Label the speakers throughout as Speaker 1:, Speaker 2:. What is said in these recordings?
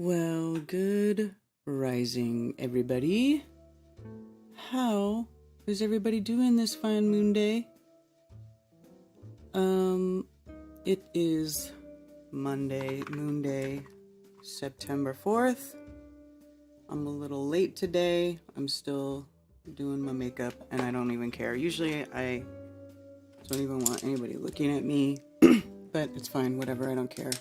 Speaker 1: Well, good rising, everybody. How is everybody doing this fine Moonday? It is Monday, Moonday, September 4th. I'm a little late today. I'm still doing my makeup, and I don't even care. Usually, I don't even want anybody looking at me, but it's fine, whatever, I don't care.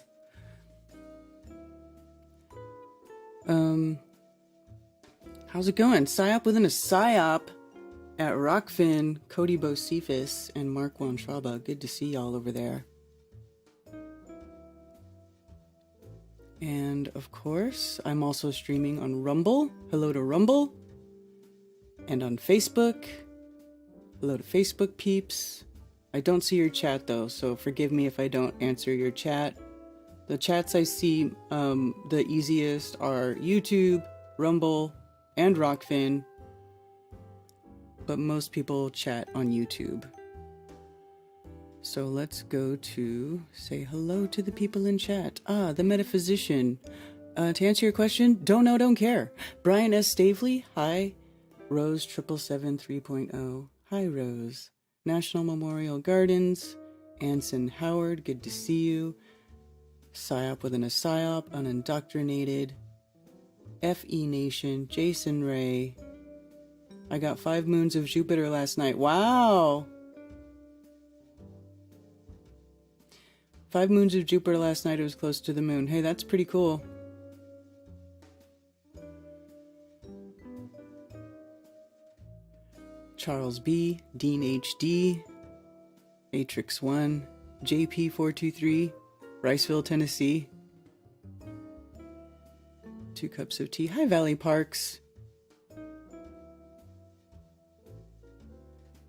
Speaker 1: How's it going? PSYOP within a PSYOP at Rockfin, Cody Bocephus, and Mark Wantraba. Good to see y'all over there. And of course, I'm also streaming on Rumble. Hello to Rumble. And on Facebook. Hello to Facebook peeps. I don't see your chat though, so forgive me if I don't answer your chat. The chats I see the easiest are YouTube, Rumble, and Rockfin. But most people chat on YouTube. So let's go to say hello to the people in chat. The metaphysician. To answer your question, don't know, don't care. Brian S. Stavely, hi. Rose 777 3.0, hi Rose. National Memorial Gardens, Anson Howard, good to see you. PSYOP within a PSYOP, unindoctrinated. FE Nation, Jason Ray. I got 5 moons of Jupiter last night. Wow! 5 moons of Jupiter last night, it was close to the moon. Hey, that's pretty cool. Charles B, Dean HD, Matrix 1, JP423, Riceville, Tennessee. 2 cups of tea. Hi, Valley Parks.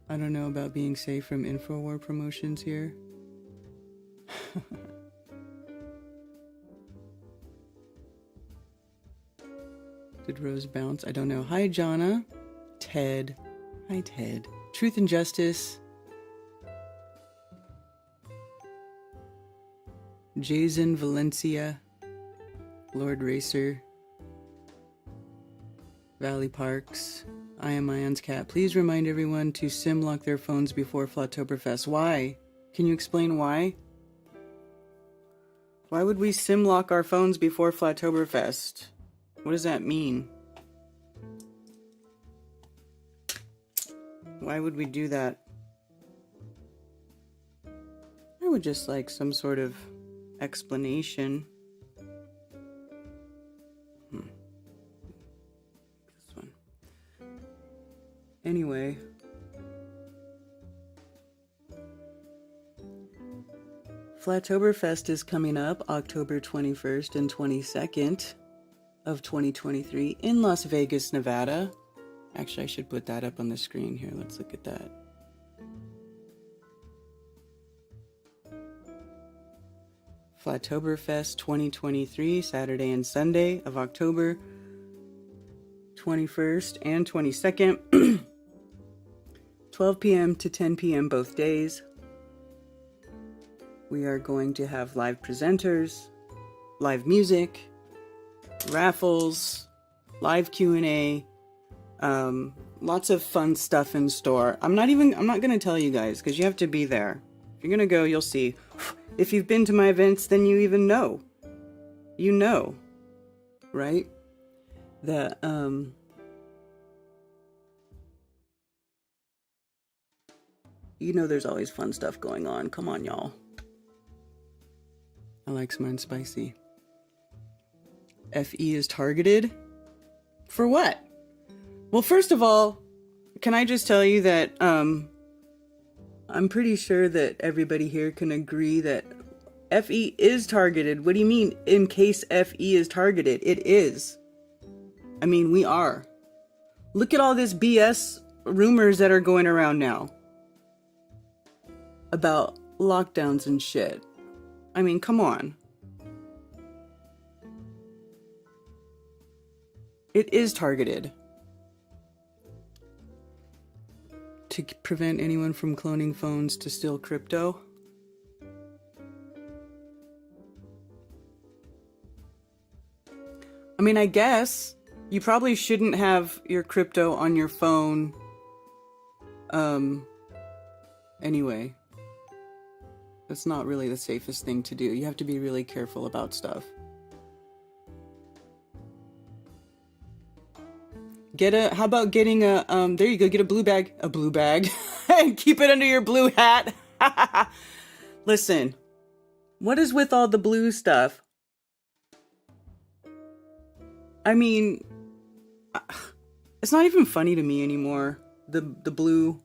Speaker 1: I don't know about being safe from InfoWar promotions here. Did Rose bounce? I don't know. Hi, Jonna. Ted. Hi, Ted. Truth and Justice. Jason Valencia. Lord Racer. Valley Parks. I am Ion's cat. Please remind everyone to sim lock their phones before Flattoberfest. Why? Can you explain why? Why would we sim lock our phones before Flattoberfest? What does that mean? Why would we do that? I would just like some sort of explanation. This one. Anyway. Flattoberfest is coming up October 21st and 22nd of 2023 in Las Vegas, Nevada. Actually, I should put that up on the screen here. Let's look at that. Flattoberfest 2023, Saturday and Sunday of October 21st and 22nd. 12 p.m. to 10 p.m. both days. We are going to have live presenters, live music, raffles, live Q&A, lots of fun stuff in store. I'm not going to tell you guys because you have to be there. If you're going to go, you'll see. If you've been to my events, then you even know. You know, right? That, you know there's always fun stuff going on. Come on, y'all. I like mine spicy. FE is targeted? For what? Well, first of all, can I just tell you that I'm pretty sure that everybody here can agree that FE is targeted. What do you mean, in case FE is targeted? It is. I mean, we are. Look at all this BS rumors that are going around now about lockdowns and shit. I mean, come on. It is targeted. To prevent anyone from cloning phones to steal crypto. mean, I guess you probably shouldn't have your crypto on your phone. Anyway, that's not really the safest thing to do. You have to be really careful about stuff. How about getting there you go, get a blue bag, and keep it under your blue hat. Listen, what is with all the blue stuff? I mean, it's not even funny to me anymore. The blue,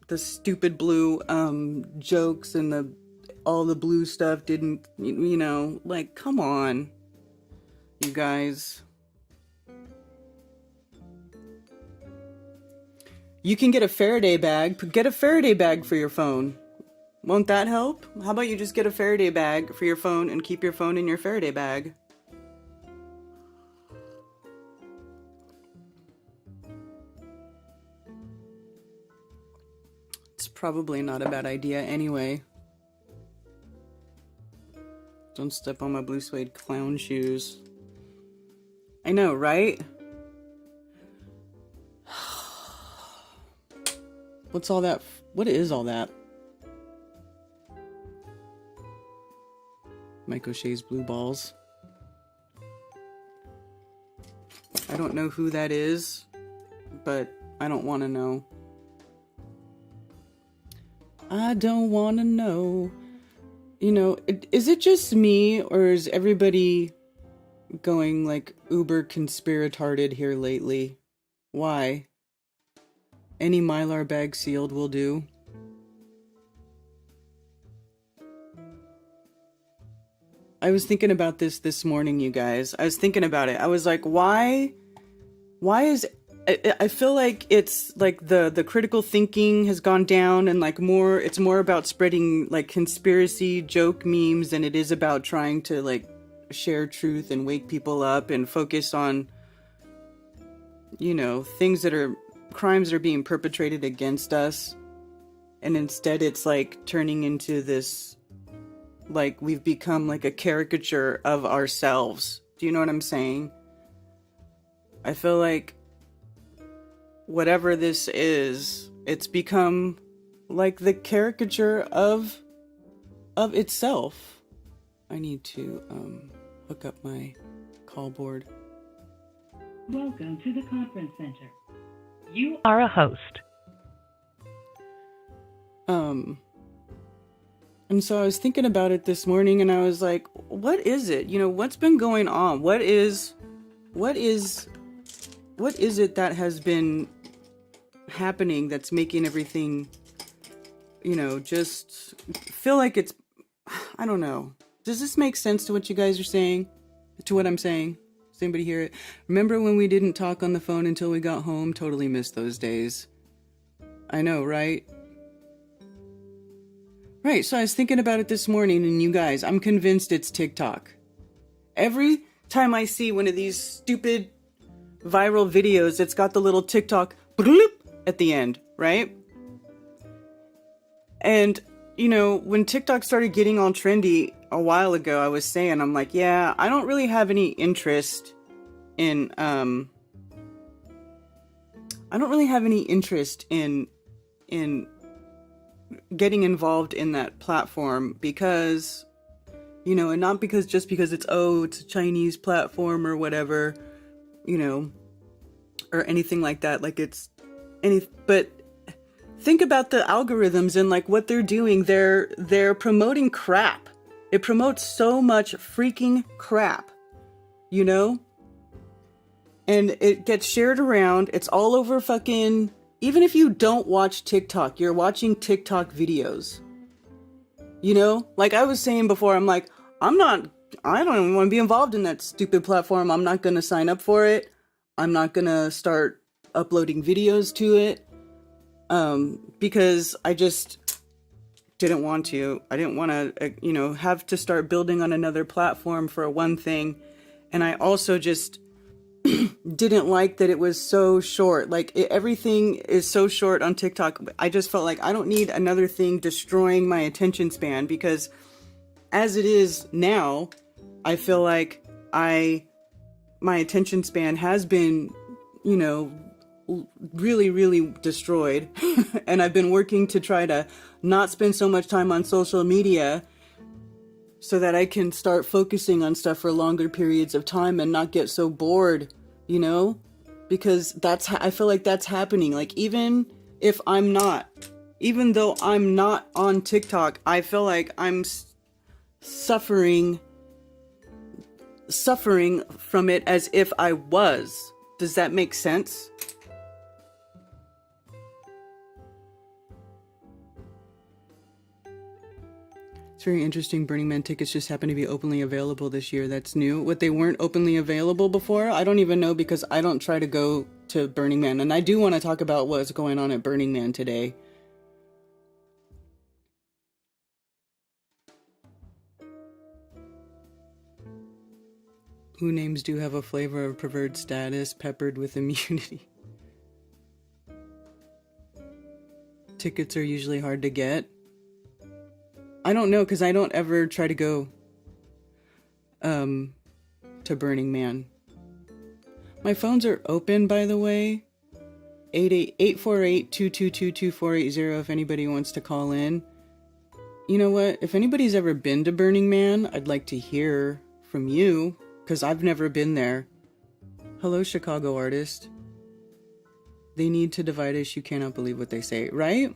Speaker 1: the stupid blue jokes and all the blue stuff didn't, like, come on, you guys. You can get a Faraday bag. Get a Faraday bag for your phone. Won't that help? How about you just get a Faraday bag for your phone and keep your phone in your Faraday bag? It's probably not a bad idea anyway. Don't step on my blue suede clown shoes. I know, right? What's all that? What is all that? Mike O'Shea's blue balls. I don't know who that is, but I don't want to know. I don't want to know. Is it just me, or is everybody going like uber conspiratarded here lately? Why? Any Mylar bag sealed will do. I was thinking about this morning, you guys. I was thinking about it. I was like, why is... I feel like it's like the critical thinking has gone down, and like it's more about spreading like conspiracy joke memes than it is about trying to like share truth and wake people up and focus on, things that are... crimes are being perpetrated against us, and instead it's like turning into this, like we've become like a caricature of ourselves. Do you know what I'm saying? I feel like whatever this is, it's become like the caricature of itself. I need to hook up my call board.
Speaker 2: Welcome to the conference center. You are a host.
Speaker 1: And so I was thinking about it this morning, and I was like, what is it? What's been going on? What is it that has been happening that's making everything, just feel like it's, I don't know. Does this make sense to what you guys are saying? To what I'm saying? Does anybody hear it? Remember when we didn't talk on the phone until we got home? Totally missed those days. I know, right? Right, so I was thinking about it this morning, and you guys, I'm convinced it's TikTok. Every time I see one of these stupid viral videos, it's got the little TikTok bloop at the end, right? And, when TikTok started getting all trendy a while ago, I was saying, I'm like, yeah, I don't really have any interest in, getting involved in that platform because, and not because just because it's a Chinese platform or whatever, or anything like that. Like but think about the algorithms and like what they're doing. They're promoting crap. It promotes so much freaking crap, and it gets shared around. It's all over fucking... Even if you don't watch TikTok, you're watching TikTok videos. Like I was saying before, I'm like, I don't even want to be involved in that stupid platform. I'm not going to sign up for it. I'm not going to start uploading videos to it. Because I just didn't want to. I didn't want to, have to start building on another platform for one thing. And I also just didn't like that it was so short. Like everything is so short on TikTok. I just felt like I don't need another thing destroying my attention span, because as it is now, I feel like my attention span has been, you know, really, really destroyed. And I've been working to try to not spend so much time on social media so that I can start focusing on stuff for longer periods of time and not get so bored, you know? Because I feel like that's happening. Like, even though I'm not on TikTok, I feel like I'm suffering from it as if I was. Does that make sense? It's very interesting. Burning Man tickets just happen to be openly available this year. That's new. What, they weren't openly available before? I don't even know, because I don't try to go to Burning Man. And I do want to talk about what's going on at Burning Man today. Who names do have a flavor of perverted status peppered with immunity. Tickets are usually hard to get. I don't know, because I don't ever try to go to Burning Man. My phones are open, by the way. 848-222-2480 if anybody wants to call in. You know what? If anybody's ever been to Burning Man, I'd like to hear from you, because I've never been there. Hello, Chicago artist. They need to divide us. You cannot believe what they say, right?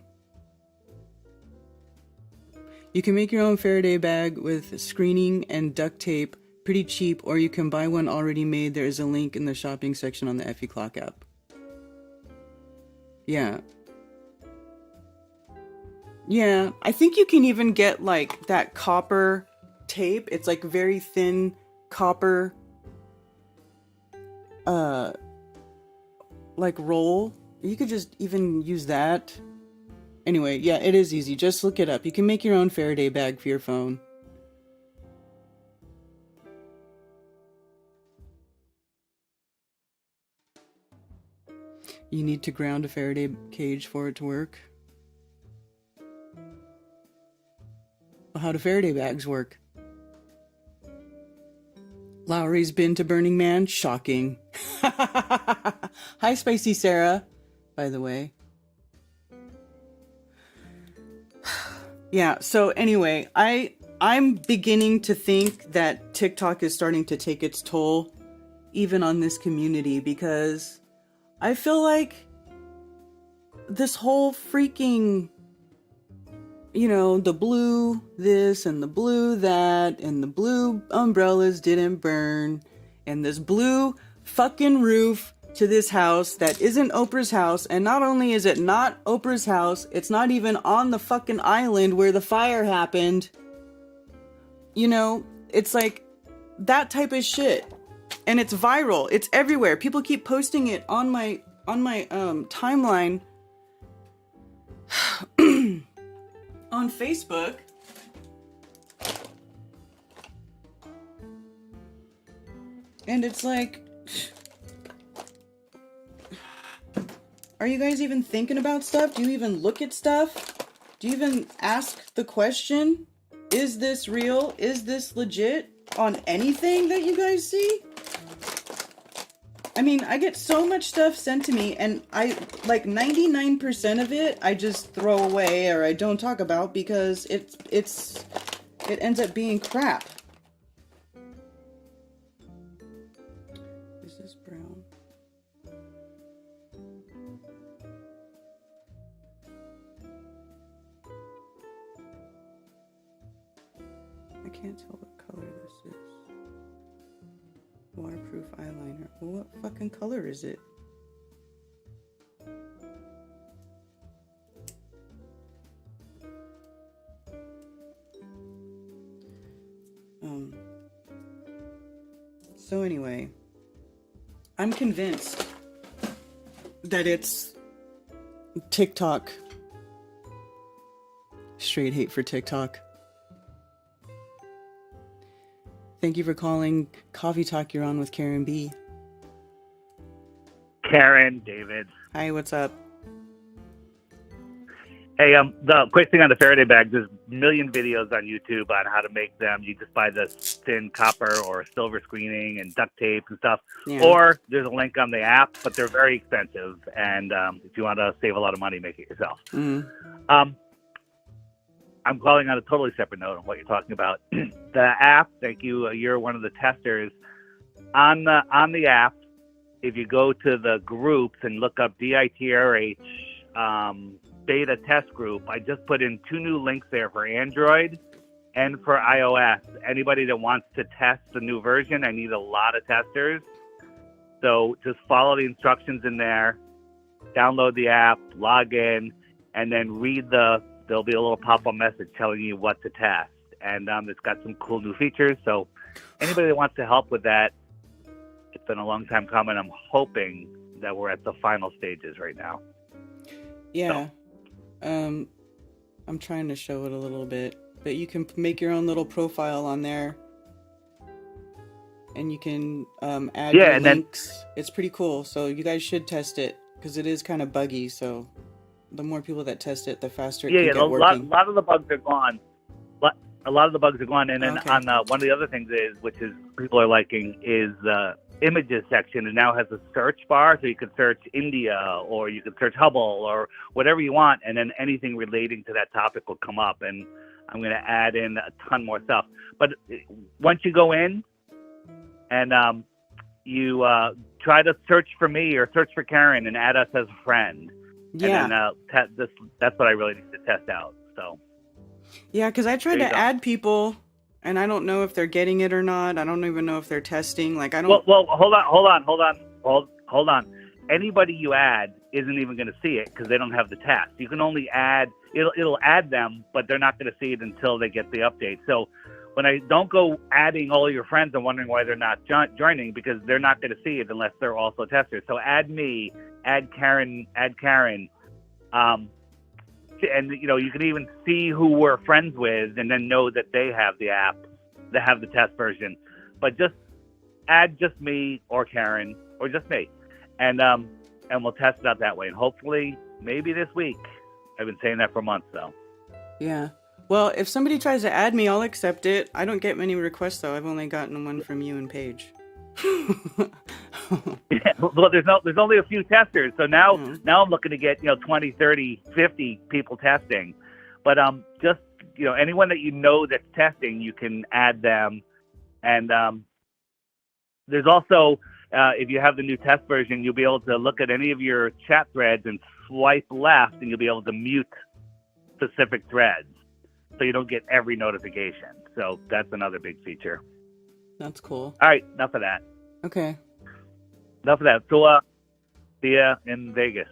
Speaker 1: You can make your own Faraday bag with screening and duct tape, pretty cheap, or you can buy one already made. There is a link in the shopping section on the Effie Clock app. Yeah. Yeah, I think you can even get like that copper tape. It's like very thin copper like roll. You could just even use that. Anyway, yeah, it is easy. Just look it up. You can make your own Faraday bag for your phone. You need to ground a Faraday cage for it to work. Well, how do Faraday bags work? Lowry's been to Burning Man? Shocking. Hi, Spicy Sarah, by the way. Yeah, so anyway, I'm beginning to think that TikTok is starting to take its toll, even on this community, because I feel like this whole freaking, you know, the blue this and the blue that, and the blue umbrellas didn't burn, and this blue fucking roof to this house that isn't Oprah's house, and not only is it not Oprah's house, it's not even on the fucking island where the fire happened. You know, it's like that type of shit. And it's viral. It's everywhere. People keep posting it on my timeline on Facebook. And it's like, are you guys even thinking about stuff? Do you even look at stuff? Do you even ask the question? Is this real? Is this legit on anything that you guys see? I mean, I get so much stuff sent to me, and I, like 99% of it, I just throw away or I don't talk about because it ends up being crap. Is this brown? I can't tell what color this is. Waterproof eyeliner. Well, what fucking color is it? So anyway, I'm convinced that it's TikTok. Straight hate for TikTok. Thank you for calling Coffee Talk. You're on with Karen B.
Speaker 3: Karen, David.
Speaker 1: Hi, what's up?
Speaker 3: Hey, the quick thing on the Faraday bags, there's a million videos on YouTube on how to make them. You just buy the thin copper or silver screening and duct tape and stuff.
Speaker 1: Yeah.
Speaker 3: Or there's a link on the app, but they're very expensive. And if you want to save a lot of money, make it yourself.
Speaker 1: Mm-hmm.
Speaker 3: I'm calling on a totally separate note on what you're talking about. The app, thank you. You're one of the testers. On the app, if you go to the groups and look up DITRH beta test group, I just put in 2 new links there for Android and for iOS. Anybody that wants to test the new version, I need a lot of testers. So just follow the instructions in there, download the app, log in, and then there'll be a little pop-up message telling you what to test. And it's got some cool new features. So anybody that wants to help with that, it's been a long time coming. I'm hoping that we're at the final stages right now.
Speaker 1: Yeah. I'm trying to show it a little bit, but you can make your own little profile on there, and you can add your links. It's pretty cool. So you guys should test it because it is kind of buggy. So the more people that test it, the faster it can get working.
Speaker 3: A lot of the bugs are gone. A lot of the bugs are gone, and then on one of the other things which people are liking is the images section. It now has a search bar, so you can search India or you can search Hubble or whatever you want, and then anything relating to that topic will come up. And I'm going to add in a ton more stuff. But once you go in and you try to search for me or search for Karen and add us as a friend.
Speaker 1: Yeah.
Speaker 3: And then that's what I really need to test out. So.
Speaker 1: Yeah, because I tried to add people, and I don't know if they're getting it or not. I don't even know if they're testing. Like, I don't.
Speaker 3: Well, hold on. Anybody you add isn't even going to see it because they don't have the test. You can only add. It'll add them, but they're not going to see it until they get the update. So when I don't go adding all your friends and wondering why they're not joining, because they're not going to see it unless they're also testers. So add me, add Karen. And you can even see who we're friends with, and then know that they have the app, they have the test version. But just add just me or Karen or just me, and we'll test it out that way. And hopefully, maybe this week. I've been saying that for months, though.
Speaker 1: Yeah. Well, if somebody tries to add me, I'll accept it. I don't get many requests though. I've only gotten one from you and Paige.
Speaker 3: Yeah, well, there's only a few testers, so now I'm looking to get 20, 30, 50 people testing. But just anyone that that's testing, you can add them. And there's also if you have the new test version, you'll be able to look at any of your chat threads and swipe left, and you'll be able to mute specific threads, so you don't get every notification. So that's another big feature.
Speaker 1: That's cool.
Speaker 3: All right, enough of that.
Speaker 1: Okay.
Speaker 3: Enough of that. So, see ya in Vegas.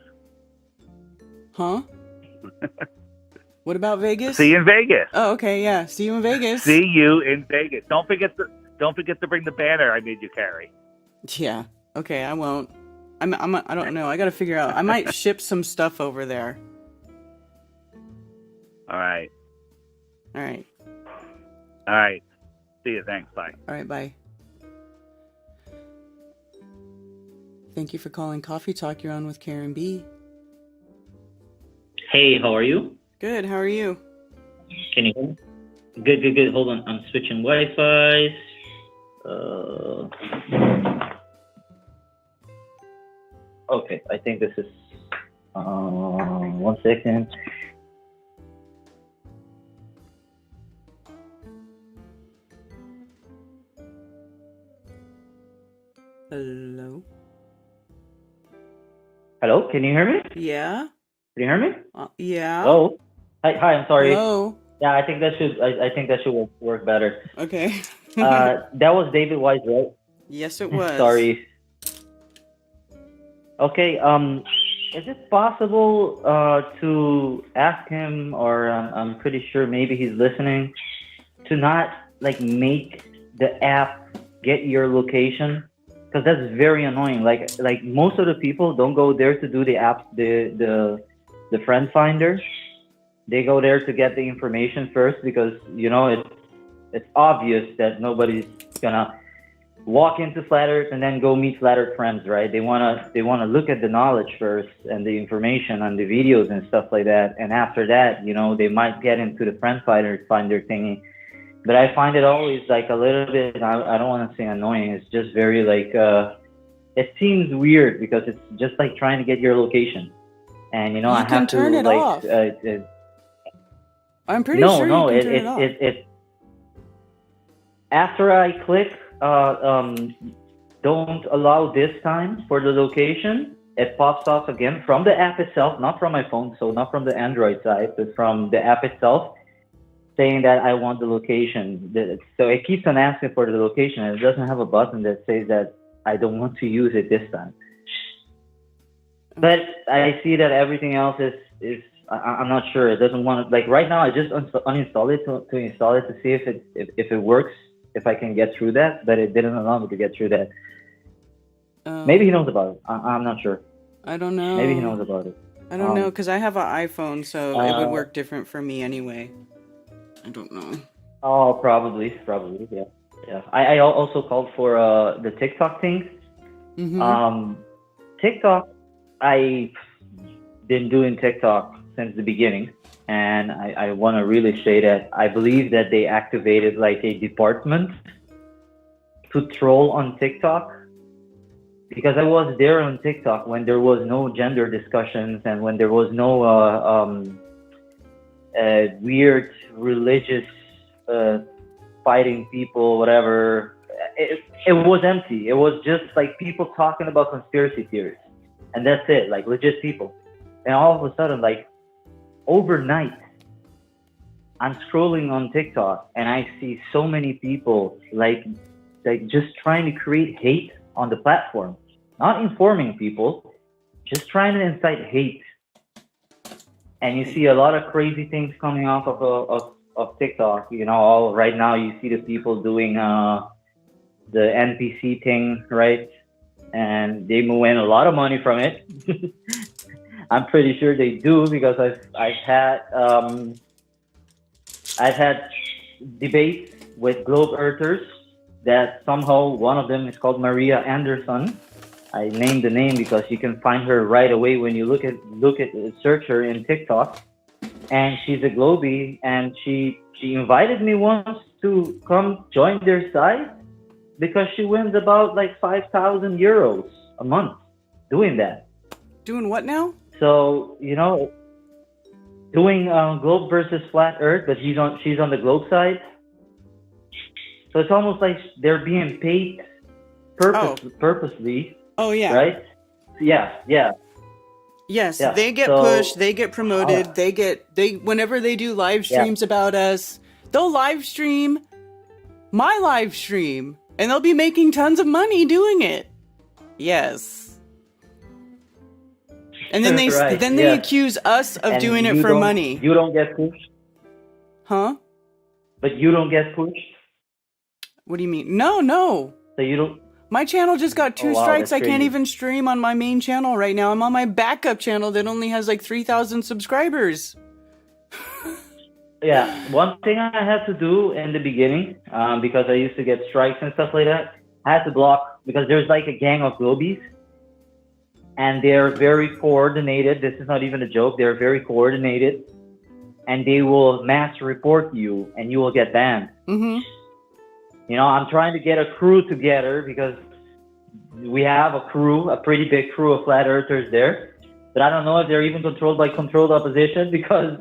Speaker 1: Huh? What about Vegas?
Speaker 3: See you in Vegas.
Speaker 1: Oh, okay, yeah. See you in Vegas.
Speaker 3: See you in Vegas. Don't forget to bring the banner I made you carry.
Speaker 1: Yeah. Okay, I won't. I don't know. I got to figure out. I might ship some stuff over there.
Speaker 3: All right.
Speaker 1: All right.
Speaker 3: All right. See you. Thanks. Bye.
Speaker 1: All right. Bye. Thank you for calling Coffee Talk. You're on with Karen B.
Speaker 4: Hey, how are you?
Speaker 1: Good. How are you?
Speaker 4: Can you hear me? Good. Hold on. I'm switching Wi-Fi. Okay. I think this is... 1 second.
Speaker 1: Hello?
Speaker 4: Hello? Can you hear me?
Speaker 1: Yeah?
Speaker 4: Can you hear me?
Speaker 1: Yeah.
Speaker 4: Oh. Hi, I'm sorry.
Speaker 1: Hello?
Speaker 4: Yeah, I think that should work better.
Speaker 1: Okay.
Speaker 4: That was David Wise, right?
Speaker 1: Yes, it was.
Speaker 4: Sorry. Okay, is it possible to ask him, or I'm pretty sure maybe he's listening, to not make the app get your location? Because that's very annoying. Like most of the people don't go there to do the app, the friend finder. They go there to get the information first, because it's obvious that nobody's gonna walk into flat Earth and then go meet flat Earth friends, right? They wanna look at the knowledge first and the information on the videos and stuff like that, and after that, they might get into the friend finder thingy. But I find it always like a little bit, I don't want to say annoying. It's just very like, it seems weird because it's just like trying to get your location, and I
Speaker 1: can
Speaker 4: have
Speaker 1: turn
Speaker 4: to
Speaker 1: it
Speaker 4: like.
Speaker 1: off. I'm pretty sure you can turn it off.
Speaker 4: It after I click don't allow this time for the location, it pops off again from the app itself, not from my phone, so not from the Android side, but from the app itself, saying that I want the location. So it keeps on asking for the location, and it doesn't have a button that says that I don't want to use it this time. But I see that everything else is I'm not sure. It doesn't want to, like right now I just uninstall it to install it to see if it works, if I can get through that, but it didn't allow me to get through that. Maybe he knows about it. I'm not sure.
Speaker 1: I don't know.
Speaker 4: Maybe he knows about it.
Speaker 1: I don't know, because I have an iPhone, so it would work different for me anyway. I don't know.
Speaker 4: Oh, probably, yeah. I also called for the TikTok thing.
Speaker 1: Mm-hmm.
Speaker 4: TikTok, I've been doing TikTok since the beginning, and I want to really say that I believe that they activated like a department to troll on TikTok, because I was there on TikTok when there was no gender discussions and when there was no weird religious fighting people, whatever. It was empty. It was just like people talking about conspiracy theories, and that's it, like legit people. And all of a sudden, like overnight, I'm scrolling on TikTok and I see so many people like just trying to create hate on the platform, not informing people, just trying to incite hate. And you see a lot of crazy things coming off of TikTok. Right now you see the people doing the NPC thing, right? And they win a lot of money from it. I'm pretty sure they do, because I've had debates with globe earthers that somehow one of them is called Maria Anderson. I named the name because you can find her right away when you search her in TikTok, and she's a globie, and she invited me once to come join their side because she wins about like 5,000 euros a month doing that.
Speaker 1: Doing what now?
Speaker 4: So doing globe versus flat Earth, but she's on the globe side. So it's almost like they're being paid purposely.
Speaker 1: Oh yeah.
Speaker 4: Right? Yeah.
Speaker 1: Yes,
Speaker 4: Yeah.
Speaker 1: they get pushed, they get promoted, they whenever they do live streams about us, they'll live stream my live stream, and they'll be making tons of money doing it. Yes. And then they accuse us of doing it for money.
Speaker 4: You don't get pushed?
Speaker 1: Huh?
Speaker 4: But you don't get pushed?
Speaker 1: What do you mean? No.
Speaker 4: So you don't...
Speaker 1: My channel just got 2
Speaker 4: wow,
Speaker 1: strikes.
Speaker 4: that's
Speaker 1: I can't
Speaker 4: crazy.
Speaker 1: even stream on my main channel right now. I'm on my backup channel that only has like 3,000 subscribers.
Speaker 4: Yeah, one thing I had to do in the beginning, because I used to get strikes and stuff like that, I had to block, because there's like a gang of globies, and they're very coordinated. This is not even a joke. They're very coordinated, and they will mass report you, and you will get banned.
Speaker 1: Mm-hmm.
Speaker 4: I'm trying to get a crew together, because we have a pretty big crew of flat earthers there, but I don't know if they're even controlled by controlled opposition, because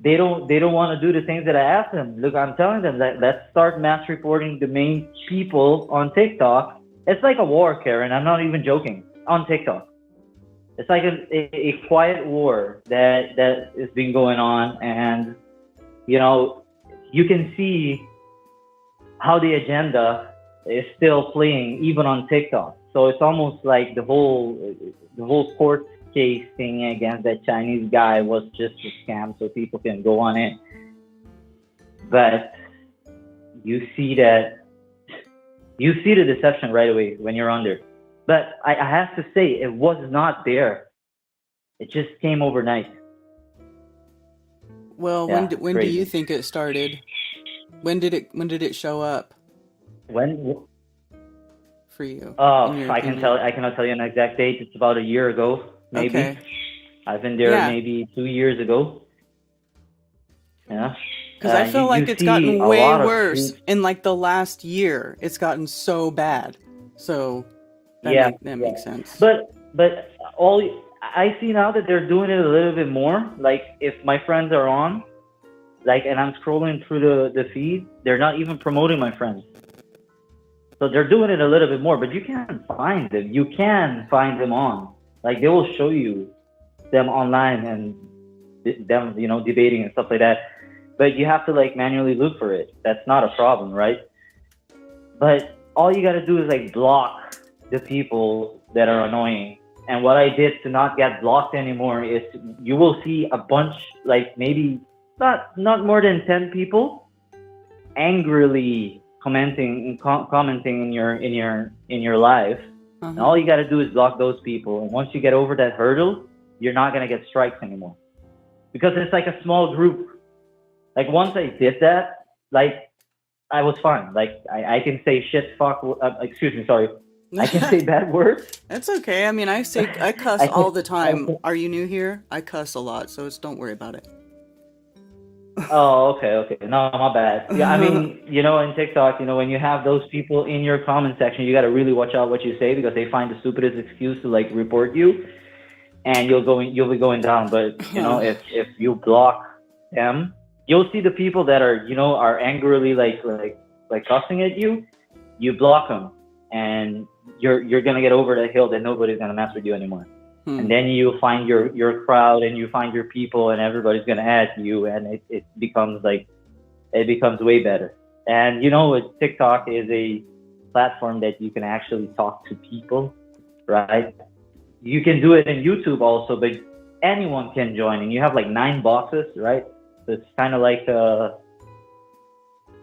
Speaker 4: they don't want to do the things that I asked them. Look, I'm telling them that let's start mass reporting the main people on TikTok. It's like a war, Karen. I'm not even joking. On TikTok, it's like a quiet war that has been going on, and you can see how the agenda is still playing even on TikTok. So it's almost like the whole court case thing against that Chinese guy was just a scam, so people can go on it. But you see the deception right away when you're under. But I have to say, it was not there. It just came overnight.
Speaker 1: Well,
Speaker 4: Yeah,
Speaker 1: when do
Speaker 4: crazy.
Speaker 1: you think it started? When did it show up?
Speaker 4: When
Speaker 1: for you?
Speaker 4: Oh,
Speaker 1: in your
Speaker 4: I can
Speaker 1: opinion?
Speaker 4: tell. I cannot tell you an exact date. It's about a year ago, maybe.
Speaker 1: Okay.
Speaker 4: I've been there
Speaker 1: Yeah.
Speaker 4: maybe 2 years ago. Yeah.
Speaker 1: Because I feel like
Speaker 4: you
Speaker 1: it's
Speaker 4: see
Speaker 1: gotten
Speaker 4: a
Speaker 1: way
Speaker 4: lot of
Speaker 1: worse
Speaker 4: street-
Speaker 1: in like the last year. It's gotten so bad. So that,
Speaker 4: Yeah,
Speaker 1: that makes sense.
Speaker 4: But all I see now that they're doing it a little bit more. Like if my friends are on, like, and I'm scrolling through the feed, they're not even promoting my friends. So they're doing it a little bit more, but you can't find them. You can find them on. Like they will show you them online and them, debating and stuff like that. But you have to like manually look for it. That's not a problem, right? But all you gotta do is like block the people that are annoying. And what I did to not get blocked anymore is you will see a bunch, like maybe not more than 10 people angrily commenting in your live. And all you got to do is block those people. And once you get over that hurdle, you're not going to get strikes anymore. Because it's like a small group. Like once I did that, like I was fine. Like I can say shit, fuck, excuse me, sorry. I can say bad words.
Speaker 1: That's okay. I mean, I cuss all the time. Are you new here? I cuss a lot, so don't worry about it.
Speaker 4: Oh, okay. No, my bad. Yeah, I mean, in TikTok, when you have those people in your comment section, you got to really watch out what you say because they find the stupidest excuse to like report you, and you'll be going down. But if you block them, you'll see the people that are angrily like cussing at you. You block them, and you're gonna get over that hill that nobody's gonna mess with you anymore. And then you find your crowd and you find your people and everybody's gonna add you and it becomes way better. And TikTok is a platform that you can actually talk to people, right? You can do it in YouTube also, but anyone can join and you have like 9 boxes, right? So it's kind of like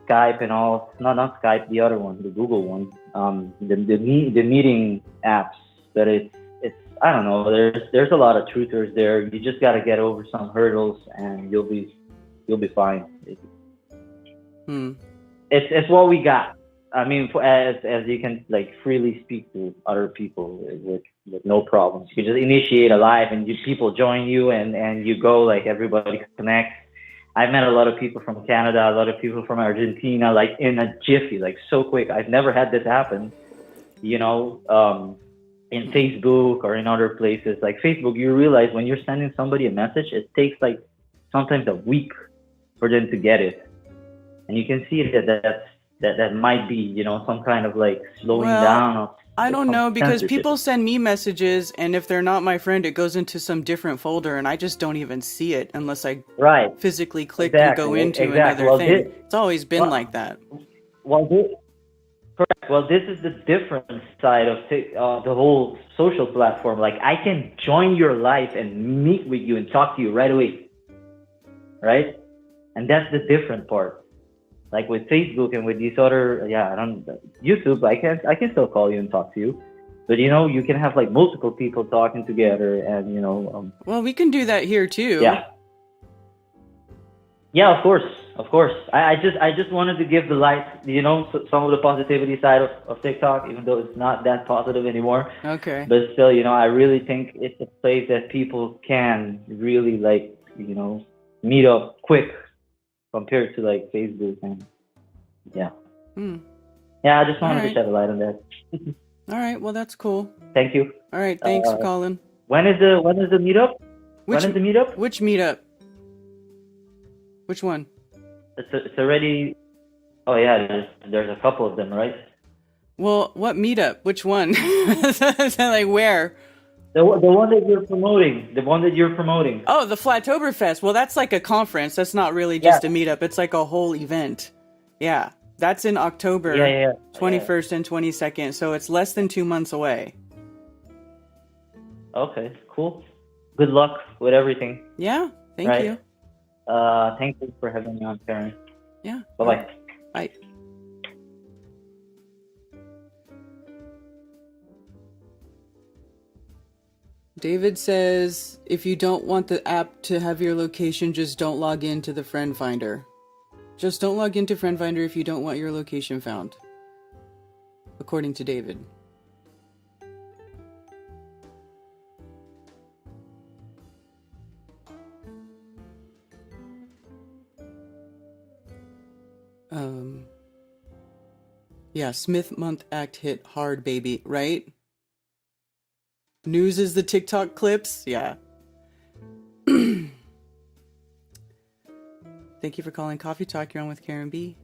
Speaker 4: Skype and all. No, not Skype, the other one, the Google one. The meeting apps, but it's I don't know. There's a lot of truthers there. You just got to get over some hurdles, and you'll be fine. It's what we got. I mean, as you can like freely speak to other people with no problems. You can just initiate a live, and people join you, and you go like everybody connects. I've met a lot of people from Canada, a lot of people from Argentina, like in a jiffy, like so quick. I've never had this happen. In Facebook or in other places like Facebook, you realize when you're sending somebody a message, it takes like sometimes a week for them to get it, and you can see that might be some kind of like slowing down.
Speaker 1: I don't know because people send me messages, and if they're not my friend, it goes into some different folder, and I just don't even see it unless I physically click and go into another thing. It's always been like that.
Speaker 4: Correct. Well, this is the different side of the whole social platform. Like, I can join your life and meet with you and talk to you right away, right? And that's the different part. Like with Facebook and with these other, YouTube, I can still call you and talk to you, but you can have like multiple people talking together, and
Speaker 1: well, we can do that here too.
Speaker 4: Yeah, of course. I just wanted to give the light, some of the positivity side of TikTok, even though it's not that positive anymore.
Speaker 1: Okay.
Speaker 4: But still, I really think it's a place that people can really like, meet up quick compared to like Facebook and yeah. Yeah, I just wanted to shed a light on that.
Speaker 1: All right. Well, that's cool.
Speaker 4: Thank you.
Speaker 1: All right. Thanks for calling.
Speaker 4: When is the meetup? When is the meetup?
Speaker 1: Which meetup? Which one?
Speaker 4: It's already. Oh yeah, there's a couple of them, right?
Speaker 1: Well, what meetup? Which one? Like where?
Speaker 4: The one that you're promoting. The one that you're promoting.
Speaker 1: Oh, the Flattoberfest. Well, that's like a conference. That's not really just a meetup. It's like a whole event. Yeah, that's in October. 21st and 22nd. So it's less than 2 months away.
Speaker 4: Okay, cool. Good luck with everything.
Speaker 1: Yeah, thank you.
Speaker 4: Thank you for having me on, Karen.
Speaker 1: Yeah.
Speaker 4: Bye-bye.
Speaker 1: Bye. David says, if you don't want the app to have your location, just don't log into the friend finder. Just don't log into friend finder if you don't want your location found. According to David. Yeah, Smith Month Act hit hard, baby, right? News is the TikTok clips, yeah. Thank you for calling Coffee Talk. You're on with Karen B.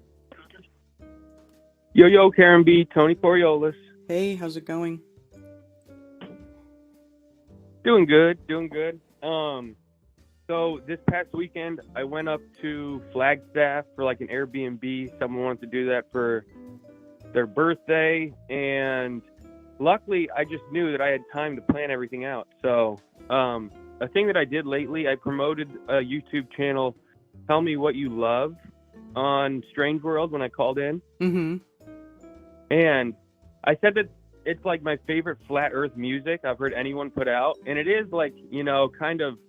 Speaker 5: Yo, Karen B. Tony Coriolis.
Speaker 1: Hey, how's it going?
Speaker 5: Doing good. So this past weekend, I went up to Flagstaff for like an Airbnb. Someone wanted to do that for their birthday, and luckily, I just knew that I had time to plan everything out. So a thing that I did lately, I promoted a YouTube channel, Tell Me What You Love, on Strange World when I called in.
Speaker 1: Mm-hmm.
Speaker 5: And I said that it's like my favorite flat earth music I've heard anyone put out. And it is like, you know, kind of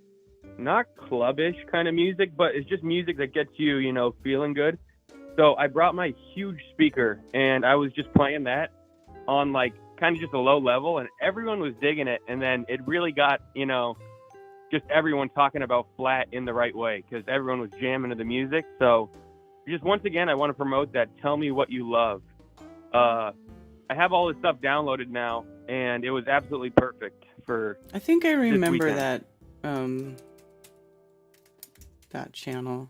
Speaker 5: not clubbish kind of music, but it's just music that gets you, you know, feeling good. So I brought my huge speaker and I was just playing that on like kind of just a low level, and everyone was digging it. And then it really got, you know, just everyone talking about flat in the right way, because everyone was jamming to the music. So just once again, I want to promote that Tell Me What You Love. I have all this stuff downloaded now, and it was absolutely perfect for.
Speaker 1: I think I remember
Speaker 5: weekend.
Speaker 1: that channel.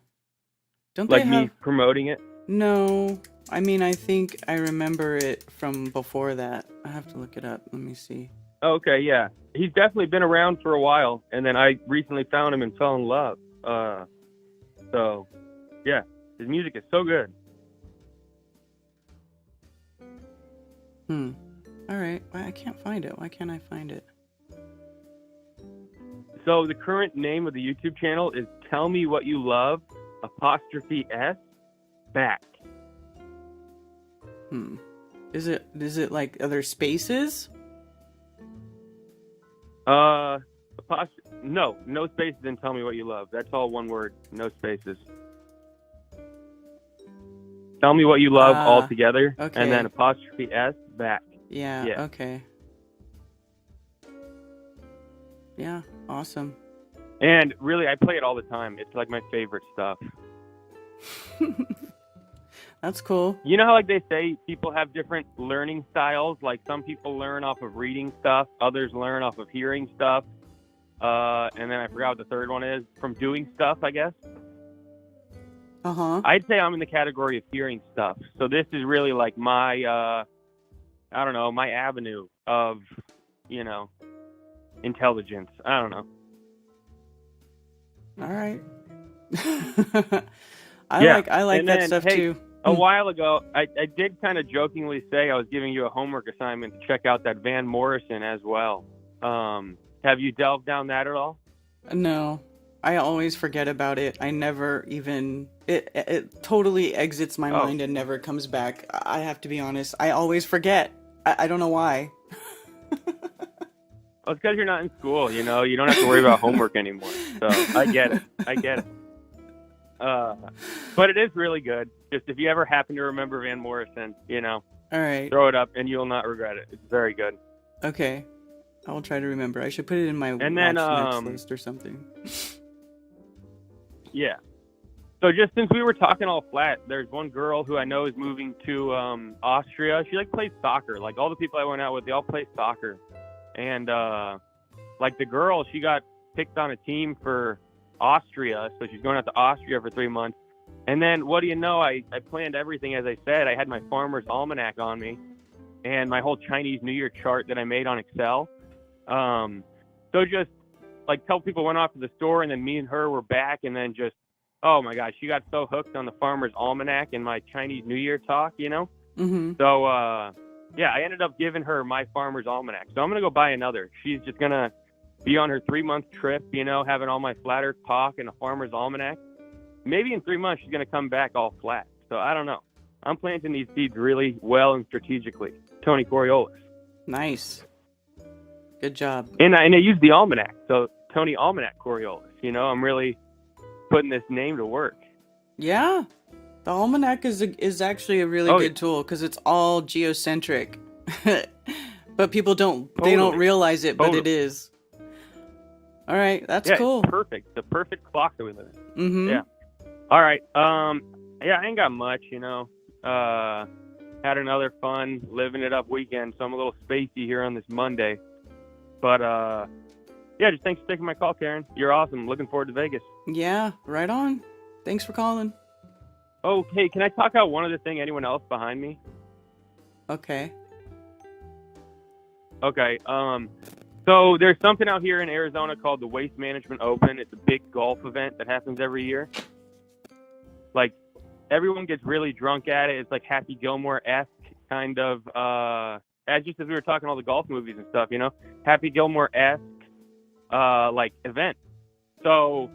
Speaker 1: Don't
Speaker 5: Like
Speaker 1: they have...
Speaker 5: me promoting it?
Speaker 1: No, I mean, I think I remember it from before that. I have to look it up. Let me see.
Speaker 5: Okay, yeah. He's definitely been around for a while, and then I recently found him and fell in love. So, yeah, his music is so good.
Speaker 1: All right. I can't find it. Why can't I find it?
Speaker 5: So the current name of the YouTube channel is Tell Me What You Love, 'S, back.
Speaker 1: Is it like other spaces?
Speaker 5: No spaces in Tell Me What You Love. That's all one word, no spaces. Tell Me What You Love all together,
Speaker 1: okay.
Speaker 5: and then 'S, back.
Speaker 1: Yeah, okay. Yeah, awesome.
Speaker 5: And really, I play it all the time. It's like my favorite stuff.
Speaker 1: That's cool.
Speaker 5: You know how like they say people have different learning styles? Like some people learn off of reading stuff, others learn off of hearing stuff. And then I forgot what the third one is, from doing stuff, I guess.
Speaker 1: Uh-huh.
Speaker 5: I'd say I'm in the category of hearing stuff. So this is really like my, my avenue of, you know, intelligence. I don't know.
Speaker 1: All right. I like that stuff too.
Speaker 5: A while ago, I did kind of jokingly say I was giving you a homework assignment to check out that Van Morrison as well. Have you delved down that at all?
Speaker 1: No, I always forget about it. I never even... It totally exits my mind and never comes back. I have to be honest. I always forget. I don't know why.
Speaker 5: Well, it's because you're not in school, you know? You don't have to worry about homework anymore. So I get it. But it is really good. Just if you ever happen to remember Van Morrison, you know,
Speaker 1: all right,
Speaker 5: throw it up and you'll not regret it. It's very good.
Speaker 1: Okay. I will try to remember. I should put it in my watch next list or something.
Speaker 5: Yeah. So just since we were talking all flat, there's one girl who I know is moving to Austria. She like plays soccer. Like all the people I went out with, they all play soccer. And like the girl, she got picked on a team for Austria, so she's going out to Austria for 3 months. And then what do you know, I planned everything as I said. I had my farmer's almanac on me and my whole Chinese New Year chart that I made on Excel. So just like a couple people went off to the store, and then me and her were back, and then just, oh my gosh, she got so hooked on the farmer's almanac and my Chinese New Year talk, you know?
Speaker 1: Mm-hmm.
Speaker 5: So yeah, I ended up giving her my farmer's almanac. So I'm going to go buy another. She's just going to be on her 3-month trip, you know, having all my flat earth talk and a farmer's almanac. Maybe in 3 months, she's going to come back all flat. So I don't know. I'm planting these seeds really well and strategically. Tony Coriolis.
Speaker 1: Nice. Good job.
Speaker 5: And I use the almanac. So Tony Almanac Coriolis. You know, I'm really putting this name to work.
Speaker 1: Yeah. The almanac is actually a really good tool because it's all geocentric. But people don't realize it, but it is. All right, that's cool.
Speaker 5: It's perfect. The perfect clock that we live in.
Speaker 1: Mm-hmm.
Speaker 5: Yeah. All right. Yeah, I ain't got much, you know. Had another fun living it up weekend, so I'm a little spacey here on this Monday. But yeah, just thanks for taking my call, Karen. You're awesome. Looking forward to Vegas.
Speaker 1: Yeah, right on. Thanks for calling.
Speaker 5: Oh, hey, can I talk out one other thing? Anyone else behind me?
Speaker 1: Okay.
Speaker 5: Okay. So there's something out here in Arizona called the Waste Management Open. It's a big golf event that happens every year. Like, everyone gets really drunk at it. It's like Happy Gilmore-esque kind of, as we were talking all the golf movies and stuff, you know, Happy Gilmore-esque, like, event. So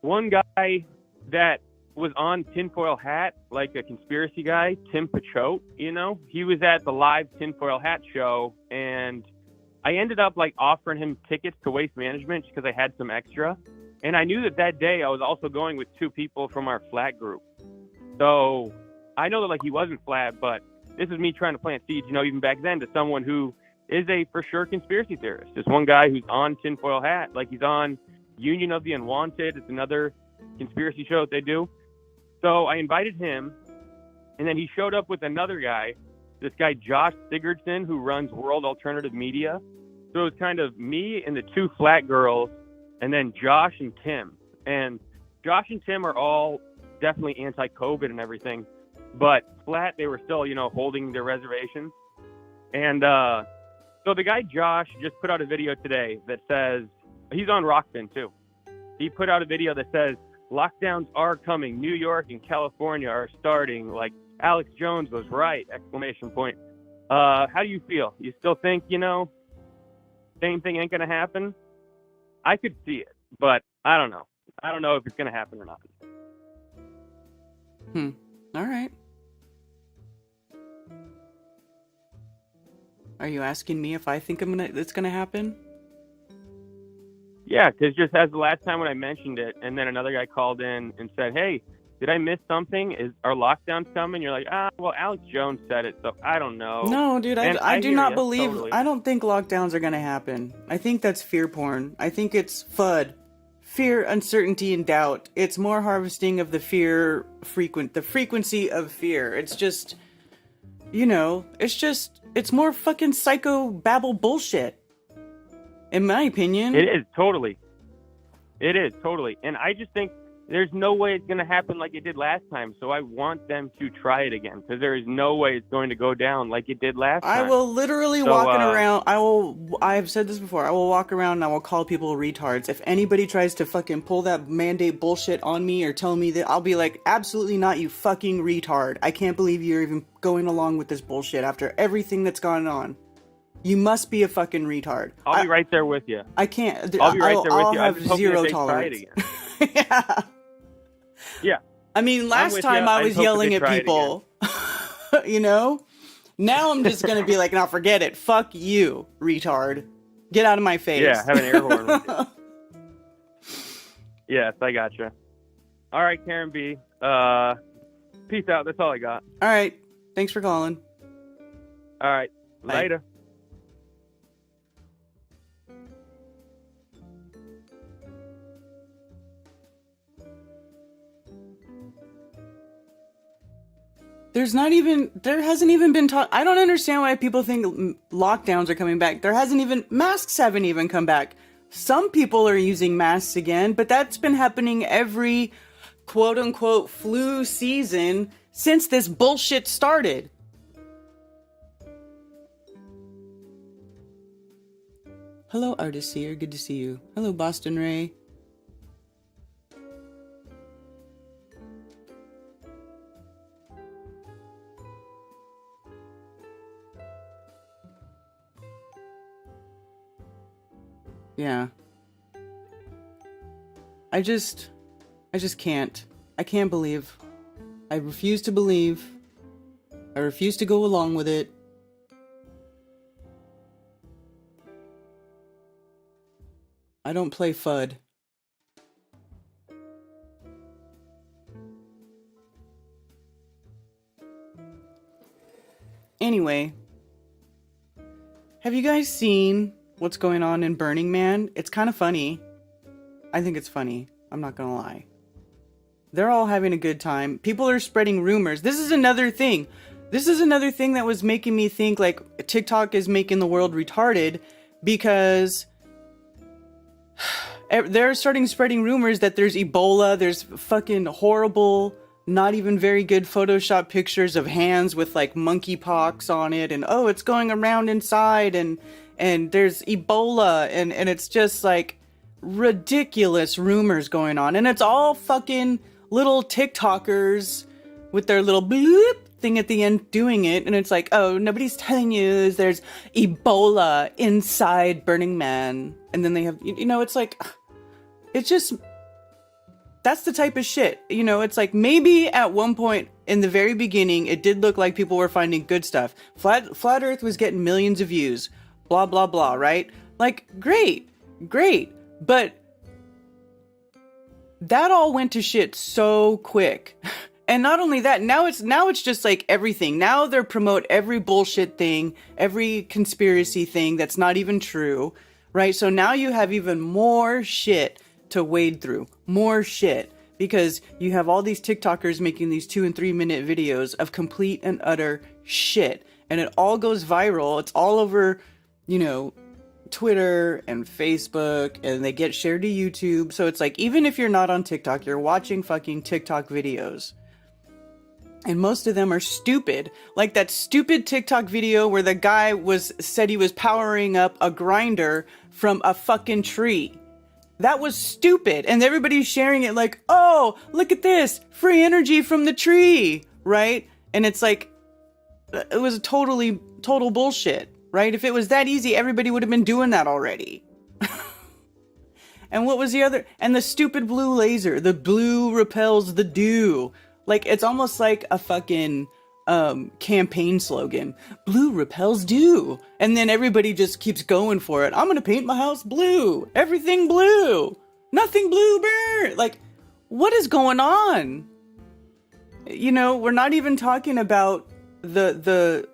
Speaker 5: one guy that was on Tinfoil Hat, like a conspiracy guy, Tim Pachote, you know, he was at the live Tinfoil Hat show, and I ended up, like, offering him tickets to Waste Management because I had some extra. And I knew that day I was also going with 2 people from our flat group. So I know that, like, he wasn't flat, but this is me trying to plant seeds, you know, even back then, to someone who is a for sure conspiracy theorist. This one guy who's on Tinfoil Hat, like, he's on Union of the Unwanted. It's another conspiracy show that they do. So I invited him, and then he showed up with another guy, this guy Josh Sigurdson, who runs World Alternative Media. So it was kind of me and the 2 flat girls, and then Josh and Tim. And Josh and Tim are all definitely anti-COVID and everything, but flat, they were still, you know, holding their reservations. And so the guy Josh just put out a video today that says, he's on Rockfin too. He put out a video that says, lockdowns are coming. New York and California are starting. Like, Alex Jones was right, exclamation point. How do you feel? You still think, you know, same thing ain't going to happen? I could see it, but I don't know. I don't know if it's going to happen or not.
Speaker 1: All right. Are you asking me if I think it's gonna happen?
Speaker 5: Yeah, because just as the last time when I mentioned it, and then another guy called in and said, hey, did I miss something? Are lockdowns coming? You're like, well, Alex Jones said it, so I don't know.
Speaker 1: No, dude, I do not believe,
Speaker 5: totally.
Speaker 1: I don't think lockdowns are gonna happen. I think that's fear porn. I think it's FUD. Fear, uncertainty, and doubt. It's more harvesting of the frequency of fear. It's just, you know, it's more fucking psycho babble bullshit. In my opinion.
Speaker 5: It is totally. And I just think there's no way it's going to happen like it did last time. So I want them to try it again, because there is no way it's going to go down like it did last time.
Speaker 1: I will literally walking around. I've said this before. I will walk around and I will call people retards. If anybody tries to fucking pull that mandate bullshit on me or tell me that, I'll be like, absolutely not, you fucking retard. I can't believe you're even going along with this bullshit after everything that's gone on. You must be a fucking retard.
Speaker 5: I'll be right there with you.
Speaker 1: I can't.
Speaker 5: I'll be right there with you.
Speaker 1: I'll have zero tolerance. Yeah.
Speaker 5: Yeah.
Speaker 1: I mean, last time I was yelling at people, you know? Now I'm just going to be like, now forget it. Fuck you, retard. Get out of my face.
Speaker 5: Yeah, have an air horn with you. Yes, I gotcha. All right, Karen B. Peace out. That's all I got.
Speaker 1: All right. Thanks for calling.
Speaker 5: All right.
Speaker 1: Bye.
Speaker 5: Later.
Speaker 1: There hasn't even been talk. I don't understand why people think lockdowns are coming back. Masks haven't even come back. Some people are using masks again, but that's been happening every quote unquote flu season since this bullshit started. Hello, Artist Seer. Good to see you. Hello, Boston Ray. Yeah. I just can't. I can't believe. I refuse to believe. I refuse to go along with it. I don't play FUD. Anyway, have you guys seen what's going on in Burning Man? It's kind of funny. I think it's funny. I'm not gonna lie. They're all having a good time. People are spreading rumors. This is another thing. This is another thing that was making me think like TikTok is making the world retarded, because they're starting spreading rumors that there's Ebola, there's fucking horrible, not even very good Photoshop pictures of hands with like monkeypox on it, and oh, it's going around inside, and there's Ebola, and it's just like ridiculous rumors going on, and it's all fucking little TikTokers with their little bloop thing at the end doing it, and it's like, oh, nobody's telling you there's Ebola inside Burning Man, and then they have, you know, it's like, it's just, that's the type of shit, you know. It's like, maybe at one point in the very beginning it did look like people were finding good stuff. Flat Earth was getting millions of views, blah blah blah, right? Like, great, but that all went to shit so quick. And not only that, now it's just like everything. Now they promote every bullshit thing, every conspiracy thing that's not even true, right? So now you have even more shit to wade through, more shit, because you have all these TikTokers making these 2 and 3 minute videos of complete and utter shit, and it all goes viral. It's all over, you know, Twitter and Facebook, and they get shared to YouTube. So it's like, even if you're not on TikTok, you're watching fucking TikTok videos. And most of them are stupid. Like that stupid TikTok video where the guy said he was powering up a grinder from a fucking tree. That was stupid. And everybody's sharing it like, oh, look at this, free energy from the tree, right? And it's like, it was total bullshit, right? If it was that easy, everybody would have been doing that already. And what was the other? And the stupid blue laser. The blue repels the dew. Like, it's almost like a fucking campaign slogan. Blue repels dew. And then everybody just keeps going for it. I'm going to paint my house blue. Everything blue. Nothing blue burn. Like, what is going on? You know, we're not even talking about the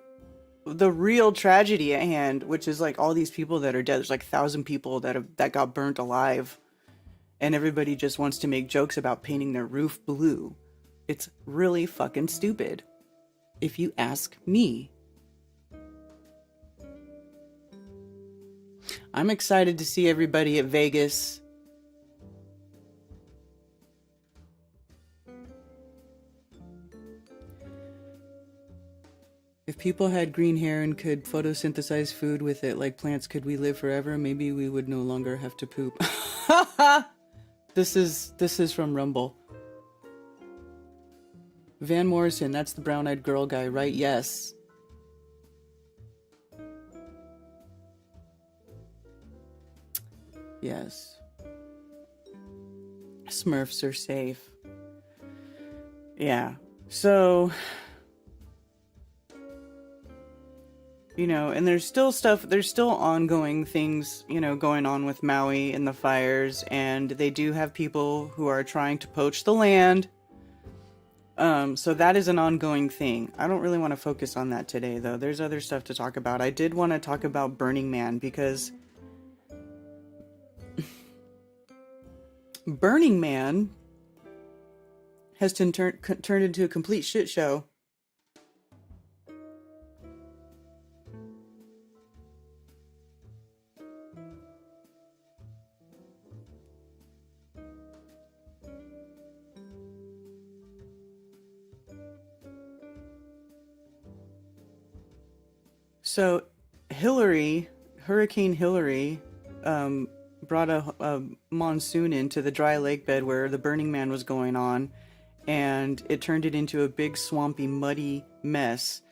Speaker 1: real tragedy at hand, which is like all these people that are dead. There's like 1,000 people that got burnt alive. And everybody just wants to make jokes about painting their roof blue. It's really fucking stupid, if you ask me. I'm excited to see everybody at Vegas. If people had green hair and could photosynthesize food with it like plants, could we live forever? Maybe we would no longer have to poop. This is from Rumble. Van Morrison, that's the brown-eyed girl guy, right? Yes. Yes. Smurfs are safe. Yeah. So, you know, and there's still ongoing things, you know, going on with Maui and the fires, and they do have people who are trying to poach the land. So that is an ongoing thing. I don't really want to focus on that today, though. There's other stuff to talk about. I did want to talk about Burning Man, because Burning Man has turned into a complete shit show. So Hurricane Hillary, brought a monsoon into the dry lake bed where the Burning Man was going on, and it turned it into a big swampy muddy mess.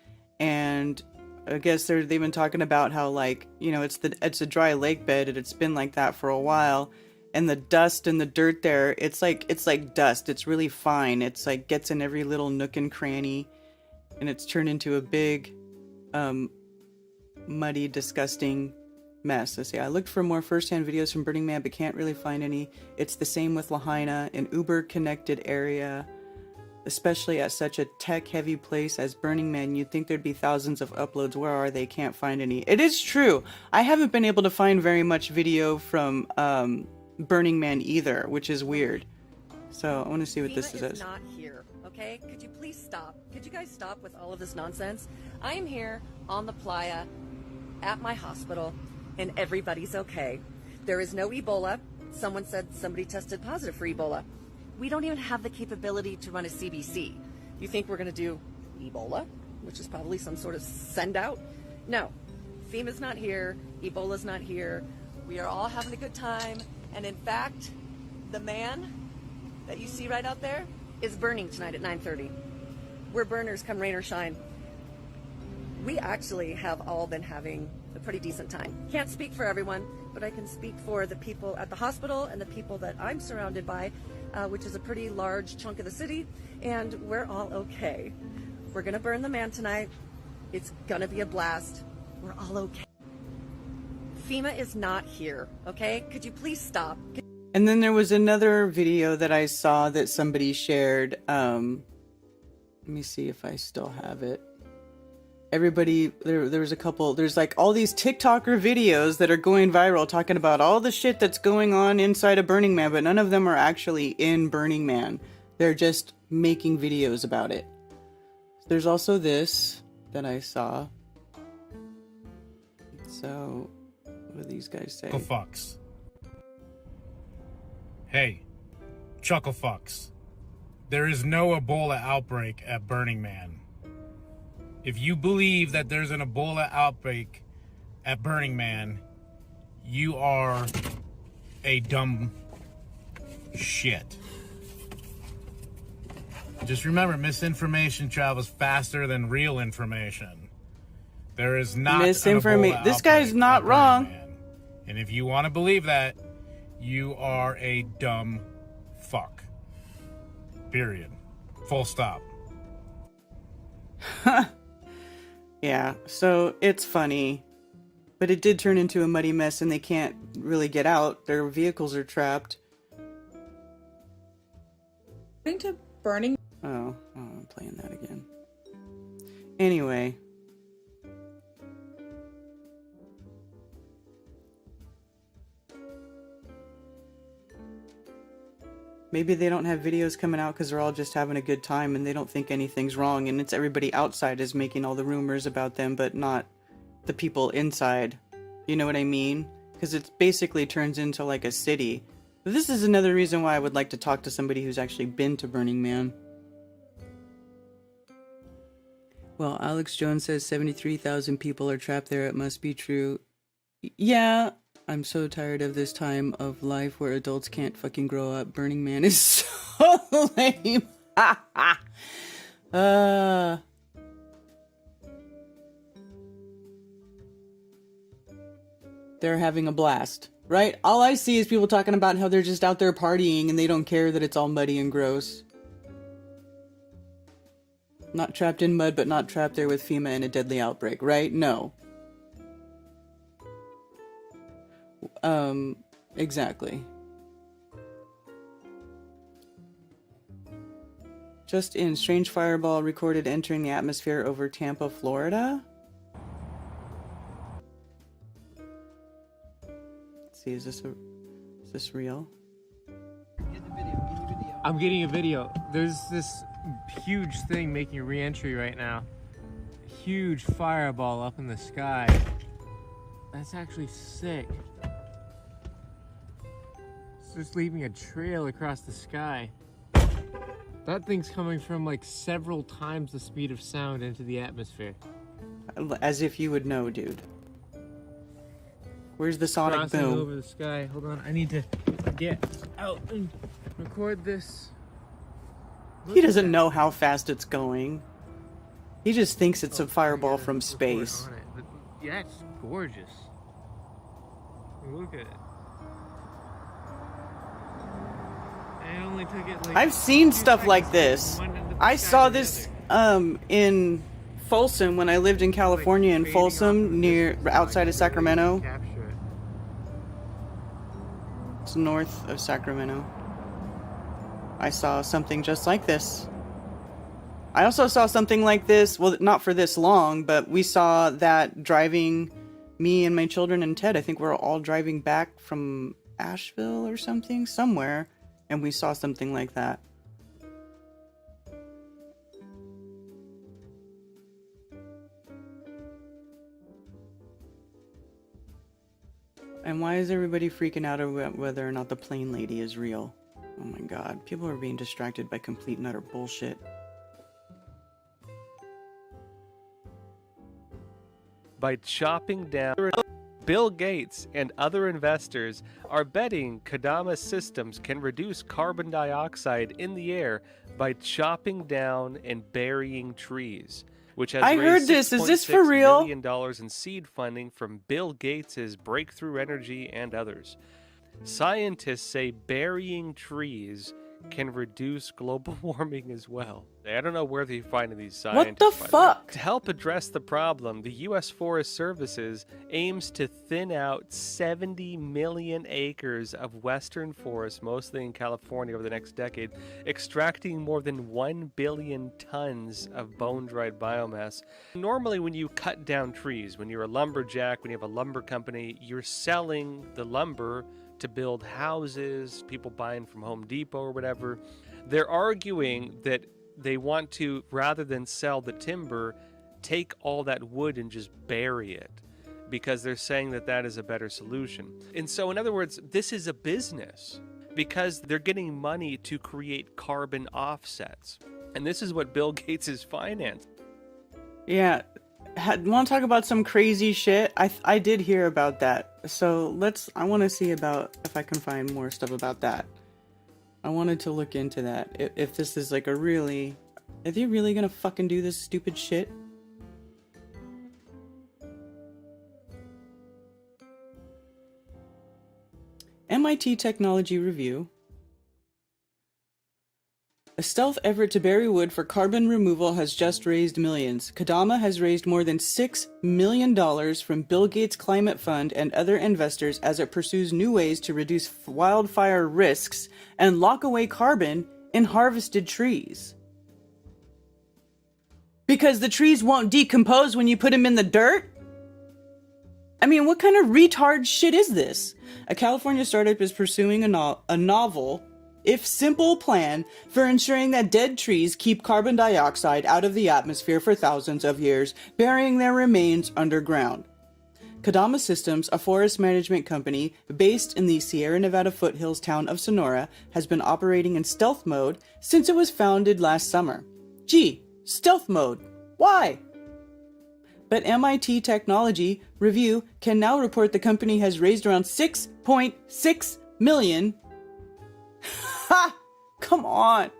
Speaker 1: And I guess they've been talking about how, like, you know, it's a dry lake bed, and it's been like that for a while, and the dust and the dirt there, it's like dust. It's really fine. It's like gets in every little nook and cranny, and it's turned into a big muddy, disgusting mess. Let's see, I looked for more first-hand videos from Burning Man, but can't really find any. It's the same with Lahaina, an uber-connected area, especially at such a tech-heavy place as Burning Man. You'd think there'd be thousands of uploads. Where are they? Can't find any. It is true. I haven't been able to find very much video from Burning Man either, which is weird. So I want to see what this
Speaker 6: FEMA
Speaker 1: says.
Speaker 6: is not here, okay? Could you please stop? Could you guys stop with all of this nonsense? I am here on the playa at my hospital, and everybody's okay. There is no Ebola. Someone said somebody tested positive for Ebola. We don't even have the capability to run a CBC. You think we're going to do Ebola, which is probably some sort of send out? No. FEMA's not here. Ebola's not here. We are all having a good time. And in fact, the man that you see right out there is burning tonight at 9:30. We're burners come rain or shine. We actually have all been having a pretty decent time. Can't speak for everyone, but I can speak for the people at the hospital and the people that I'm surrounded by, which is a pretty large chunk of the city, and we're all okay. We're gonna burn the man tonight. It's gonna be a blast. We're all okay. FEMA is not here, okay? Could you please stop?
Speaker 1: And then there was another video that I saw that somebody shared. Let me see if I still have it. Everybody, there was a couple, there's like all these TikToker videos that are going viral talking about all the shit that's going on inside of Burning Man, but none of them are actually in Burning Man. They're just making videos about it. There's also this that I saw. So, what do these guys say?
Speaker 7: Chuckle fucks. Hey, chuckle fucks. There is no Ebola outbreak at Burning Man. If you believe that there's an Ebola outbreak at Burning Man, you are a dumb shit. Just remember, misinformation travels faster than real information. There is not
Speaker 1: misinformation. This guy's not wrong.
Speaker 7: Man. And if you want to believe that, you are a dumb fuck. Period. Full stop.
Speaker 1: Yeah, so it's funny, but it did turn into a muddy mess and they can't really get out. Their vehicles are trapped.
Speaker 8: According to Burning.
Speaker 1: Oh, I'm playing that again. Anyway. Maybe they don't have videos coming out because they're all just having a good time and they don't think anything's wrong, and it's everybody outside is making all the rumors about them, but not the people inside. You know what I mean? Because it basically turns into like a city. This is another reason why I would like to talk to somebody who's actually been to Burning Man. Well, Alex Jones says 73,000 people are trapped there. It must be true. Yeah. I'm so tired of this time of life where adults can't fucking grow up. Burning Man is so lame. They're having a blast, right? All I see is people talking about how they're just out there partying and they don't care that it's all muddy and gross. Not trapped in mud, but not trapped there with FEMA in a deadly outbreak, right? No. Exactly. Just in, strange fireball recorded entering the atmosphere over Tampa, Florida. Let's see, is this real?
Speaker 9: I'm getting a video. There's this huge thing making re-entry right now. Huge fireball up in the sky. That's actually sick. It's just leaving a trail across the sky. That thing's coming from like several times the speed of sound into the atmosphere.
Speaker 1: As if you would know, dude. Where's the sonic
Speaker 9: Crossing
Speaker 1: boom?
Speaker 9: over the sky. Hold on, I need to get out and record this.
Speaker 1: He doesn't know how fast it's going. He just thinks it's a fireball from space.
Speaker 9: Yeah, it's gorgeous. Look at it. I only took it like
Speaker 1: I've seen stuff like this. I saw this in Folsom when I lived in California, in Folsom, outside of Sacramento. It's north of Sacramento. I saw something just like this. I also saw something like this, well, not for this long, but we saw that driving, me and my children and Ted, I think we're all driving back from Asheville or something, somewhere, and we saw something like that. And why is everybody freaking out about whether or not the plane lady is real? Oh my god, people are being distracted by complete and utter bullshit.
Speaker 10: By chopping down, Bill Gates and other investors are betting Kadama systems can reduce carbon dioxide in the air by chopping down and burying trees, which has raised
Speaker 1: this. Is this for real?
Speaker 10: $6 million in seed funding from Bill Gates' Breakthrough Energy and others. Scientists say burying trees can reduce global warming as well. I don't know where they're finding these scientists.
Speaker 1: What the fuck?
Speaker 10: To help address the problem, the U.S. Forest Services aims to thin out 70 million acres of western forests, mostly in California, over the next decade, extracting more than 1 billion tons of bone-dried biomass. Normally, when you cut down trees, when you're a lumberjack, when you have a lumber company, you're selling the lumber to build houses, people buying from Home Depot or whatever. They're arguing that they want to, rather than sell the timber, take all that wood and just bury it, because they're saying that that is a better solution. And so, in other words, this is a business because they're getting money to create carbon offsets. And this is what Bill Gates is financing.
Speaker 1: Yeah. Want to talk about some crazy shit? I did hear about that. So I want to see about if I can find more stuff about that. I wanted to look into that. If this is like are they really gonna fucking do this stupid shit? MIT Technology Review. A stealth effort to bury wood for carbon removal has just raised millions. Kadama has raised more than $6 million from Bill Gates Climate Fund and other investors as it pursues new ways to reduce wildfire risks and lock away carbon in harvested trees. Because the trees won't decompose when you put them in the dirt? I mean, what kind of retard shit is this? A California startup is pursuing a novel, if simple, plan for ensuring that dead trees keep carbon dioxide out of the atmosphere for thousands of years, burying their remains underground. Kadama Systems, a forest management company based in the Sierra Nevada foothills town of Sonora, has been operating in stealth mode since it was founded last summer. Gee, stealth mode. Why? But MIT Technology Review can now report the company has raised around $6.6 million. Ha! Come on!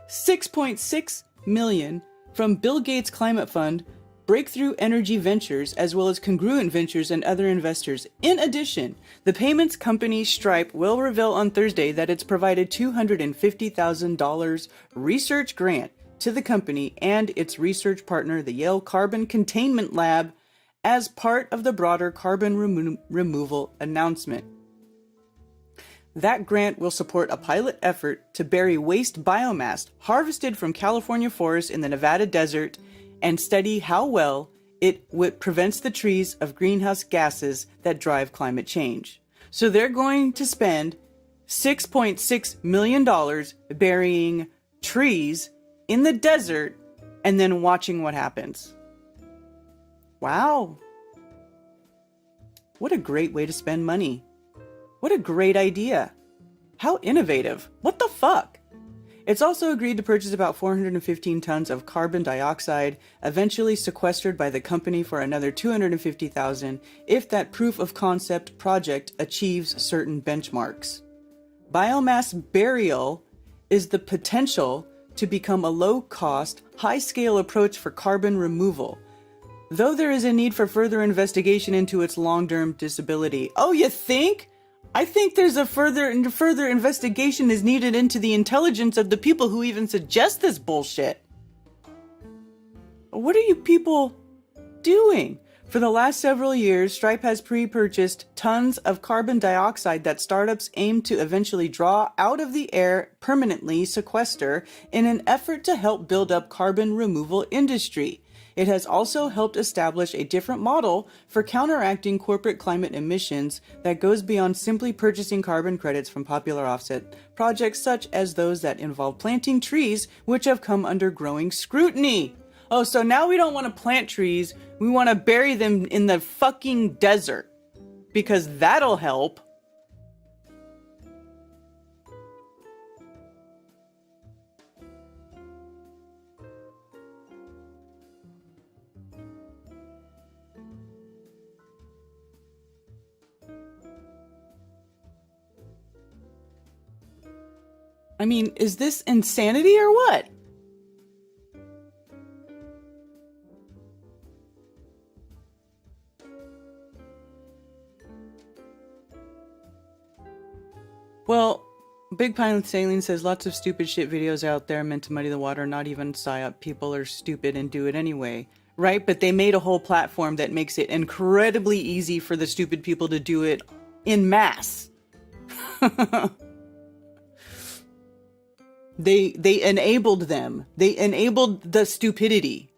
Speaker 1: $6.6 million from Bill Gates Climate Fund, Breakthrough Energy Ventures, as well as Congruent Ventures and other investors. In addition, the payments company Stripe will reveal on Thursday that it's provided $250,000 research grant to the company and its research partner, the Yale Carbon Containment Lab, as part of the broader carbon removal announcement. That grant will support a pilot effort to bury waste biomass harvested from California forests in the Nevada desert and study how well it prevents the trees of greenhouse gases that drive climate change. So they're going to spend $6.6 million burying trees in the desert and then watching what happens. Wow. What a great way to spend money. What a great idea. How innovative. What the fuck? It's also agreed to purchase about 415 tons of carbon dioxide, eventually sequestered by the company for another 250,000 if that proof of concept project achieves certain benchmarks. Biomass burial is the potential to become a low-cost, high-scale approach for carbon removal, though there is a need for further investigation into its long-term disability. Oh, you think? I think there's a further investigation is needed into the intelligence of the people who even suggest this bullshit. What are you people doing? For the last several years, Stripe has pre-purchased tons of carbon dioxide that startups aim to eventually draw out of the air, permanently sequester, in an effort to help build up carbon removal industry. It has also helped establish a different model for counteracting corporate climate emissions that goes beyond simply purchasing carbon credits from popular offset projects such as those that involve planting trees, which have come under growing scrutiny. Oh, so now we don't want to plant trees, we want to bury them in the fucking desert. Because that'll help. I mean, is this insanity or what? Well, Big Pine Saline says lots of stupid shit videos out there meant to muddy the water, not even psyop. People are stupid and do it anyway. Right? But they made a whole platform that makes it incredibly easy for the stupid people to do it in mass. They enabled them. They enabled the stupidity.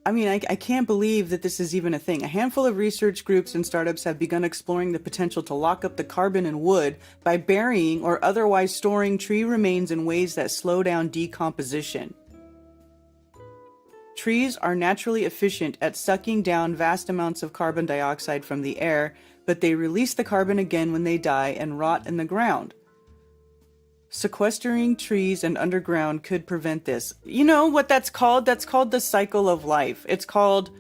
Speaker 1: I mean, I can't believe that this is even a thing. A handful of research groups and startups have begun exploring the potential to lock up the carbon in wood by burying or otherwise storing tree remains in ways that slow down decomposition. Trees are naturally efficient at sucking down vast amounts of carbon dioxide from the air, but they release the carbon again when they die and rot in the ground. Sequestering trees and underground could prevent this. You know what that's called? That's called the cycle of life. It's called,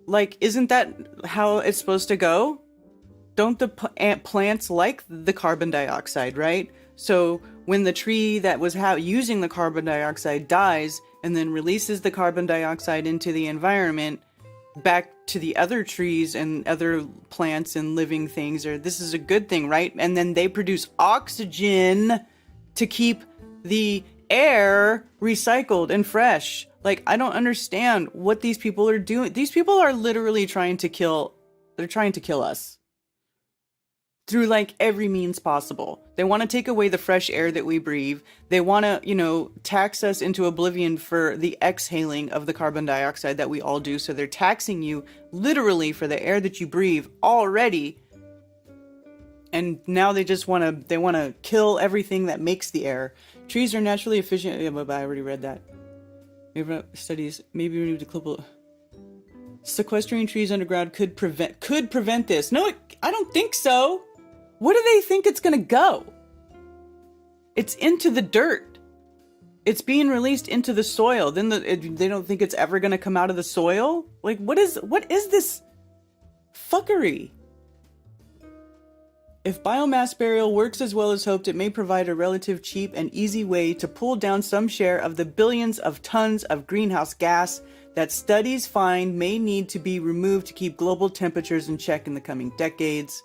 Speaker 1: like, isn't that how it's supposed to go? Don't the plants like the carbon dioxide, right? So when the tree that was using the carbon dioxide dies and then releases the carbon dioxide into the environment, back to the other trees and other plants and living things, or this is a good thing, right? And then they produce oxygen to keep the air recycled and fresh. Like, I don't understand what these people are doing. These people are literally trying to kill us through like every means possible. They want to take away the fresh air that we breathe. They want to, tax us into oblivion for the exhaling of the carbon dioxide that we all do. So they're taxing you literally for the air that you breathe already. And now they just want to kill everything that makes the air. Trees are naturally efficient. Yeah, but I already read that. Studies, maybe we need to clip. Sequestering trees underground could prevent this. No, I don't think so. Where do they think it's going to go? It's into the dirt. It's being released into the soil. Then they don't think it's ever going to come out of the soil? Like, what is this fuckery? If biomass burial works as well as hoped, it may provide a relative cheap and easy way to pull down some share of the billions of tons of greenhouse gas that studies find may need to be removed to keep global temperatures in check in the coming decades.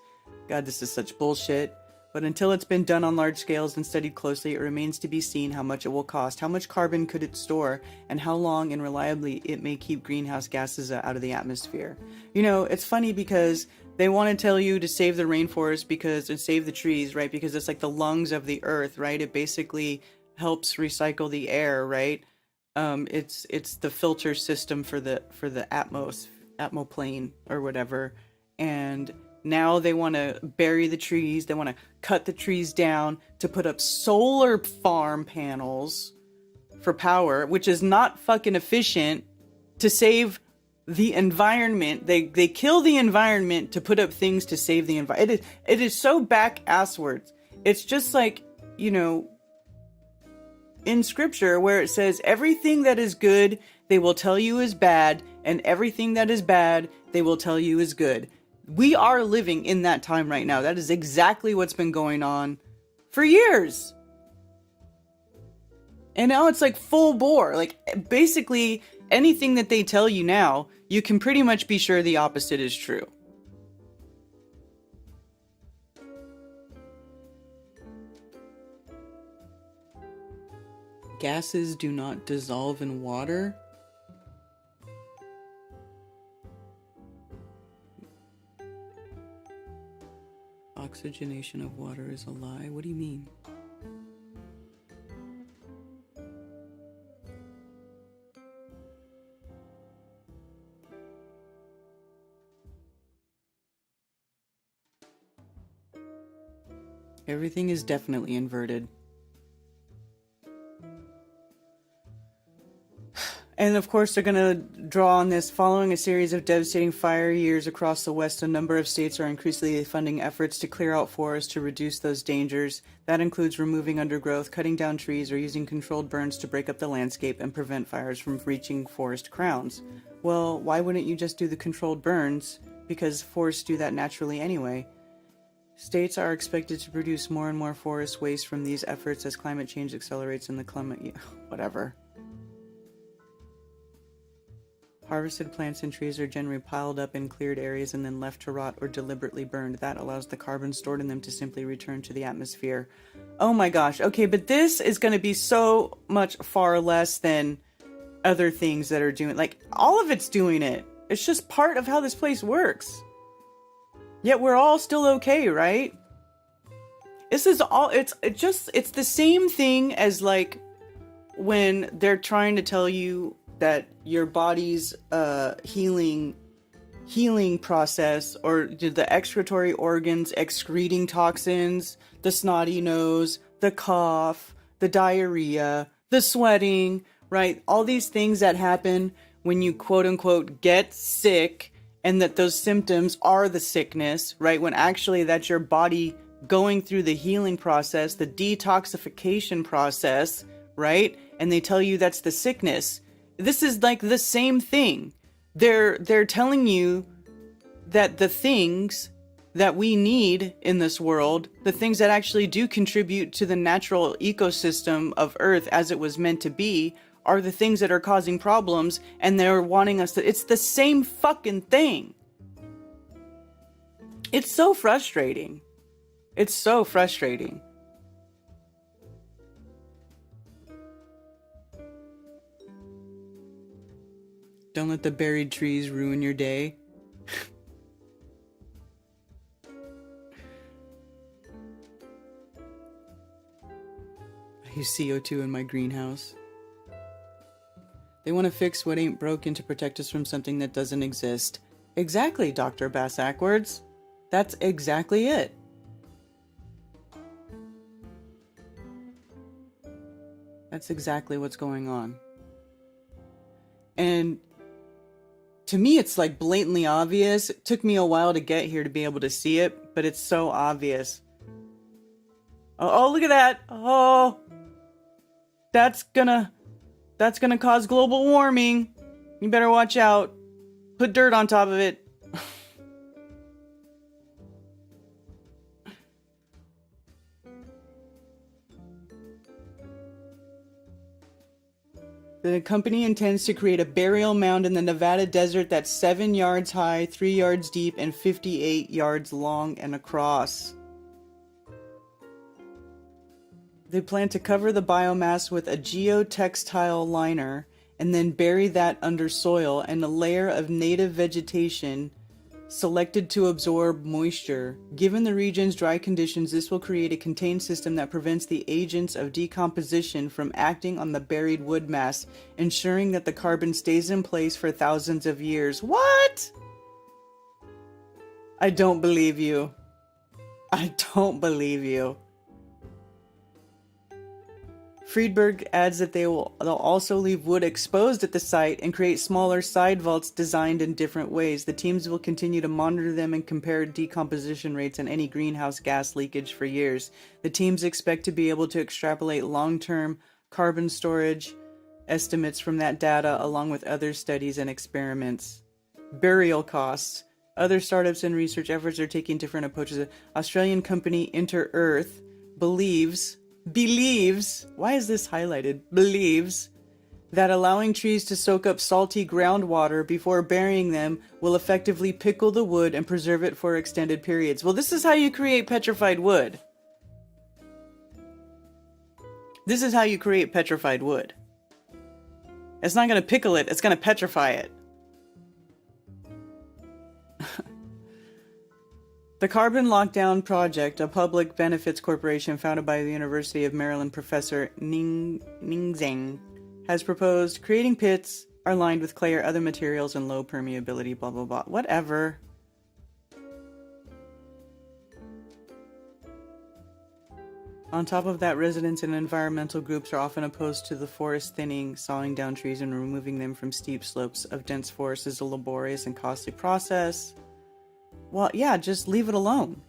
Speaker 1: God, this is such bullshit. But until it's been done on large scales and studied closely, it remains to be seen how much it will cost, how much carbon could it store, and how long and reliably it may keep greenhouse gases out of the atmosphere. It's funny because they want to tell you to save the rainforest and save the trees, right? Because it's like the lungs of the earth, right? It basically helps recycle the air, right? It's the filter system for the atmoplane or whatever. And now they want to bury the trees. They want to cut the trees down to put up solar farm panels for power, which is not fucking efficient to save the environment. They kill the environment to put up things to save the environment. It is so back-asswards. It's just like, in scripture where it says everything that is good, they will tell you is bad, and everything that is bad, they will tell you is good. We are living in that time right now. That is exactly what's been going on for years. And now it's like full bore. Like, basically, anything that they tell you now, you can pretty much be sure the opposite is true. Gases do not dissolve in water. Oxygenation of water is a lie. What do you mean? Everything is definitely inverted. And of course, they're going to draw on this. Following a series of devastating fire years across the West, a number of states are increasingly funding efforts to clear out forests to reduce those dangers. That includes removing undergrowth, cutting down trees, or using controlled burns to break up the landscape and prevent fires from reaching forest crowns. Well, why wouldn't you just do the controlled burns? Because forests do that naturally anyway. States are expected to produce more and more forest waste from these efforts as climate change accelerates and the climate... whatever. Harvested plants and trees are generally piled up in cleared areas and then left to rot or deliberately burned. That allows the carbon stored in them to simply return to the atmosphere. Oh my gosh. Okay, but this is going to be so much far less than other things that are doing... Like, all of it's doing it. It's just part of how this place works. Yet we're all still okay, right? This is all... It's the same thing as, like, when they're trying to tell you that your body's healing process, or the excretory organs excreting toxins, the snotty nose, the cough, the diarrhea, the sweating, right? All these things that happen when you quote unquote get sick, and that those symptoms are the sickness, right? When actually that's your body going through the healing process, the detoxification process, right? And they tell you that's the sickness. This is like the same thing. They're telling you that the things that we need in this world, the things that actually do contribute to the natural ecosystem of Earth as it was meant to be, are the things that are causing problems, and they're wanting us to... It's the same fucking thing. It's so frustrating. It's so frustrating. Don't let the buried trees ruin your day. I use CO2 in my greenhouse. They want to fix what ain't broken to protect us from something that doesn't exist. Exactly, Dr. Bass-Ackwards. That's exactly it. That's exactly what's going on. And to me, it's like blatantly obvious. It took me a while to get here to be able to see it, but it's so obvious. Oh, look at that. Oh, that's gonna cause global warming. You better watch out. Put dirt on top of it. The company intends to create a burial mound in the Nevada desert that's 7 yards high, 3 yards deep, and 58 yards long and across. They plan to cover the biomass with a geotextile liner and then bury that under soil and a layer of native vegetation selected to absorb moisture. Given the region's dry conditions, this will create a contained system that prevents the agents of decomposition from acting on the buried wood mass, ensuring that the carbon stays in place for thousands of years. What? I don't believe you. I don't believe you. Friedberg adds that they'll also leave wood exposed at the site and create smaller side vaults designed in different ways. The teams will continue to monitor them and compare decomposition rates and any greenhouse gas leakage for years. The teams expect to be able to extrapolate long-term carbon storage estimates from that data along with other studies and experiments. Burial costs. Other startups and research efforts are taking different approaches. Australian company Inter-Earth believes, why is this highlighted? Believes that allowing trees to soak up salty groundwater before burying them will effectively pickle the wood and preserve it for extended periods. Well, this is how you create petrified wood. This is how you create petrified wood. It's not going to pickle it, it's going to petrify it. The Carbon Lockdown Project, a public benefits corporation founded by the University of Maryland professor Ning Zhang, has proposed creating pits are lined with clay or other materials and low permeability, blah, blah, blah. Whatever. On top of that, residents and environmental groups are often opposed to the forest thinning. Sawing down trees and removing them from steep slopes of dense forest is a laborious and costly process. Well, yeah, just leave it alone.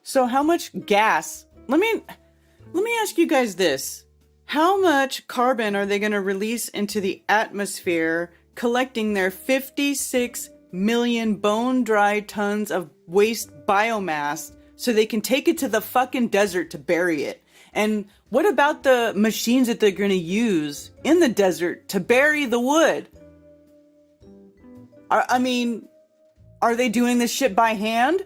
Speaker 1: So how much gas? Let me ask you guys this. How much carbon are they going to release into the atmosphere, collecting their 56 million bone-dry tons of waste biomass so they can take it to the fucking desert to bury it? And what about the machines that they're going to use in the desert to bury the wood? I mean, are they doing this shit by hand?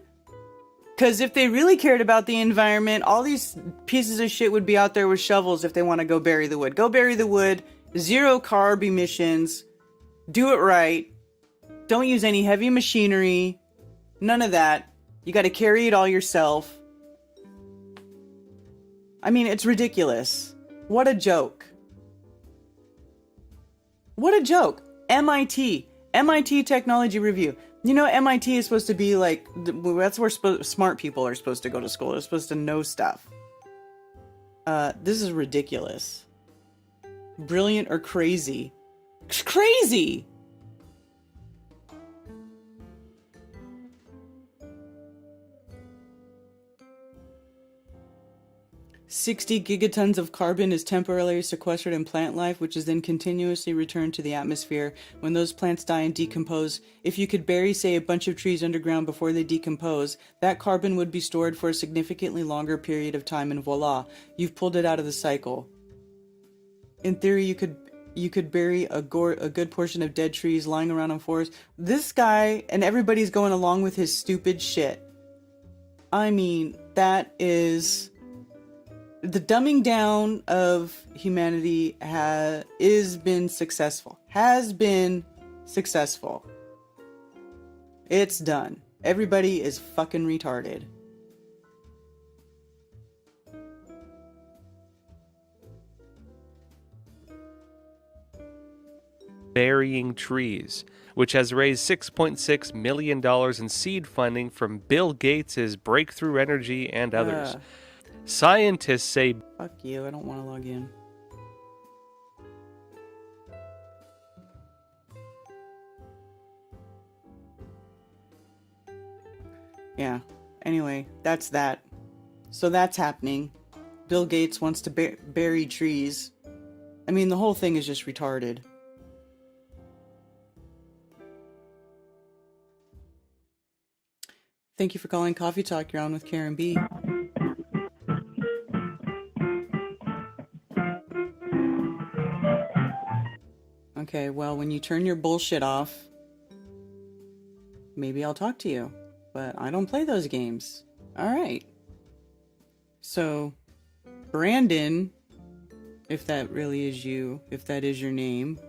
Speaker 1: Because if they really cared about the environment, all these pieces of shit would be out there with shovels if they want to go bury the wood. Go bury the wood, zero carb emissions, do it right, don't use any heavy machinery, none of that. You got to carry it all yourself. I mean, it's ridiculous. What a joke. What a joke. MIT Technology Review. You know, MIT is supposed to be like, that's where smart people are supposed to go to school. They're supposed to know stuff. This is ridiculous. Brilliant or crazy? It's crazy! 60 gigatons of carbon is temporarily sequestered in plant life, which is then continuously returned to the atmosphere when those plants die and decompose. If you could bury, say, a bunch of trees underground before they decompose, that carbon would be stored for a significantly longer period of time, and voila, you've pulled it out of the cycle. In theory, you could bury a good portion of dead trees lying around in forests. This guy and everybody's going along with his stupid shit. I mean, that is... The dumbing down of humanity has been successful. It's done. Everybody is fucking retarded.
Speaker 10: Burying trees, which has raised $6.6 million in seed funding from Bill Gates' Breakthrough Energy and others. Scientists say...
Speaker 1: Fuck you, I don't want to log in. Yeah, anyway, that's that. So that's happening. Bill Gates wants to bury trees. I mean, the whole thing is just retarded. Thank you for calling Coffee Talk. You're on with Karen B. Okay, well, when you turn your bullshit off, maybe I'll talk to you. But I don't play those games. Alright. So, Brandon, if that really is you, if that is your name,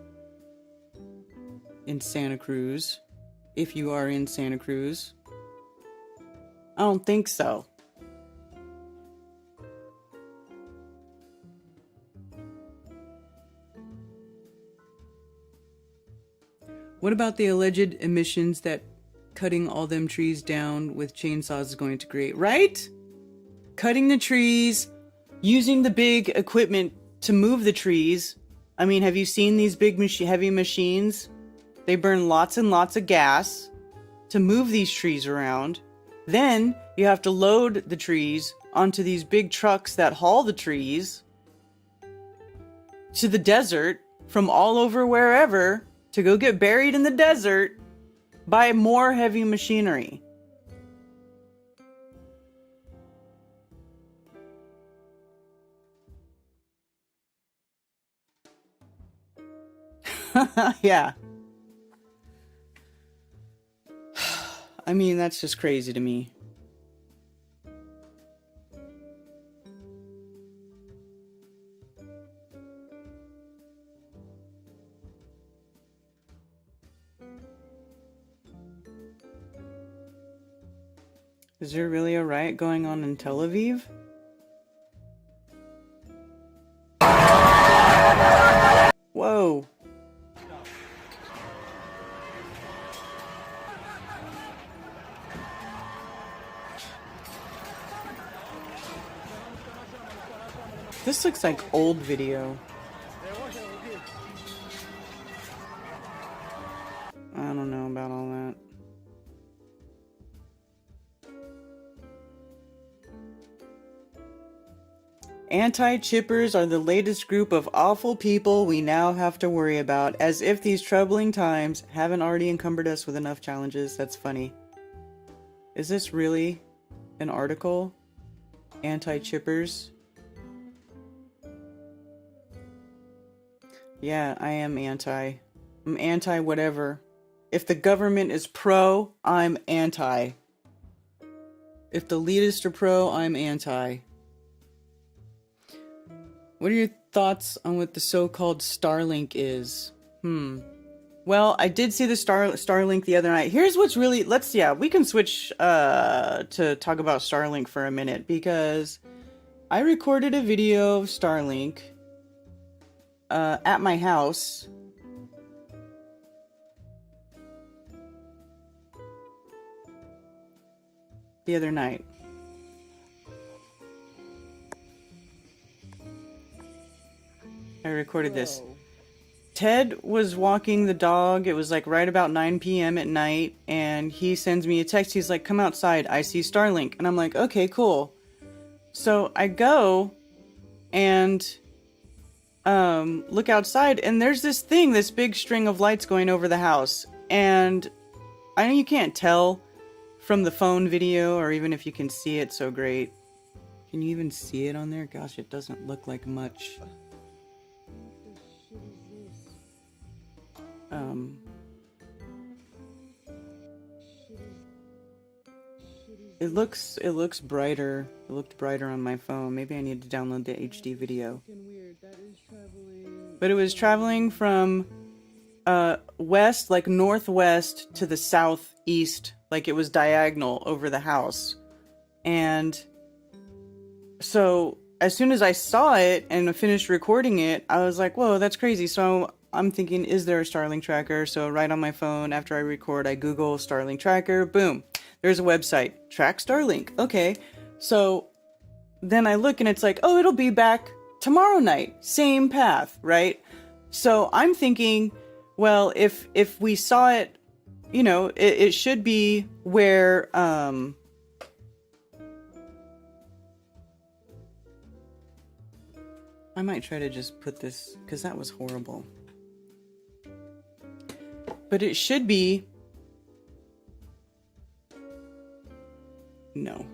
Speaker 1: in Santa Cruz, if you are in Santa Cruz, I don't think so. What about the alleged emissions that cutting all them trees down with chainsaws is going to create, right? Cutting the trees, using the big equipment to move the trees. I mean, have you seen these big heavy machines? They burn lots and lots of gas to move these trees around. Then you have to load the trees onto these big trucks that haul the trees to the desert from all over wherever to go get buried in the desert by more heavy machinery. Yeah. I mean, that's just crazy to me. Is there really a riot going on in Tel Aviv? Whoa. This looks like old video. I don't know about all that. Anti-chippers are the latest group of awful people we now have to worry about, as if these troubling times haven't already encumbered us with enough challenges. That's funny. Is this really an article? Anti-chippers? Yeah, I am anti. I'm anti whatever. If the government is pro, I'm anti. If the elitists are pro, I'm anti. What are your thoughts on what the so-called Starlink is? Well, I did see the Starlink the other night. Here's what's really... we can switch to talk about Starlink for a minute, because I recorded a video of Starlink at my house. The other night. I recorded this. Ted was walking the dog. It was like right about 9 p.m. at night, and he sends me a text. He's like, "Come outside, I see Starlink." And I'm like, okay, cool. So I go and look outside, and there's this thing, this big string of lights going over the house. And I know you can't tell from the phone video, or even if you can see it so great. Can you even see it on there? Gosh, it doesn't look like much. It looks brighter. It looked brighter on my phone. Maybe I need to download the HD video. But it was traveling from west, like northwest, to the southeast, like it was diagonal over the house. And so as soon as I saw it and finished recording it, I was like, whoa, that's crazy. So I'm thinking, is there a Starlink tracker? So right on my phone, after I record, I Google Starlink tracker. Boom. There's a website. Track Starlink. Okay. So then I look and it's like, oh, it'll be back tomorrow night. Same path, right? So I'm thinking, well, if we saw it, you know, it should be where, I might try to just put this, because that was horrible. But it should be... No.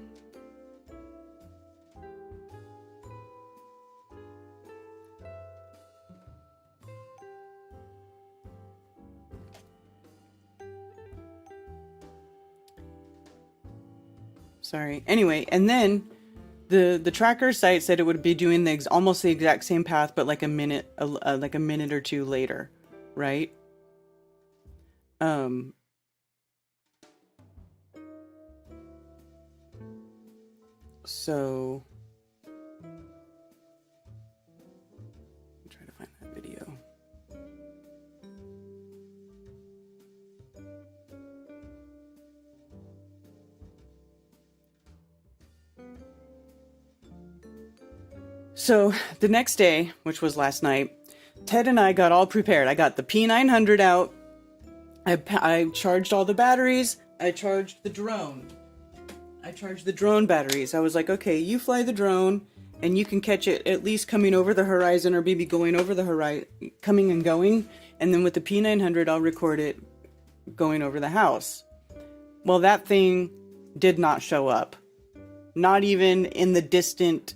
Speaker 1: Sorry. Anyway, and then the tracker site said it would be doing the almost the exact same path, but like a minute or two later, right? So I'm trying to find that video. So the next day, which was last night, Ted and I got all prepared. I got the P900 out. I charged all the batteries. I charged the drone. I charged the drone batteries. I was like, okay, you fly the drone, and you can catch it at least coming over the horizon, or maybe going over the horizon, coming and going. And then with the P900, I'll record it going over the house. Well, that thing did not show up. Not even in the distant,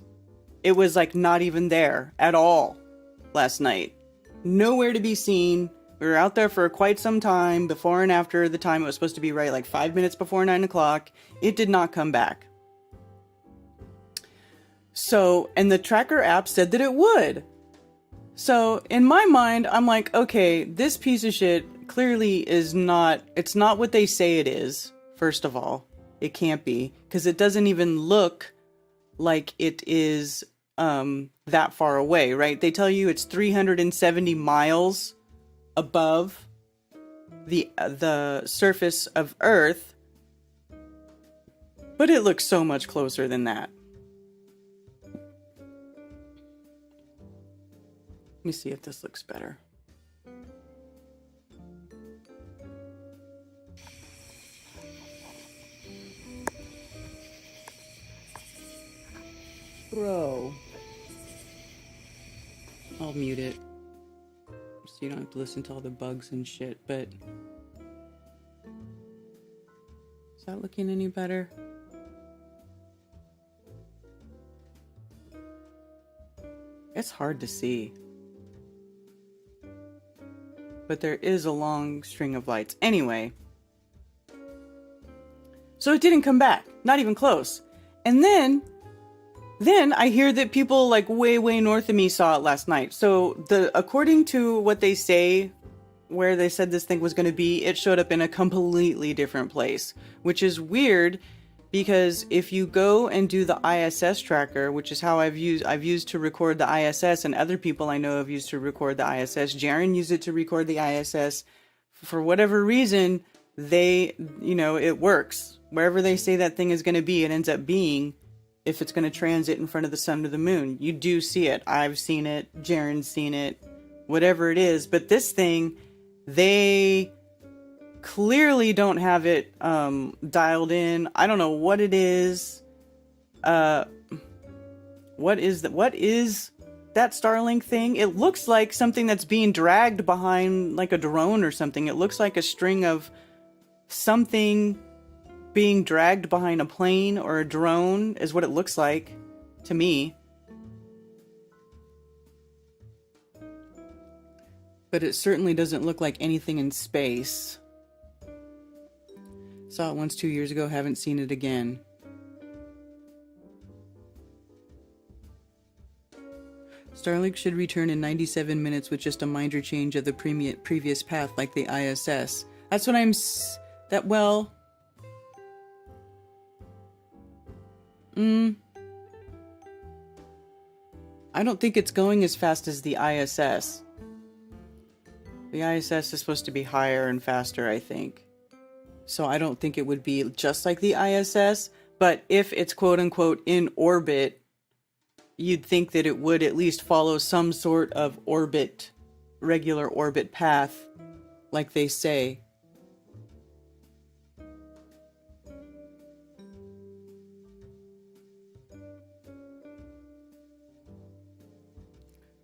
Speaker 1: it was like not even there at all last night. Nowhere to be seen. We were out there for quite some time, before and after the time it was supposed to be, right, like 5 minutes before 9 o'clock. It did not come back. So, and the tracker app said that it would. So, in my mind, I'm like, okay, this piece of shit clearly is not, it's not what they say it is, first of all. It can't be, because it doesn't even look like it is that far away, right? They tell you it's 370 miles above the surface of Earth, but it looks so much closer than that. Let me see if this looks better. Bro. I'll mute it so you don't have to listen to all the bugs and shit, but is that looking any better? It's hard to see, but there is a long string of lights. Anyway, so it didn't come back, not even close. And then I hear that people like way north of me saw it last night. So according to what they say, where they said this thing was going to be, it showed up in a completely different place, which is weird because if you go and do the ISS tracker, which is how I've used to record the ISS, and other people I know have used to record the ISS. Jaren used it to record the ISS. For whatever reason, it works. Wherever they say that thing is going to be, it ends up being. If it's going to transit in front of the sun to the moon, you do see it. I've seen it. Jaren's seen it. Whatever it is. But this thing, they clearly don't have it dialed in. I don't know what it is. What is that Starlink thing? It looks like something that's being dragged behind like a drone or something. It looks like a string of something being dragged behind a plane or a drone is what it looks like to me. But it certainly doesn't look like anything in space. Saw it once 2 years ago, haven't seen it again. Starlink should return in 97 minutes with just a minor change of the previous path like the ISS. That's what I don't think it's going as fast as the ISS. The ISS is supposed to be higher and faster, I think. So I don't think it would be just like the ISS, but if it's quote-unquote in orbit, you'd think that it would at least follow some sort of regular orbit path, like they say.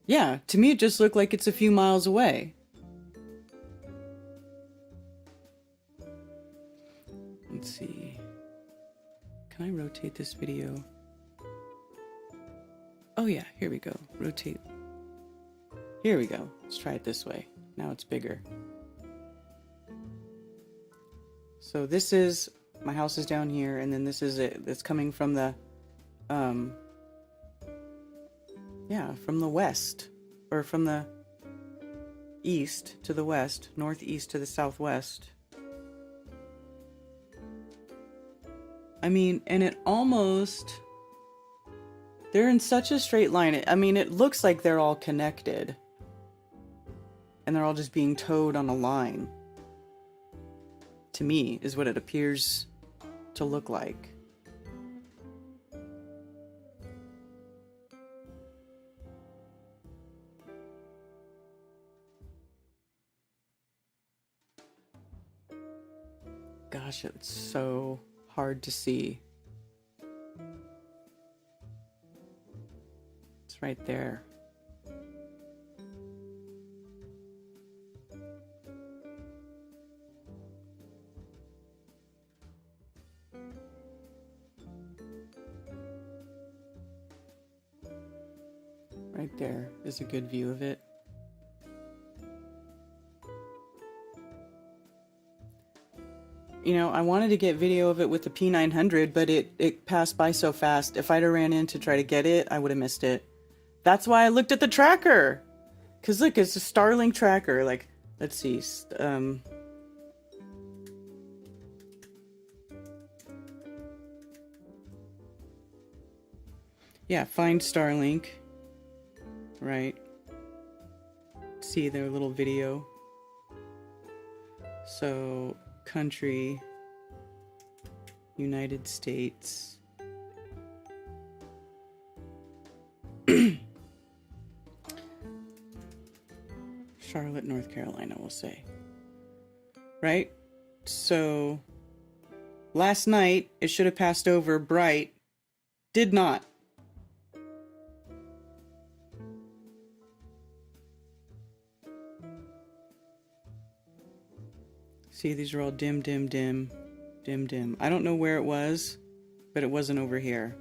Speaker 1: Yeah, to me it just looked like it's a few miles away. Let's see. Can I rotate this video? Oh yeah, here we go. Rotate. Here we go. Let's try it this way. Now it's bigger. So this is, my house is down here, and then this is it. It's coming from the, from the west, or from the east to the west, northeast to the southwest. I mean, and it almost, they're in such a straight line. I mean, it looks like they're all connected. And they're all just being towed on a line. To me, is what it appears to look like. Gosh, it's so hard to see. It's right there. Right there is a good view of it. You know, I wanted to get video of it with the P900, but it passed by so fast. If I'd have ran in to try to get it, I would have missed it. That's why I looked at the tracker. Because look, it's a Starlink tracker. Like, let's see. Yeah, find Starlink. Right. See their little video. So, country, United States. Charlotte, North Carolina, we'll say. Right? So, last night, it should have passed over bright. Did not. See, these are all dim, dim, dim, dim, dim. I don't know where it was, but it wasn't over here,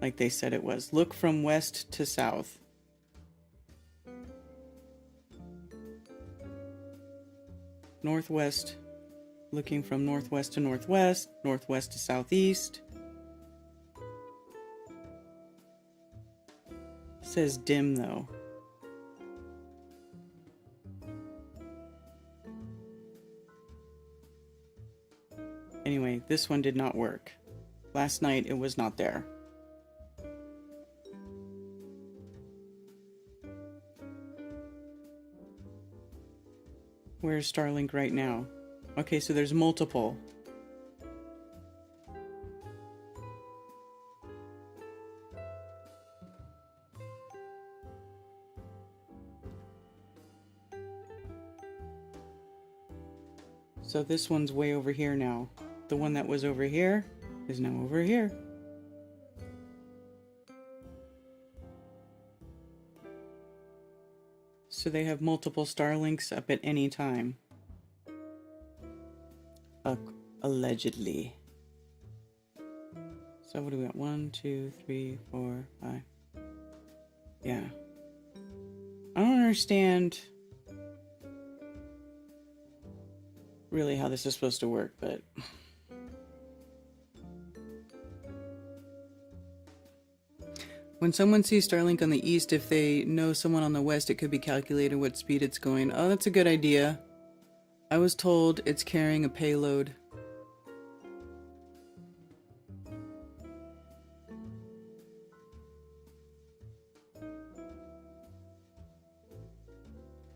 Speaker 1: like they said it was. Look from west to south. Northwest, looking from northwest to northwest, northwest to southeast. It says dim, though. Anyway, this one did not work. Last night, it was not there. Where's Starlink right now? Okay, so there's multiple. So this one's way over here now. The one that was over here is now over here. So they have multiple Starlinks up at any time. Allegedly. So what do we got? 1, 2, 3, 4, 5. Yeah. I don't understand really how this is supposed to work, but when someone sees Starlink on the east, if they know someone on the west, it could be calculated what speed it's going. Oh, that's a good idea. I was told it's carrying a payload.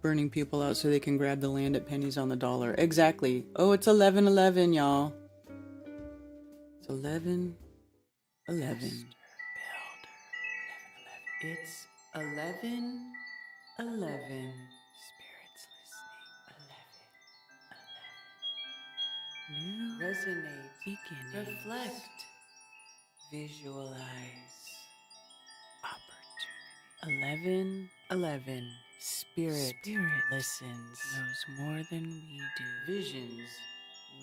Speaker 1: Burning people out so they can grab the land at pennies on the dollar. Exactly. Oh, it's 11:11, y'all. It's 11:11. It's 11:11. Spirits listening. 11:11. New resonate. Beginning. Reflect. Visualize. Opportunity. 11:11. Spirit listens. Knows more than we do. Visions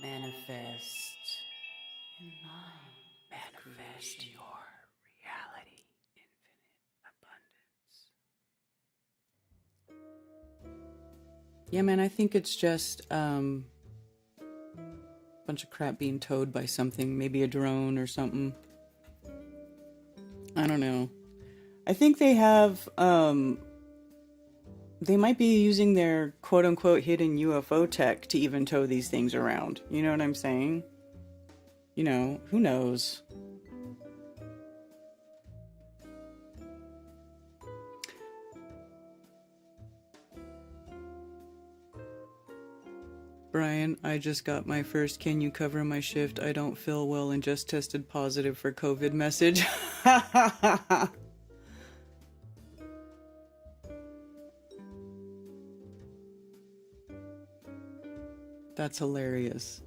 Speaker 1: manifest. In mind. Manifest your reality. Abundance. Yeah, man, I think it's just a bunch of crap being towed by something, maybe a drone or something. I don't know. I think they have they might be using their quote-unquote hidden UFO tech to even tow these things around. You know what I'm saying? You know, who knows? Brian, I just got my first "can you cover my shift? I don't feel well and just tested positive for COVID" message. That's hilarious.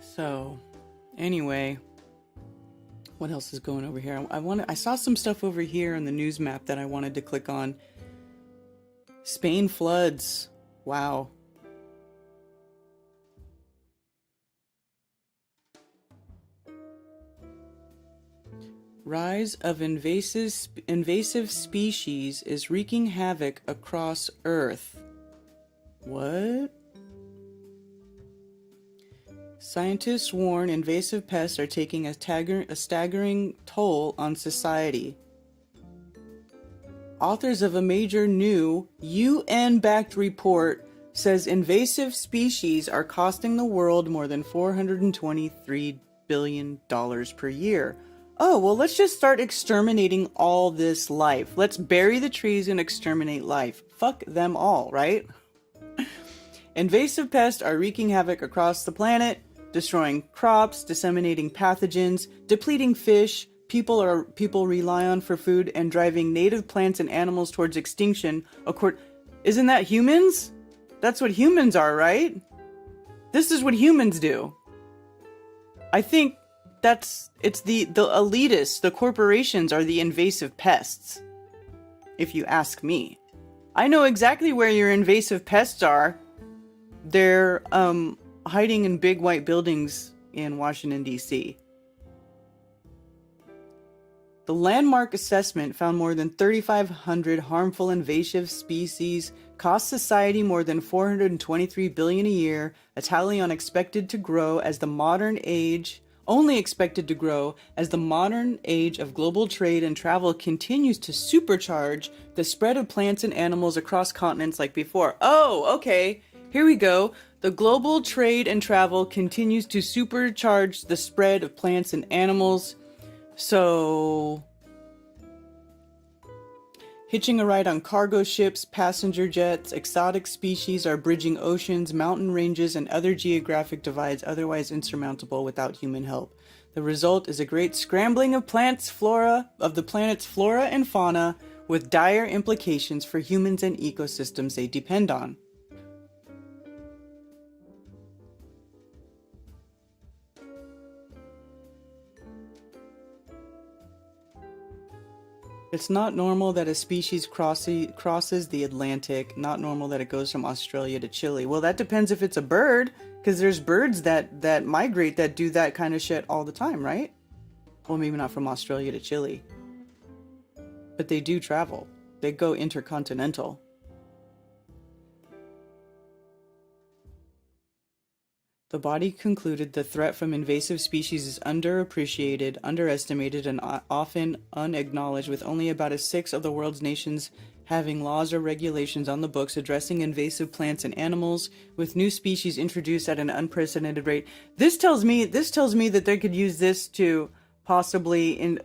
Speaker 1: So, anyway, what else is going over here? I saw some stuff over here on the news map that I wanted to click on. Spain floods. Wow. Rise of invasive species is wreaking havoc across Earth. What? Scientists warn invasive pests are taking a staggering toll on society. Authors of a major new UN-backed report says invasive species are costing the world more than $423 billion per year. Oh, well, let's just start exterminating all this life. Let's bury the trees and exterminate life. Fuck them all, right? Invasive pests are wreaking havoc across the planet, destroying crops, disseminating pathogens, depleting fish people rely on for food, and driving native plants and animals towards extinction. Isn't that humans? That's what humans are, right? This is what humans do. I think it's the elitists, the corporations are the invasive pests. If you ask me. I know exactly where your invasive pests are. They're hiding in big white buildings in Washington, D.C. The landmark assessment found more than 3,500 harmful invasive species cost society more than $423 billion a year, a tally only expected to grow as the modern age of global trade and travel continues to supercharge the spread of plants and animals across continents like before. Oh, okay. Here we go. The global trade and travel continues to supercharge the spread of plants and animals. So, hitching a ride on cargo ships, passenger jets, exotic species are bridging oceans, mountain ranges, and other geographic divides otherwise insurmountable without human help. The result is a great scrambling of the planet's flora and fauna, with dire implications for humans and ecosystems they depend on. It's not normal that a species crosses the Atlantic, not normal that it goes from Australia to Chile. Well, that depends if it's a bird, because there's birds that migrate that do that kind of shit all the time, right? Well, maybe not from Australia to Chile. But they do travel. They go intercontinental. The body concluded the threat from invasive species is underappreciated, underestimated, and often unacknowledged, with only about a sixth of the world's nations having laws or regulations on the books addressing invasive plants and animals, with new species introduced at an unprecedented rate. This tells me that they could use this to possibly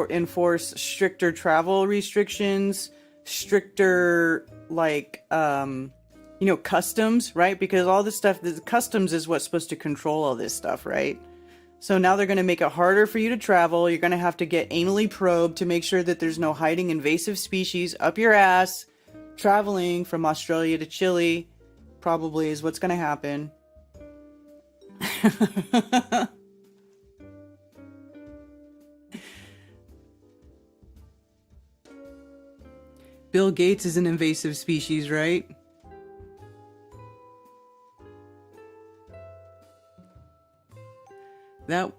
Speaker 1: enforce stricter travel restrictions, stricter customs, right? Because all this stuff, the customs is what's supposed to control all this stuff, right? So now they're going to make it harder for you to travel. You're going to have to get anally probed to make sure that there's no hiding invasive species up your ass. Traveling from Australia to Chile probably is what's going to happen. Bill Gates is an invasive species, right? The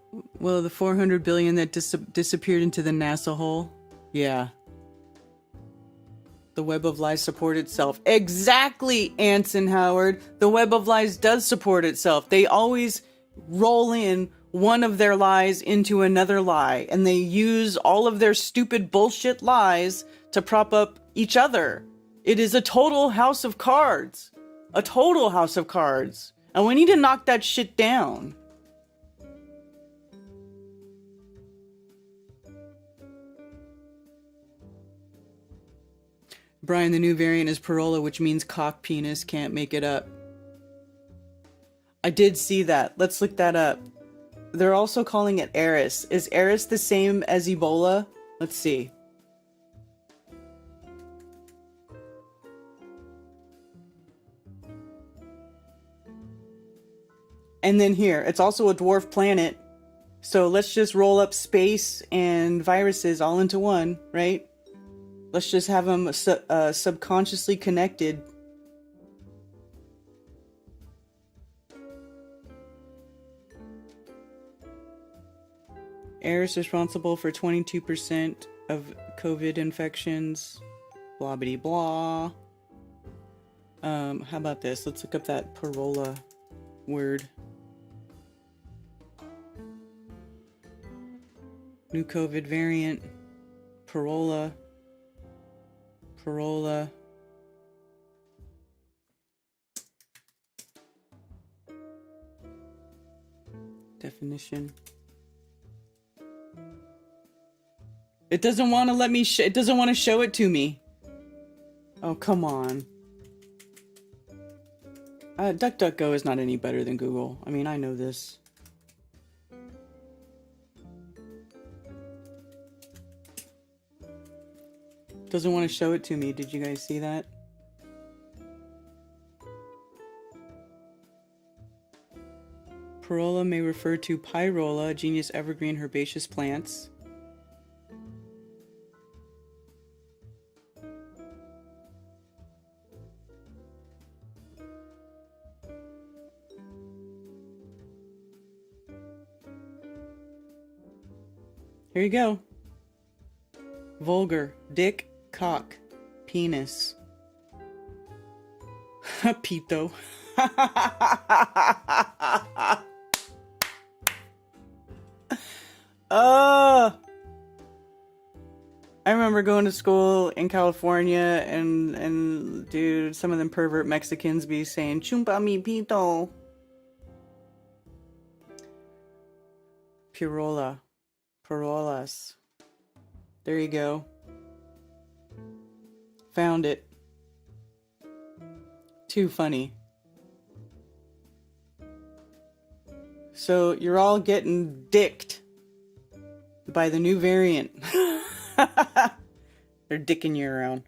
Speaker 1: 400 billion that disappeared into the NASA hole. Yeah. The web of lies support itself. Exactly, Anson Howard. The web of lies does support itself. They always roll in one of their lies into another lie, and they use all of their stupid bullshit lies to prop up each other. It is a total house of cards. A total house of cards. And we need to knock that shit down. Brian, the new variant is Parola, which means cock penis, can't make it up. I did see that. Let's look that up. They're also calling it Eris. Is Eris the same as Ebola? Let's see. And then here, it's also a dwarf planet. So let's just roll up space and viruses all into one, right? Let's just have them subconsciously connected. Air is responsible for 22% of COVID infections. Blah, blah, blah. How about this? Let's look up that parola word. New COVID variant. Parola. Parola. Definition. It doesn't want to let me it doesn't want to show it to me. Oh, come on. DuckDuckGo is not any better than Google. I mean, I know this. Doesn't want to show it to me. Did you guys see that? Parola may refer to pyrola, a genus evergreen herbaceous plants. Here you go. Vulgar, dick, cock, penis. Pito. I remember going to school in California and dude, some of them pervert Mexicans be saying chumpa mi pito. Pirola. Parolas. There you go. Found it. Too funny. So you're all getting dicked by the new variant. They're dicking you around.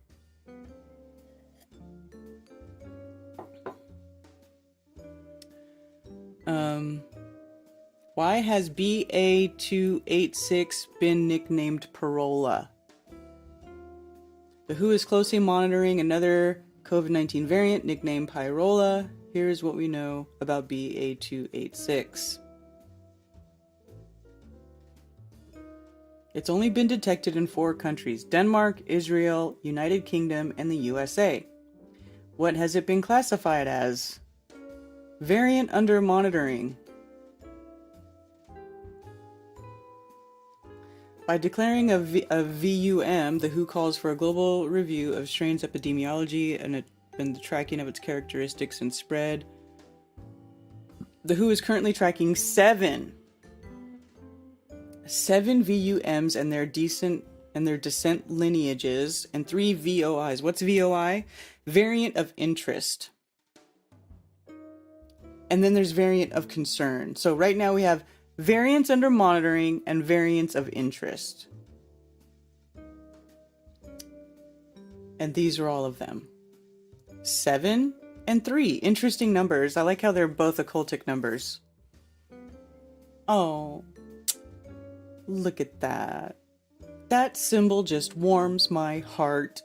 Speaker 1: Why has BA286 been nicknamed Parola? The WHO is closely monitoring another COVID-19 variant nicknamed Pyrola. Here's what we know about BA286. It's only been detected in 4 countries: Denmark, Israel, United Kingdom, and the USA. What has it been classified as? Variant under monitoring. By declaring a VUM, the WHO calls for a global review of strains epidemiology and the tracking of its characteristics and spread. The WHO is currently tracking 7 VUMs and their descent lineages, and 3 VOIs. What's VOI? Variant of interest. And then there's variant of concern. So right now we have variants under monitoring and variants of interest. And these are all of them. 7 and 3. Interesting numbers. I like how they're both occultic numbers. Oh, look at that. That symbol just warms my heart.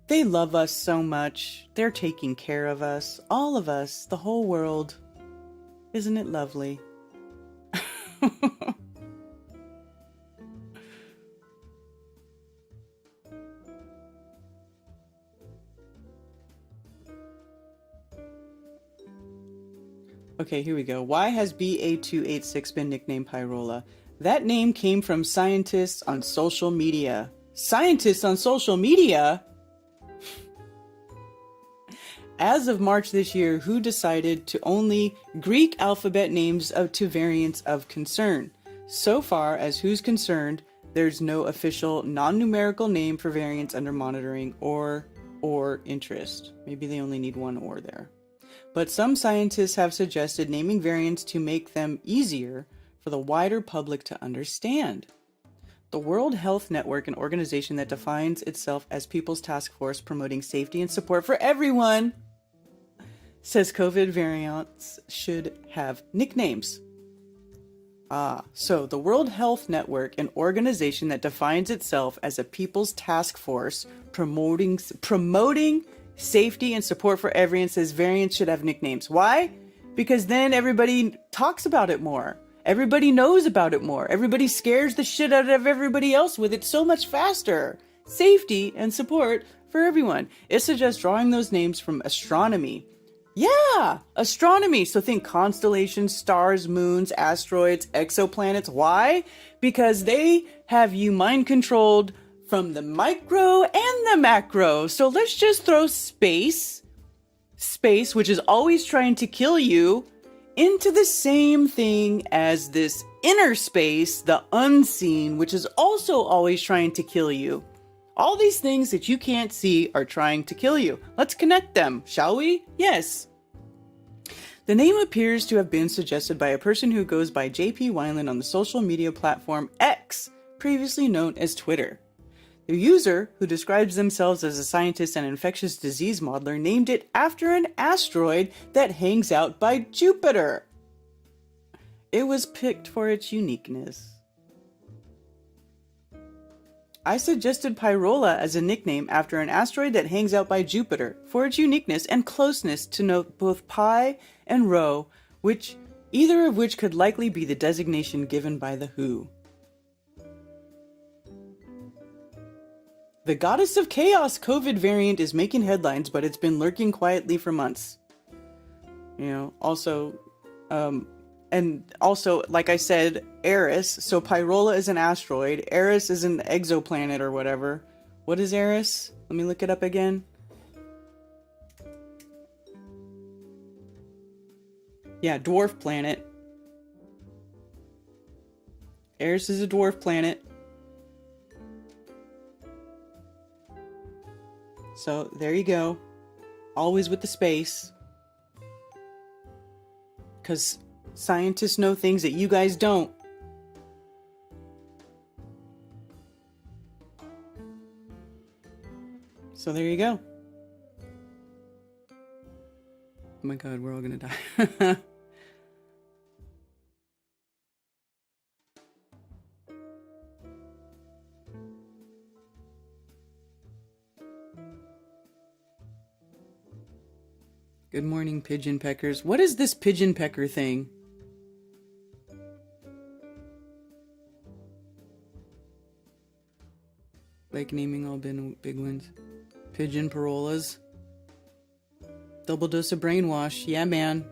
Speaker 1: They love us so much. They're taking care of us. All of us. The whole world. Isn't it lovely? Okay, here we go. Why has BA286 been nicknamed Pyrola? That name came from scientists on social media. Scientists on social media? As of March this year, WHO decided to only Greek alphabet names to variants of concern. So far as WHO's concerned, there's no official non-numerical name for variants under monitoring or interest. Maybe they only need one or there. But some scientists have suggested naming variants to make them easier for the wider public to understand. The World Health Network, an organization that defines itself as People's Task Force promoting safety and support for everyone, says COVID variants should have nicknames. So the World Health Network, an organization that defines itself as a people's task force promoting safety and support for everyone, says variants should have nicknames. Why? Because then everybody talks about it more. Everybody knows about it more. Everybody scares the shit out of everybody else with it so much faster. Safety and support for everyone. It suggests drawing those names from astronomy. Yeah, astronomy. So think constellations, stars, moons, asteroids, exoplanets. Why? Because they have you mind controlled from the micro and the macro. So let's just throw space, which is always trying to kill you, into the same thing as this inner space, the unseen, which is also always trying to kill you. All these things that you can't see are trying to kill you. Let's connect them, shall we? Yes. The name appears to have been suggested by a person who goes by JP Wineland on the social media platform X, previously known as Twitter. The user, who describes themselves as a scientist and infectious disease modeler, named it after an asteroid that hangs out by Jupiter. It was picked for its uniqueness. I suggested Pyrola as a nickname after an asteroid that hangs out by Jupiter for its uniqueness and closeness to note both Pi and Rho, either of which could likely be the designation given by the WHO. The Goddess of Chaos COVID variant is making headlines, but it's been lurking quietly for months. And also, like I said, Eris. So Pyrola is an asteroid. Eris is an exoplanet or whatever. What is Eris? Let me look it up again. Yeah, dwarf planet. Eris is a dwarf planet. So there you go. Always with the space. Because scientists know things that you guys don't. So there you go. Oh my god, we're all gonna die. Good morning, pigeon peckers. What is this pigeon pecker thing? Like naming all big ones. Pigeon parolas. Double dose of brainwash. Yeah, man.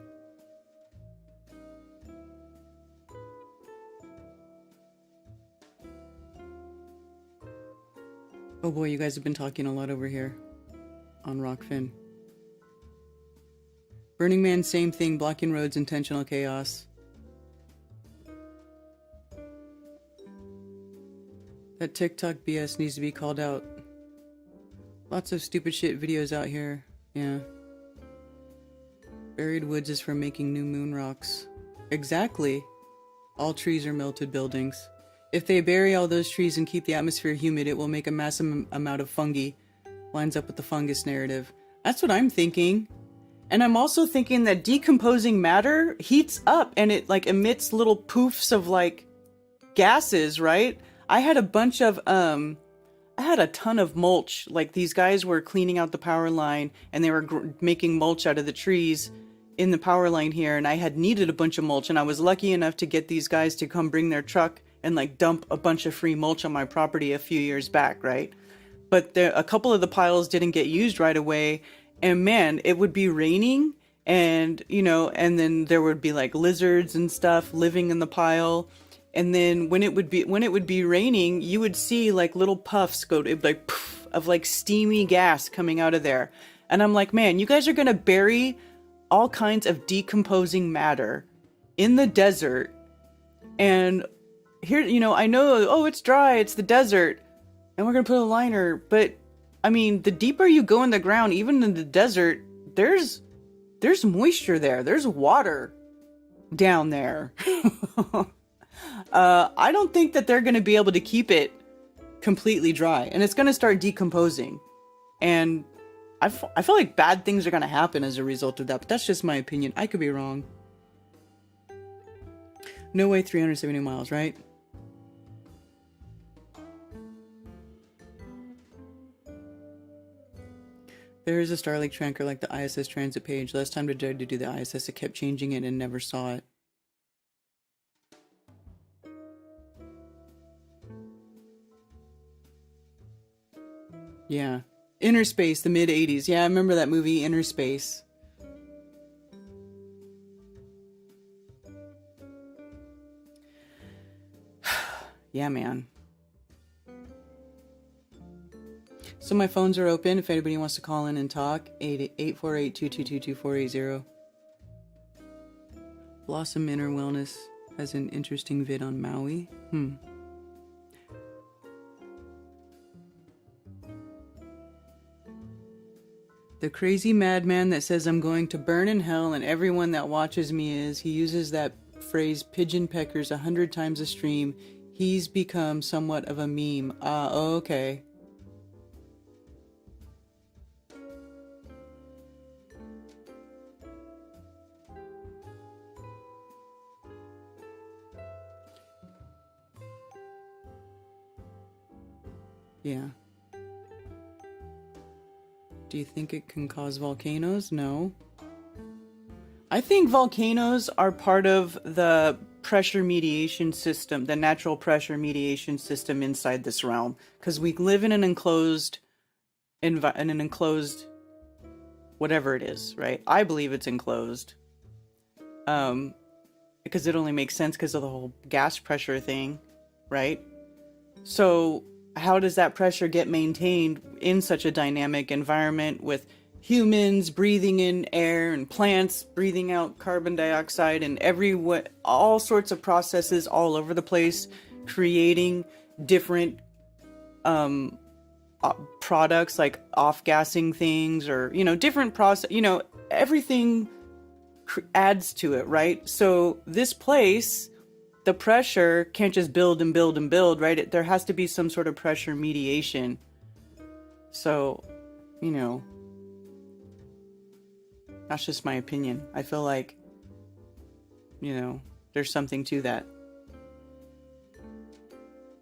Speaker 1: Oh boy, you guys have been talking a lot over here on Rockfin. Burning Man, same thing. Blocking roads, intentional chaos. That TikTok BS needs to be called out. Lots of stupid shit videos out here. Yeah. Buried woods is for making new moon rocks. Exactly. All trees are melted buildings. If they bury all those trees and keep the atmosphere humid, it will make a massive amount of fungi. Lines up with the fungus narrative. That's what I'm thinking. And I'm also thinking that decomposing matter heats up and it like emits little poofs of like gases, right? I had a bunch of, I had a ton of mulch. Like these guys were cleaning out the power line and they were making mulch out of the trees in the power line here. And I had needed a bunch of mulch and I was lucky enough to get these guys to come bring their truck and like dump a bunch of free mulch on my property a few years back, right? But a couple of the piles didn't get used right away. And man, it would be raining and, and then there would be like lizards and stuff living in the pile. And then when it would be raining, you would see like little puffs like poof, of like steamy gas coming out of there. And I'm like, man, you guys are going to bury all kinds of decomposing matter in the desert. And here, I know, oh, it's dry. It's the desert. And we're going to put a liner. But I mean, the deeper you go in the ground, even in the desert, there's moisture there. There's water down there. I don't think that they're going to be able to keep it completely dry. And it's going to start decomposing. And I feel like bad things are going to happen as a result of that. But that's just my opinion. I could be wrong. No way 370 miles, right? There is a Starlink tracker like the ISS transit page. Last time I tried to do the ISS, it kept changing it and never saw it. Yeah. Inner Space, the mid-80s. Yeah, I remember that movie, Inner Space. Yeah, man. So my phones are open if anybody wants to call in and talk. 848-222-2480. Blossom Inner Wellness has an interesting vid on Maui. The crazy madman that says I'm going to burn in hell and everyone that watches me is, he uses that phrase pigeon peckers 100 times a stream. He's become somewhat of a meme. Okay. Yeah. Do you think it can cause volcanoes? No. I think volcanoes are part of the pressure mediation system, the natural pressure mediation system inside this realm. Because we live in an enclosed, whatever it is, right? I believe it's enclosed. Because it only makes sense because of the whole gas pressure thing, right? So how does that pressure get maintained in such a dynamic environment with humans breathing in air and plants breathing out carbon dioxide and all sorts of processes all over the place, creating different products like off-gassing things or, different process, everything adds to it, right? So this place, the pressure can't just build and build and build, right? There has to be some sort of pressure mediation. So, that's just my opinion. I feel like, there's something to that.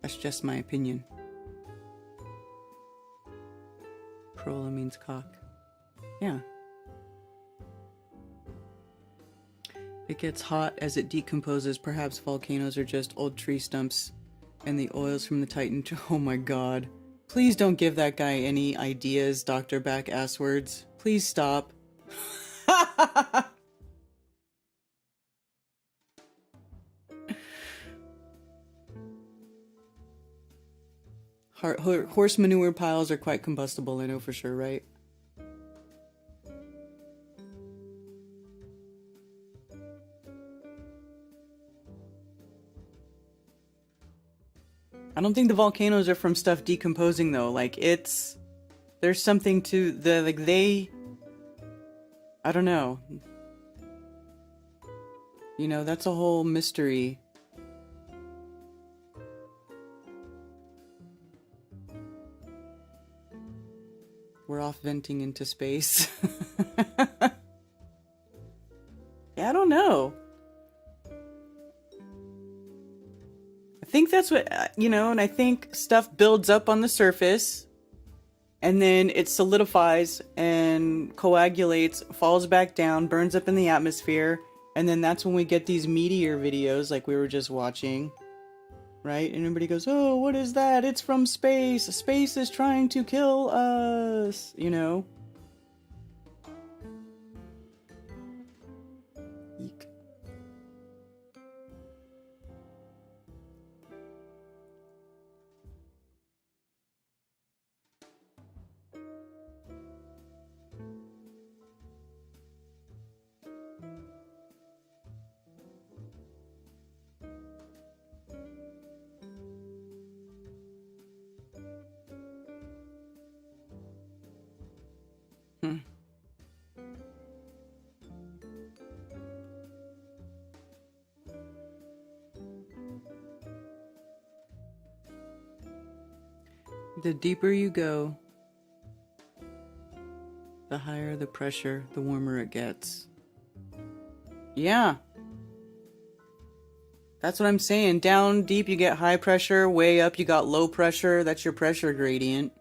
Speaker 1: That's just my opinion. Prola means cock. Yeah. It gets hot as it decomposes. Perhaps volcanoes are just old tree stumps and the oils from the Titan. Oh my god. Please don't give that guy any ideas, Dr. Back ass words. Please stop. Horse manure piles are quite combustible, I know for sure, right? I don't think the volcanoes are from stuff decomposing though. Like there's something to I don't know. That's a whole mystery. We're off venting into space. Yeah, I don't know. I think that's what, and I think stuff builds up on the surface and then it solidifies and coagulates, falls back down, burns up in the atmosphere. And then that's when we get these meteor videos like we were just watching, right? And everybody goes, oh, what is that? It's from space. Space is trying to kill us, Eek. The deeper you go, the higher the pressure, the warmer it gets. Yeah. That's what I'm saying. Down deep, you get high pressure. Way up, you got low pressure. That's your pressure gradient.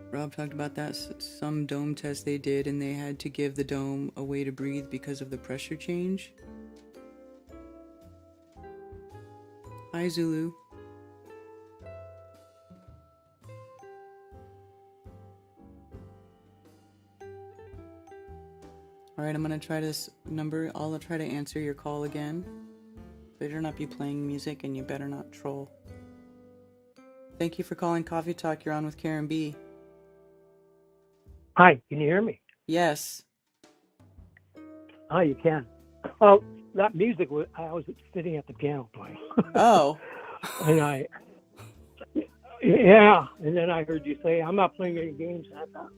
Speaker 1: Rob talked about that. Some dome test they did, and they had to give the dome a way to breathe because of the pressure change. Hi, Zulu. Alright, I'm gonna try this number. I'll try to answer your call again. Better not be playing music, and you better not troll. Thank you for calling Coffee Talk. You're on with Karen B.
Speaker 11: Hi, can you hear me?
Speaker 1: Yes.
Speaker 11: Oh, you can. Well, that music was, I was sitting at the piano playing.
Speaker 1: Oh.
Speaker 11: And yeah, and then I heard you say, I'm not playing any games. I thought,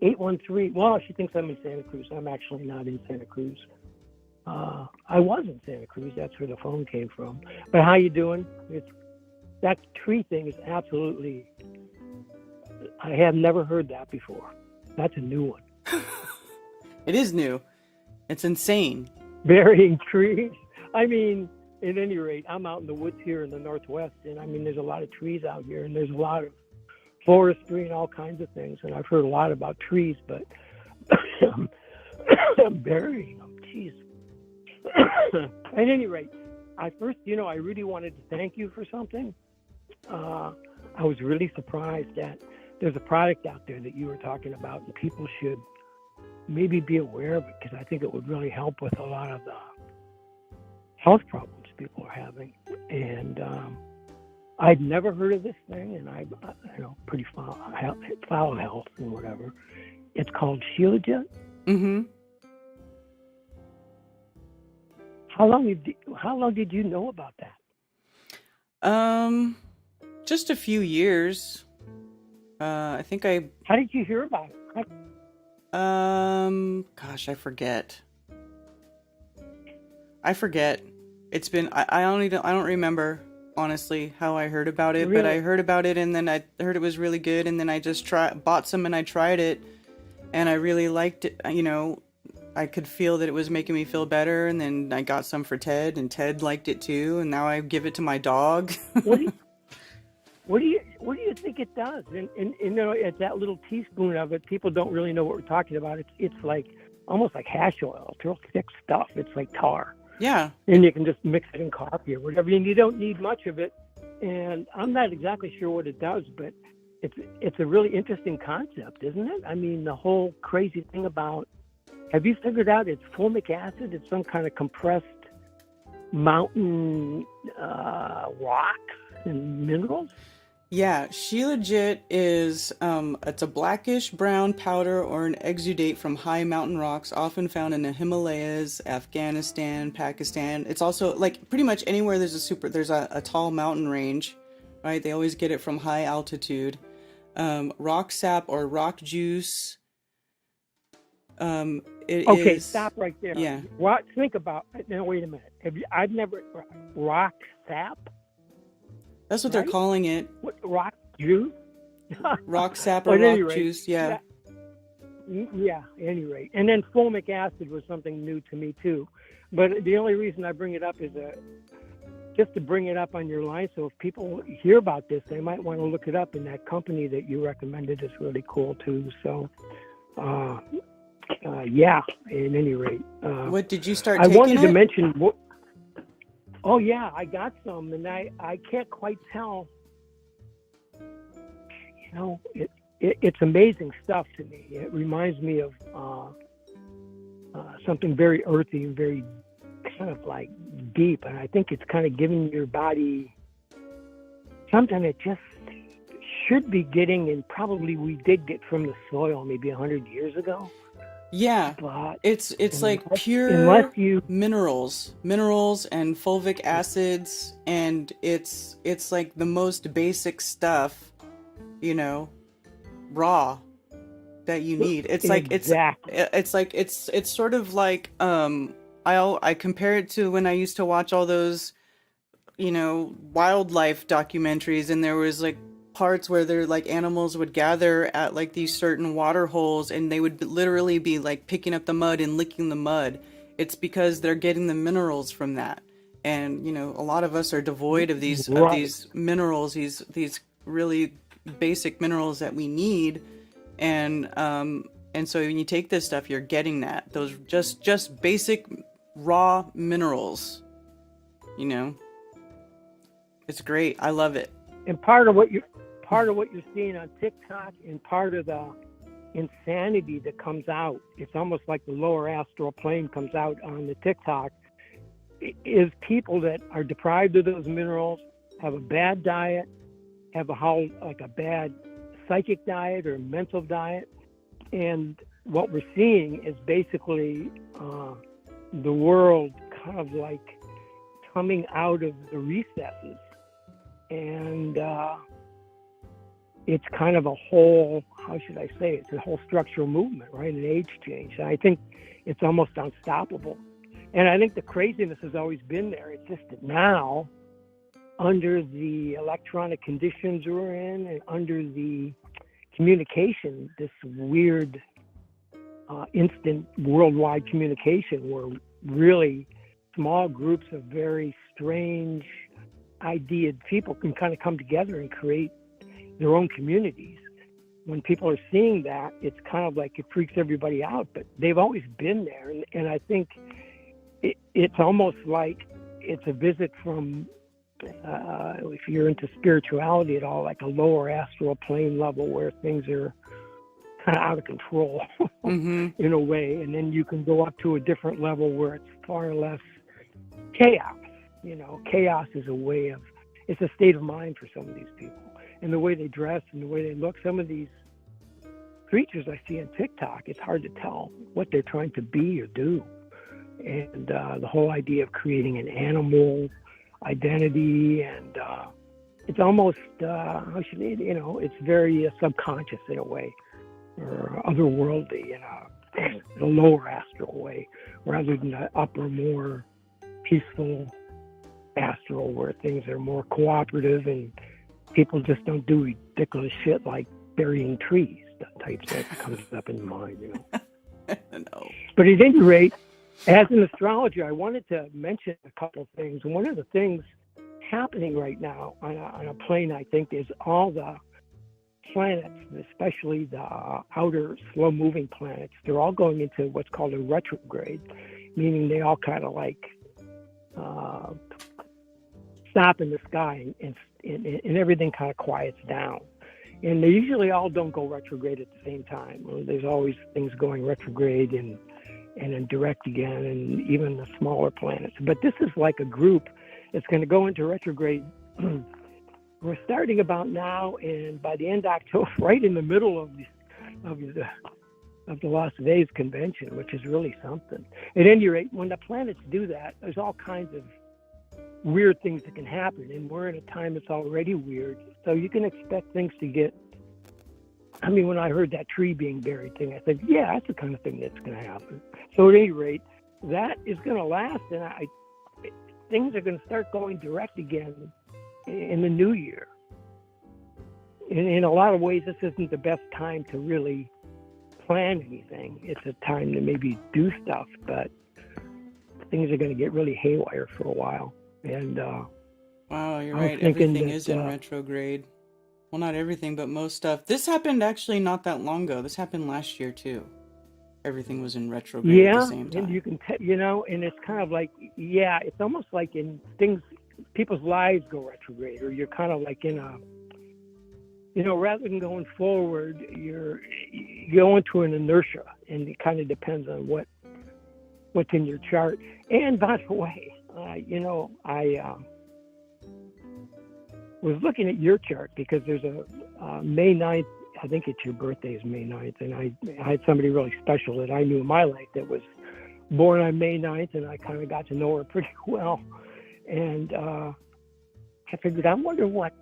Speaker 11: 813, well, she thinks I'm in Santa Cruz. I'm actually not in Santa Cruz. I was in Santa Cruz. That's where the phone came from. But how you doing? That tree thing is absolutely, I have never heard that before. That's a new one.
Speaker 1: It is new. It's insane.
Speaker 11: Burying trees. I mean, at any rate, I'm out in the woods here in the Northwest, and I mean, there's a lot of trees out here, and there's a lot of forestry and all kinds of things, and I've heard a lot about trees, but burying them, jeez. At any rate, I really wanted to thank you for something. I was really surprised that there's a product out there that you were talking about, and people should maybe be aware of it, because I think it would really help with a lot of the health problems people are having. And I'd never heard of this thing, and I pretty foul health and whatever. It's called Shilajit.
Speaker 1: Mm-hmm.
Speaker 11: How long did you know about that?
Speaker 1: Just a few years. I think I.
Speaker 11: How did you hear about it?
Speaker 1: Gosh, I forget. It's been. I don't remember honestly how I heard about it,
Speaker 11: Really?
Speaker 1: but I heard about it, and then I heard it was really good, and then I just bought some and I tried it, and I really liked it. You know, I could feel that it was making me feel better, and then I got some for Ted, and Ted liked it too, and now I give it to my dog.
Speaker 11: What do you think it does? And you know, it's that little teaspoon of it. People don't really know what we're talking about. It's like almost like hash oil. It's real thick stuff. It's like tar.
Speaker 1: Yeah.
Speaker 11: And you can just mix it in coffee or whatever. And you don't need much of it. And I'm not exactly sure what it does, but it's a really interesting concept, isn't it? I mean, the whole crazy thing about, have you figured out it's formic acid? It's some kind of compressed mountain rock and minerals?
Speaker 1: Yeah, Shilajit is it's a blackish brown powder or an exudate from high mountain rocks, often found in the Himalayas, Afghanistan, Pakistan. It's also like pretty much anywhere there's a tall mountain range, right? They always get it from high altitude. Rock sap or rock juice.
Speaker 11: Okay, stop right there.
Speaker 1: Yeah.
Speaker 11: What? Think about. Now wait a minute. I've never rock sap.
Speaker 1: That's what they're calling it.
Speaker 11: What, rock juice?
Speaker 1: Rock sap or
Speaker 11: At any
Speaker 1: rock
Speaker 11: rate,
Speaker 1: juice, yeah.
Speaker 11: Yeah, at any rate. And then formic acid was something new to me too. But the only reason I bring it up is just to bring it up on your line, so if people hear about this, they might want to look it up. And that company that you recommended is really cool too. So, yeah, at any rate.
Speaker 1: What did you start
Speaker 11: I
Speaker 1: taking
Speaker 11: wanted
Speaker 1: it?
Speaker 11: to mention... Oh, yeah, I got some, and I can't quite tell. You know, it's amazing stuff to me. It reminds me of something very earthy and very kind of like deep, and I think it's kind of giving your body something that just should be getting, and probably we did get from the soil maybe 100 years ago.
Speaker 1: Yeah,
Speaker 11: But
Speaker 1: it's like pure minerals and fulvic acids, and it's like the most basic stuff, you know, raw that you need. It's like it's sort of like I compare it to when I used to watch all those, you know, wildlife documentaries, and there was like parts where they're like animals would gather at like these certain water holes, and they would literally be like picking up the mud and licking the mud. it's because they're getting the minerals from that. And, you know, a lot of us are devoid of these minerals, these really basic minerals that we need. And so when you take this stuff, you're getting that, those just basic raw minerals, you know. It's great. I love it.
Speaker 11: And part of what you're seeing on TikTok, and part of the insanity that comes out, it's almost like the lower astral plane comes out on the TikTok, is people that are deprived of those minerals, have a bad diet, have a bad psychic diet or mental diet. And what we're seeing is basically the world kind of like coming out of the recesses. And it's kind of a whole, how should I say it? It's a whole structural movement, right? An age change. And I think it's almost unstoppable. And I think the craziness has always been there. It's just that now, under the electronic conditions we're in and under the communication, this weird instant worldwide communication where really small groups of very strange ideaed people can kind of come together and create their own communities. When people are seeing that, it's kind of like it freaks everybody out, but they've always been there. And I think it's almost like it's a visit from, if you're into spirituality at all, like a lower astral plane level where things are kind of out of control in a way. And then you can go up to a different level where it's far less chaos. You know, chaos is it's a state of mind for some of these people. And the way they dress and the way they look, some of these creatures I see on TikTok, it's hard to tell what they're trying to be or do. And the whole idea of creating an animal identity, and it's almost, it's very subconscious in a way, or otherworldly in a lower astral way, rather than the upper, more peaceful astral where things are more cooperative and people just don't do ridiculous shit like burying trees. That type stuff comes up in mind, you know.
Speaker 1: No.
Speaker 11: But at any rate, as an astrologer, I wanted to mention a couple of things. One of the things happening right now on a plane, I think, is all the planets, especially the outer slow-moving planets, they're all going into what's called a retrograde, meaning they all kind of like stop in the sky and everything kind of quiets down. And they usually all don't go retrograde at the same time. There's always things going retrograde and then direct again, and even the smaller planets. But this is like a group that's going to go into retrograde. We're starting about now, and by the end of October, right in the middle of the Las Vegas convention, which is really something. At any rate, when the planets do that, there's all kinds of weird things that can happen, and we're in a time that's already weird, so you can expect things to get. I mean, when I heard that tree being buried thing, I said, yeah, that's the kind of thing that's going to happen. So at any rate, that is going to last, and things are going to start going direct again in the new year. In a lot of ways, this isn't the best time to really plan anything. It's a time to maybe do stuff, but things are going to get really haywire for a while. And
Speaker 1: wow, you're right. Everything is in retrograde. Well, not everything, but most stuff. This happened actually not that long ago. This happened last year too. Everything was in retrograde at the same time.
Speaker 11: And you can, and it's kind of like, it's almost like in things, people's lives go retrograde, or you're kind of like in a, rather than going forward, you go into an inertia, and it kind of depends on what's in your chart. And by the way, I was looking at your chart because there's a May 9th, I think it's your birthday is May 9th, and I had somebody really special that I knew in my life that was born on May 9th, and I kind of got to know her pretty well. And I figured, I wonder what,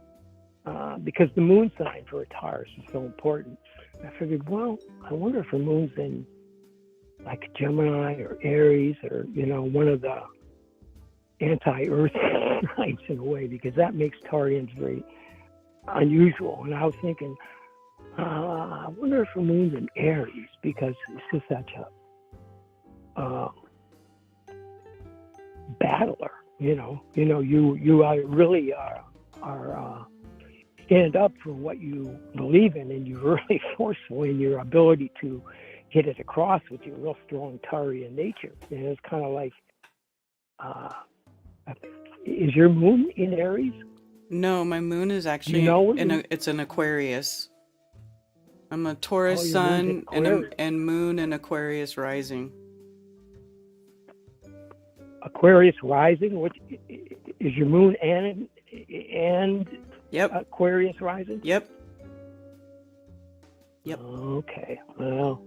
Speaker 11: because the moon sign for a Taurus is so important. I figured, well, I wonder if her moon's in like Gemini or Aries or, one of the anti-Earth signs in a way, because that makes Taurians very unusual. And I was thinking, I wonder if her moon's in Aries, because it's just such a battler. You really are stand up for what you believe in, and you're really forceful in your ability to get it across with your real strong Tarian nature. And it's kind of like, is your moon in Aries?
Speaker 1: No, my moon is actually it's an Aquarius. I'm a Taurus sun and moon and Aquarius rising.
Speaker 11: Aquarius rising, which is your moon and
Speaker 1: yep.
Speaker 11: Aquarius rising?
Speaker 1: Yep.
Speaker 11: Okay. Well.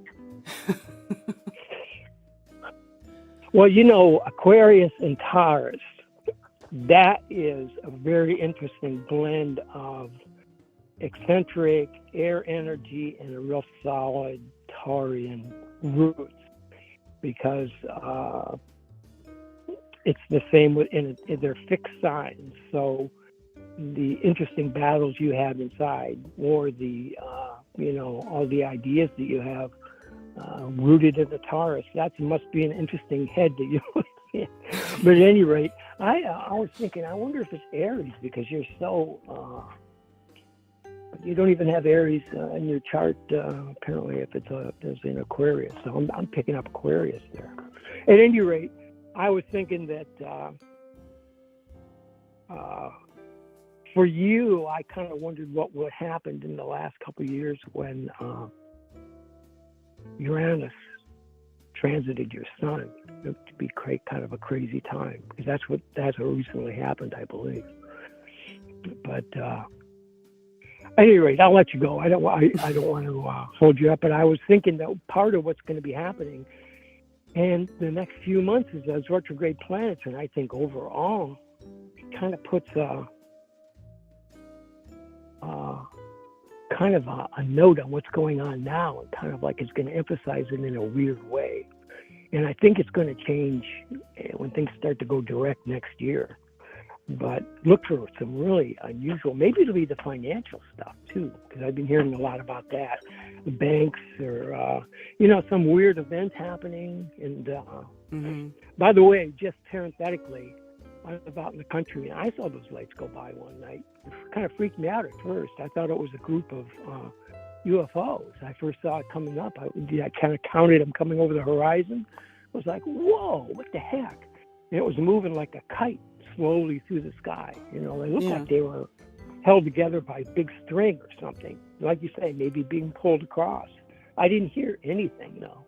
Speaker 11: Well, Aquarius and Taurus, that is a very interesting blend of eccentric air energy and a real solid Taurian roots, because it's the same in they're fixed signs. So the interesting battles you have inside, or the all the ideas that you have rooted in the Taurus, that must be an interesting head that you. But at any rate, I was thinking, I wonder if it's Aries, because you're so. You don't even have Aries in your chart, apparently, if it's in Aquarius. So I'm picking up Aquarius there. At any rate, I was thinking that for you, I kind of wondered what would happen in the last couple of years when Uranus transited your sun. It would be kind of a crazy time, because that's what recently happened, I believe. But at any rate, I'll let you go. I don't want to hold you up, but I was thinking that part of what's going to be happening in the next few months is those retrograde planets, and I think overall it kind of puts kind of a note on what's going on now, and kind of like it's going to emphasize it in a weird way. And I think it's going to change when things start to go direct next year. But look for some really unusual, maybe it'll be the financial stuff too, because I've been hearing a lot about that. The banks, or, some weird events happening. And by the way, just parenthetically, I was out in the country and I saw those lights go by one night. It kind of freaked me out at first. I thought it was a group of UFOs. I first saw it coming up. I kind of counted them coming over the horizon. I was like, whoa, what the heck? And it was moving like a kite slowly through the sky. They looked like they were held together by a big string or something. Like you say, maybe being pulled across. I didn't hear anything, though.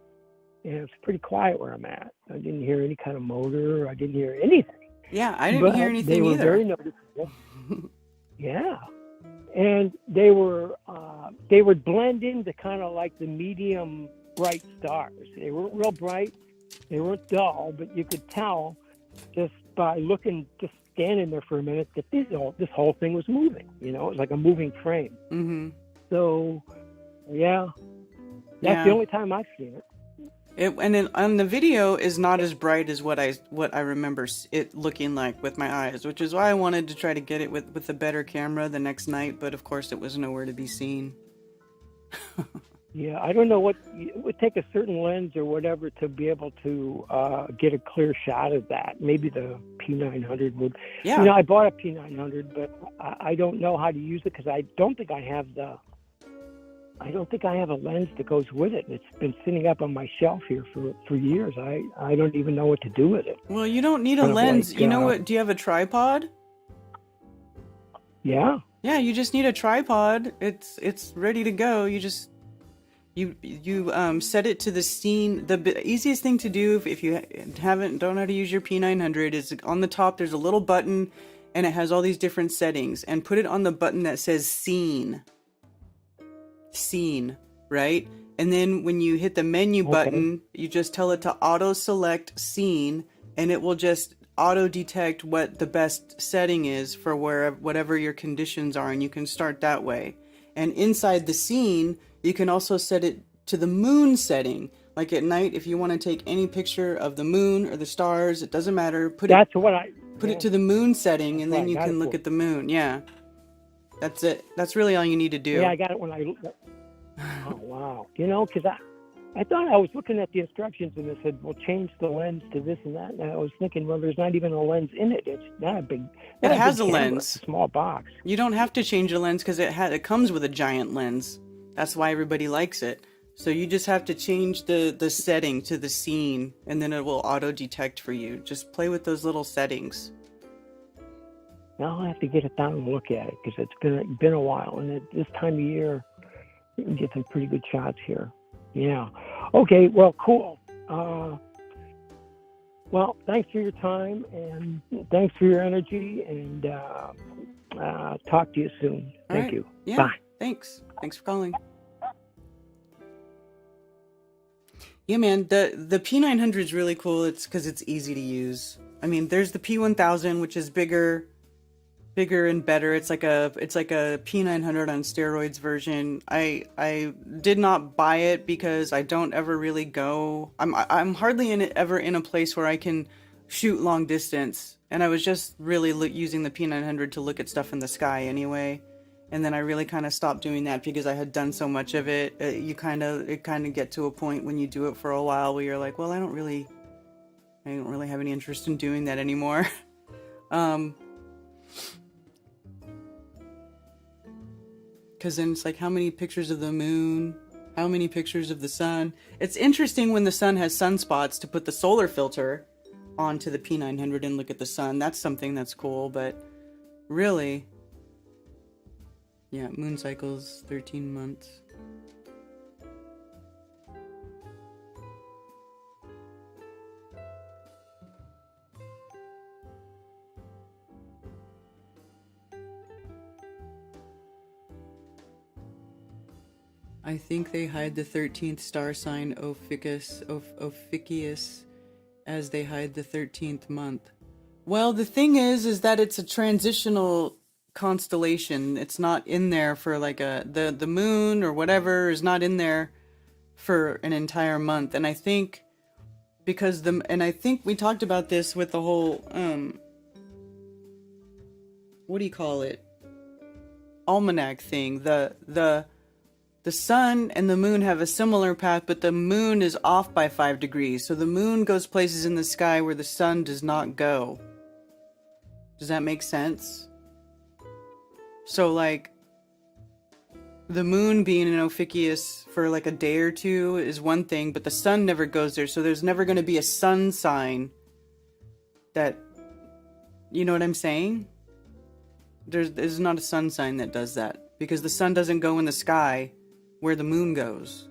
Speaker 11: And it's pretty quiet where I'm at. I didn't hear any kind of motor. I didn't hear anything.
Speaker 1: Yeah, I didn't hear anything either.
Speaker 11: They were very noticeable. Yeah. And they would blend into kind of like the medium bright stars. They weren't real bright. They weren't dull, but you could tell just by just standing there for a minute that this whole thing was moving. It was like a moving frame.
Speaker 1: Mm-hmm.
Speaker 11: So, yeah, that's the only time I've seen it.
Speaker 1: And then on the video is not as bright as what I remember it looking like with my eyes, which is why I wanted to try to get it with a better camera the next night. But of course, it was nowhere to be seen.
Speaker 11: Yeah, I don't know it would take a certain lens or whatever to be able to get a clear shot of that. Maybe the P900 would. Yeah. I bought a P900, but I don't know how to use it, because I don't think I have a lens that goes with it. It's been sitting up on my shelf here for years. I don't even know what to do with it.
Speaker 1: Well, you don't need a lens. Like, you know what? Do you have a tripod?
Speaker 11: Yeah.
Speaker 1: Yeah, you just need a tripod. It's ready to go. You just you set it to the scene. The easiest thing to do if you don't know how to use your P900 is on the top. There's a little button, and it has all these different settings. And put it on the button that says scene, right? And then when you hit the menu button, you just tell it to auto select scene, and it will just auto detect what the best setting is for whatever your conditions are, and you can start that way. And inside the scene, you can also set it to the moon setting. Like at night, if you want to take any picture of the moon or the stars, it doesn't matter. Put it to the moon setting, and then you can look at the moon. Yeah, that's it. That's really all you need to do.
Speaker 11: Yeah, I got it when I. Oh wow! Because I thought I was looking at the instructions and it said, well, change the lens to this and that. And I was thinking, well, there's not even a lens in it. It's not a big.
Speaker 1: It has a
Speaker 11: camera.
Speaker 1: lens.
Speaker 11: It's a small box.
Speaker 1: You don't have to change the lens because it comes with a giant lens. That's why everybody likes it. So you just have to change the setting to the scene, and then it will auto detect for you. Just play with those little settings.
Speaker 11: Now I'll have to get it down and look at it because it's been a while, and at this time of year, you can get some pretty good shots here. Yeah. Okay. Well, cool. Well, thanks for your time and thanks for your energy, and talk to you soon. Thank you.
Speaker 1: Yeah.
Speaker 11: Bye.
Speaker 1: Thanks for calling. Yeah, man. The P900 is really cool. It's because it's easy to use. I mean, there's the P1000, which is bigger and better. It's like a P900 on steroids version. I did not buy it because I don't ever really go. I'm hardly ever in a place where I can shoot long distance, and I was just really using the P900 to look at stuff in the sky anyway. And then I really kind of stopped doing that because I had done so much of it. It kind of get to a point when you do it for a while where you're like, well, I don't really have any interest in doing that anymore. Because then it's like, how many pictures of the moon? How many pictures of the sun? It's interesting when the sun has sunspots to put the solar filter onto the P900 and look at the sun. That's something that's cool, but really, yeah, moon cycles, 13 months. I think they hide the 13th star sign Ophiuchus as they hide the 13th month. Well, the thing is that it's a transitional constellation. It's not in there for like the moon or whatever is not in there for an entire month. And I think because I think we talked about this with the whole what do you call it? Almanac thing. The sun and the moon have a similar path, but the moon is off by 5 degrees. So the moon goes places in the sky where the sun does not go. Does that make sense? So like the moon being in Ophiuchus for like a day or two is one thing, but the sun never goes there. So there's never going to be a sun sign that, you know what I'm saying? There's not a sun sign that does that because the sun doesn't go in the sky where the moon goes.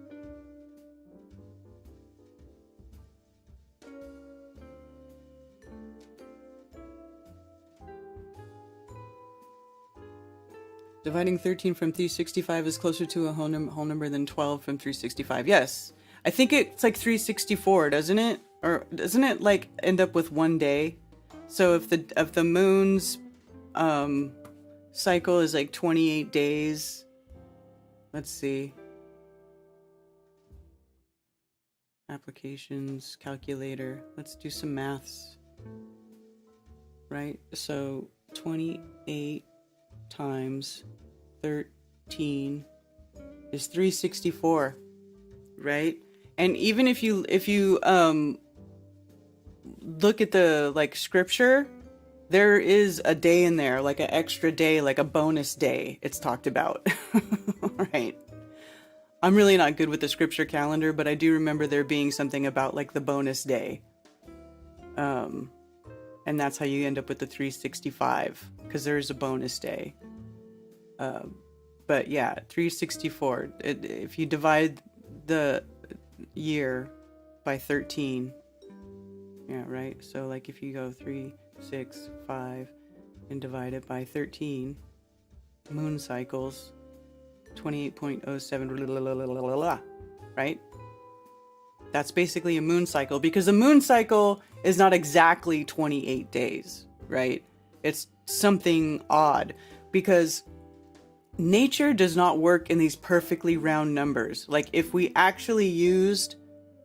Speaker 1: Dividing 13 from 365 is closer to a whole number than 12 from 365. Yes. I think it's like 364, doesn't it? Or doesn't it like end up with one day? So if the moon's cycle is like 28 days, let's see. Applications, calculator. Let's do some maths. Right? So 28 times 13 is 364, right? And even if you look at the like scripture, there is a day in there, like an extra day, like a bonus day it's talked about. Right? I'm really not good with the scripture calendar, but I do remember there being something about like the bonus day. And that's how you end up with the 365, because there is a bonus day. But yeah, 364. If you divide the year by 13, yeah, right? So like if you go 3, 6, 5, and divide it by 13, moon cycles, 28.07, right? That's basically a moon cycle, because a moon cycle is not exactly 28 days, right? It's something odd, because nature does not work in these perfectly round numbers. Like if we actually used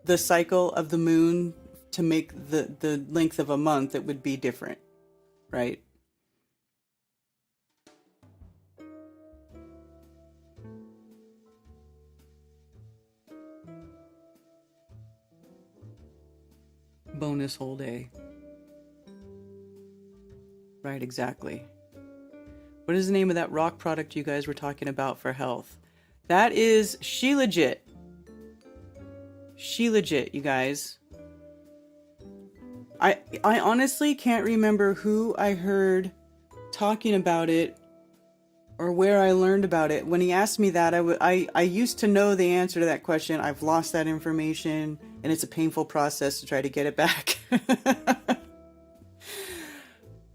Speaker 1: the cycle of the moon to make the length of a month, it would be different, right? bonus whole day. Right, exactly. What is the name of that rock product you guys were talking about for health? That is Shilajit. Shilajit, you guys. I honestly can't remember who I heard talking about it or where I learned about it. When he asked me that, I used to know the answer to that question. I've lost that information, and it's a painful process to try to get it back.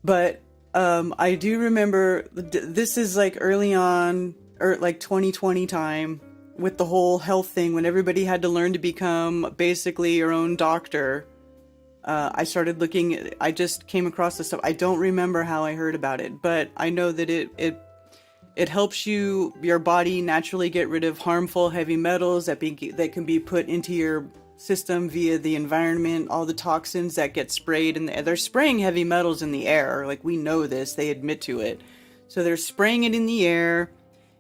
Speaker 1: But I do remember, this is like early on, or like 2020 time, with the whole health thing, when everybody had to learn to become basically your own doctor. I started looking, I just came across this stuff. I don't remember how I heard about it, but I know that it helps your body naturally get rid of harmful heavy metals that can be put into your system via the environment, all the toxins that get sprayed, and they're spraying heavy metals in the air. Like, we know this, they admit to it. So they're spraying it in the air.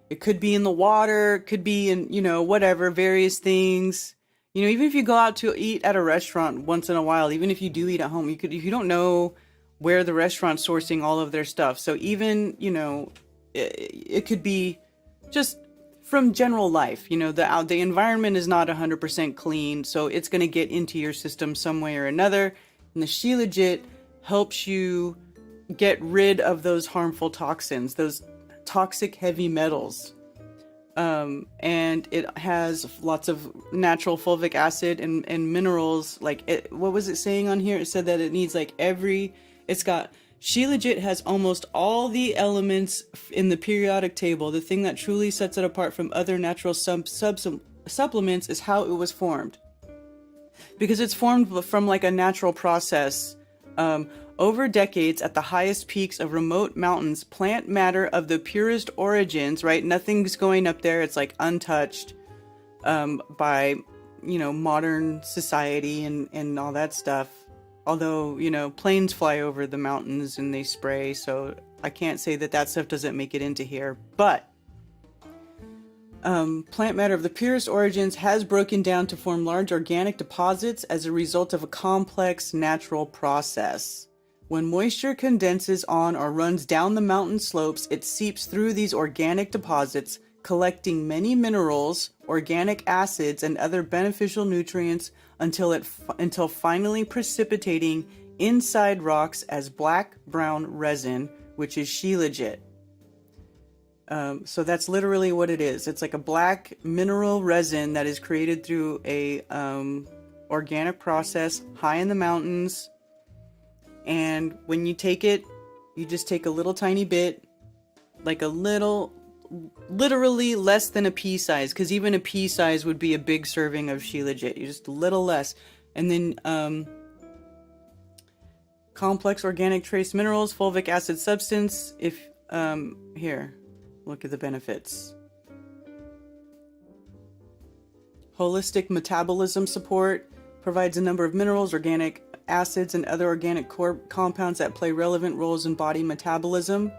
Speaker 1: It could be in the water, it could be in, whatever, various things. Even if you go out to eat at a restaurant once in a while, even if you do eat at home, you don't know where the restaurant's sourcing all of their stuff. So even, it could be just from general life. The environment is not 100% clean, so it's going to get into your system some way or another. And the Shilajit helps you get rid of those harmful toxins, those toxic heavy metals. And it has lots of natural fulvic acid and minerals. What was it saying on here? It said that it needs Shilajit has almost all the elements in the periodic table. The thing that truly sets it apart from other natural supplements is how it was formed. Because it's formed from like a natural process. Over decades, at the highest peaks of remote mountains, plant matter of the purest origins, right? Nothing's going up there. It's like untouched by, modern society and all that stuff. Although, planes fly over the mountains and they spray, so I can't say that stuff doesn't make it into here. But plant matter of the purest origins has broken down to form large organic deposits as a result of a complex natural process. When moisture condenses on or runs down the mountain slopes, it seeps through these organic deposits, collecting many minerals, organic acids, and other beneficial nutrients until finally precipitating inside rocks as black-brown resin, which is Shilajit. So that's literally what it is. It's like a black mineral resin that is created through a organic process high in the mountains. And when you take it, you just take a little tiny bit, like a little, literally less than a pea size, because even a pea size would be a big serving of Shilajit. You just a little less. And then complex organic trace minerals, fulvic acid substance. Here, look at the benefits. Holistic metabolism support, provides a number of minerals, organic acids, and other organic compounds that play relevant roles in body metabolism.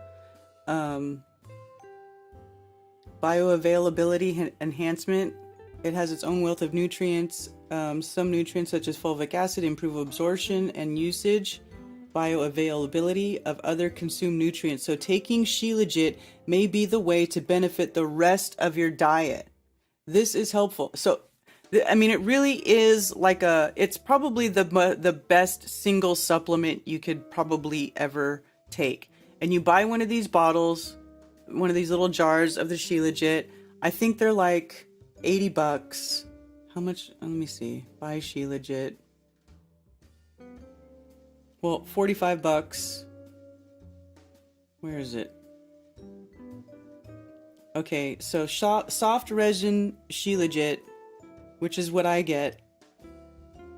Speaker 1: Bioavailability enhancement. It has its own wealth of nutrients. Some nutrients such as fulvic acid improve absorption and usage. Bioavailability of other consumed nutrients. So taking Shilajit may be the way to benefit the rest of your diet. This is helpful. So it really is it's probably the best single supplement you could probably ever take. And you buy one of these bottles, one of these little jars of the Shilajit. I think they're like $80. How much? Let me see. Buy Shilajit. Well, $45. Where is it? Okay, so soft resin Shilajit, which is what I get.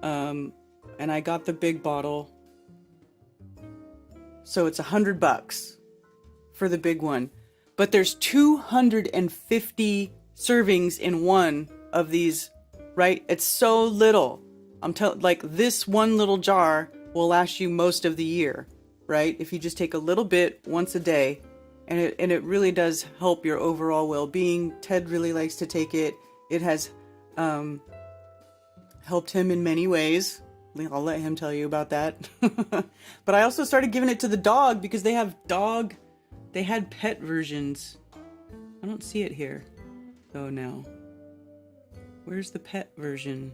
Speaker 1: And I got the big bottle. So it's $100 for the big one. But there's 250 servings in one of these, right? It's so little. This one little jar will last you most of the year, right? If you just take a little bit once a day, and it really does help your overall well-being. Ted really likes to take it. It has helped him in many ways. I'll let him tell you about that. But I also started giving it to the dog because they had pet versions. I don't see it here. Oh no. Where's the pet version?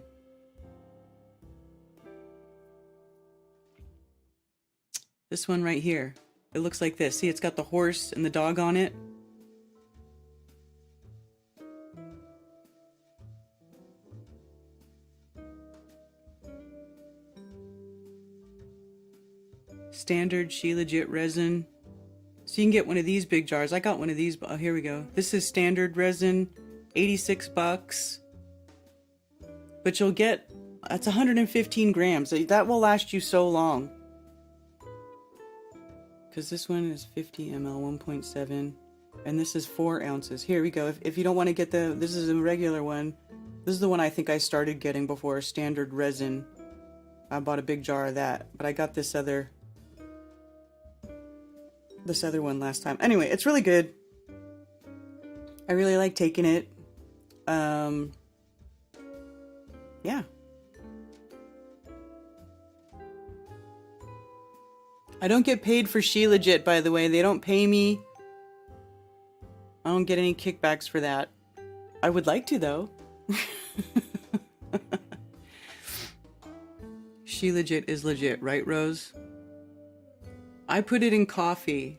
Speaker 1: This one right here. It looks like this. See, it's got the horse and the dog on it. Standard Shilajit resin. So you can get one of these big jars. I got one of these. Oh, here we go. This is standard resin, $86. But you'll get, that's 115 grams. That will last you so long. Because this one is 50 ml, 1.7. And this is 4 ounces. Here we go. If you don't want to get this is a regular one. This is the one I think I started getting before, standard resin. I bought a big jar of that. But I got this other one last time. Anyway, it's really good. I really like taking it. Yeah. I don't get paid for Shilajit, by the way. They don't pay me. I don't get any kickbacks for that. I would like to, though. Shilajit is legit, right, Rose? I put it in coffee.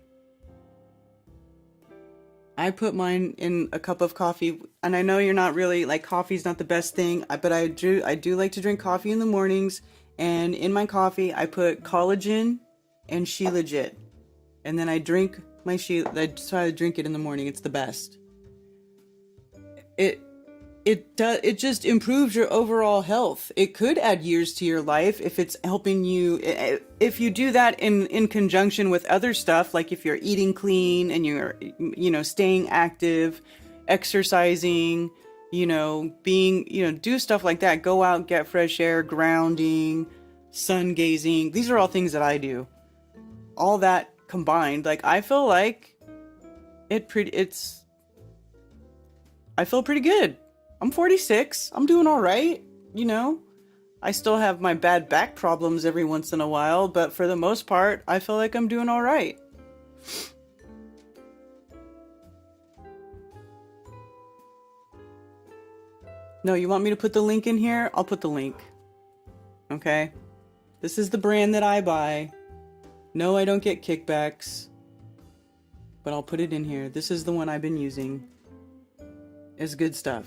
Speaker 1: I put mine in a cup of coffee, and I know you're not really, like, coffee's not the best thing, but I do like to drink coffee in the mornings, and in my coffee, I put collagen and Shilajit, and then I drink my so I drink it in the morning. It's the best. It just improves your overall health. It could add years to your life if it's helping you. If you do that in conjunction with other stuff, like if you're eating clean and you're, staying active, exercising, being, do stuff like that. Go out, get fresh air, grounding, sun gazing. These are all things that I do. All that combined, like, I feel like I feel pretty good. I'm 46. I'm doing all right. I still have my bad back problems every once in a while, but for the most part, I feel like I'm doing all right. No, you want me to put the link in here? I'll put the link. Okay? This is the brand that I buy. No, I don't get kickbacks. But I'll put it in here. This is the one I've been using. It's good stuff.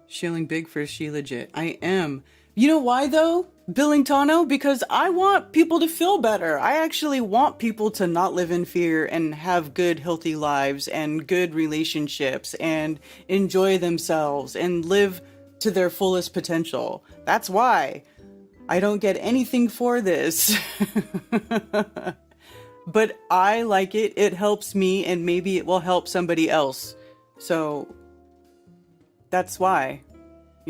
Speaker 1: Shilling big for Shilajit. I am. You know why though, Billingtano? Because I want people to feel better. I actually want people to not live in fear and have good, healthy lives and good relationships and enjoy themselves and live to their fullest potential. That's why I don't get anything for this. But I like it. It helps me, and maybe it will help somebody else. So that's why.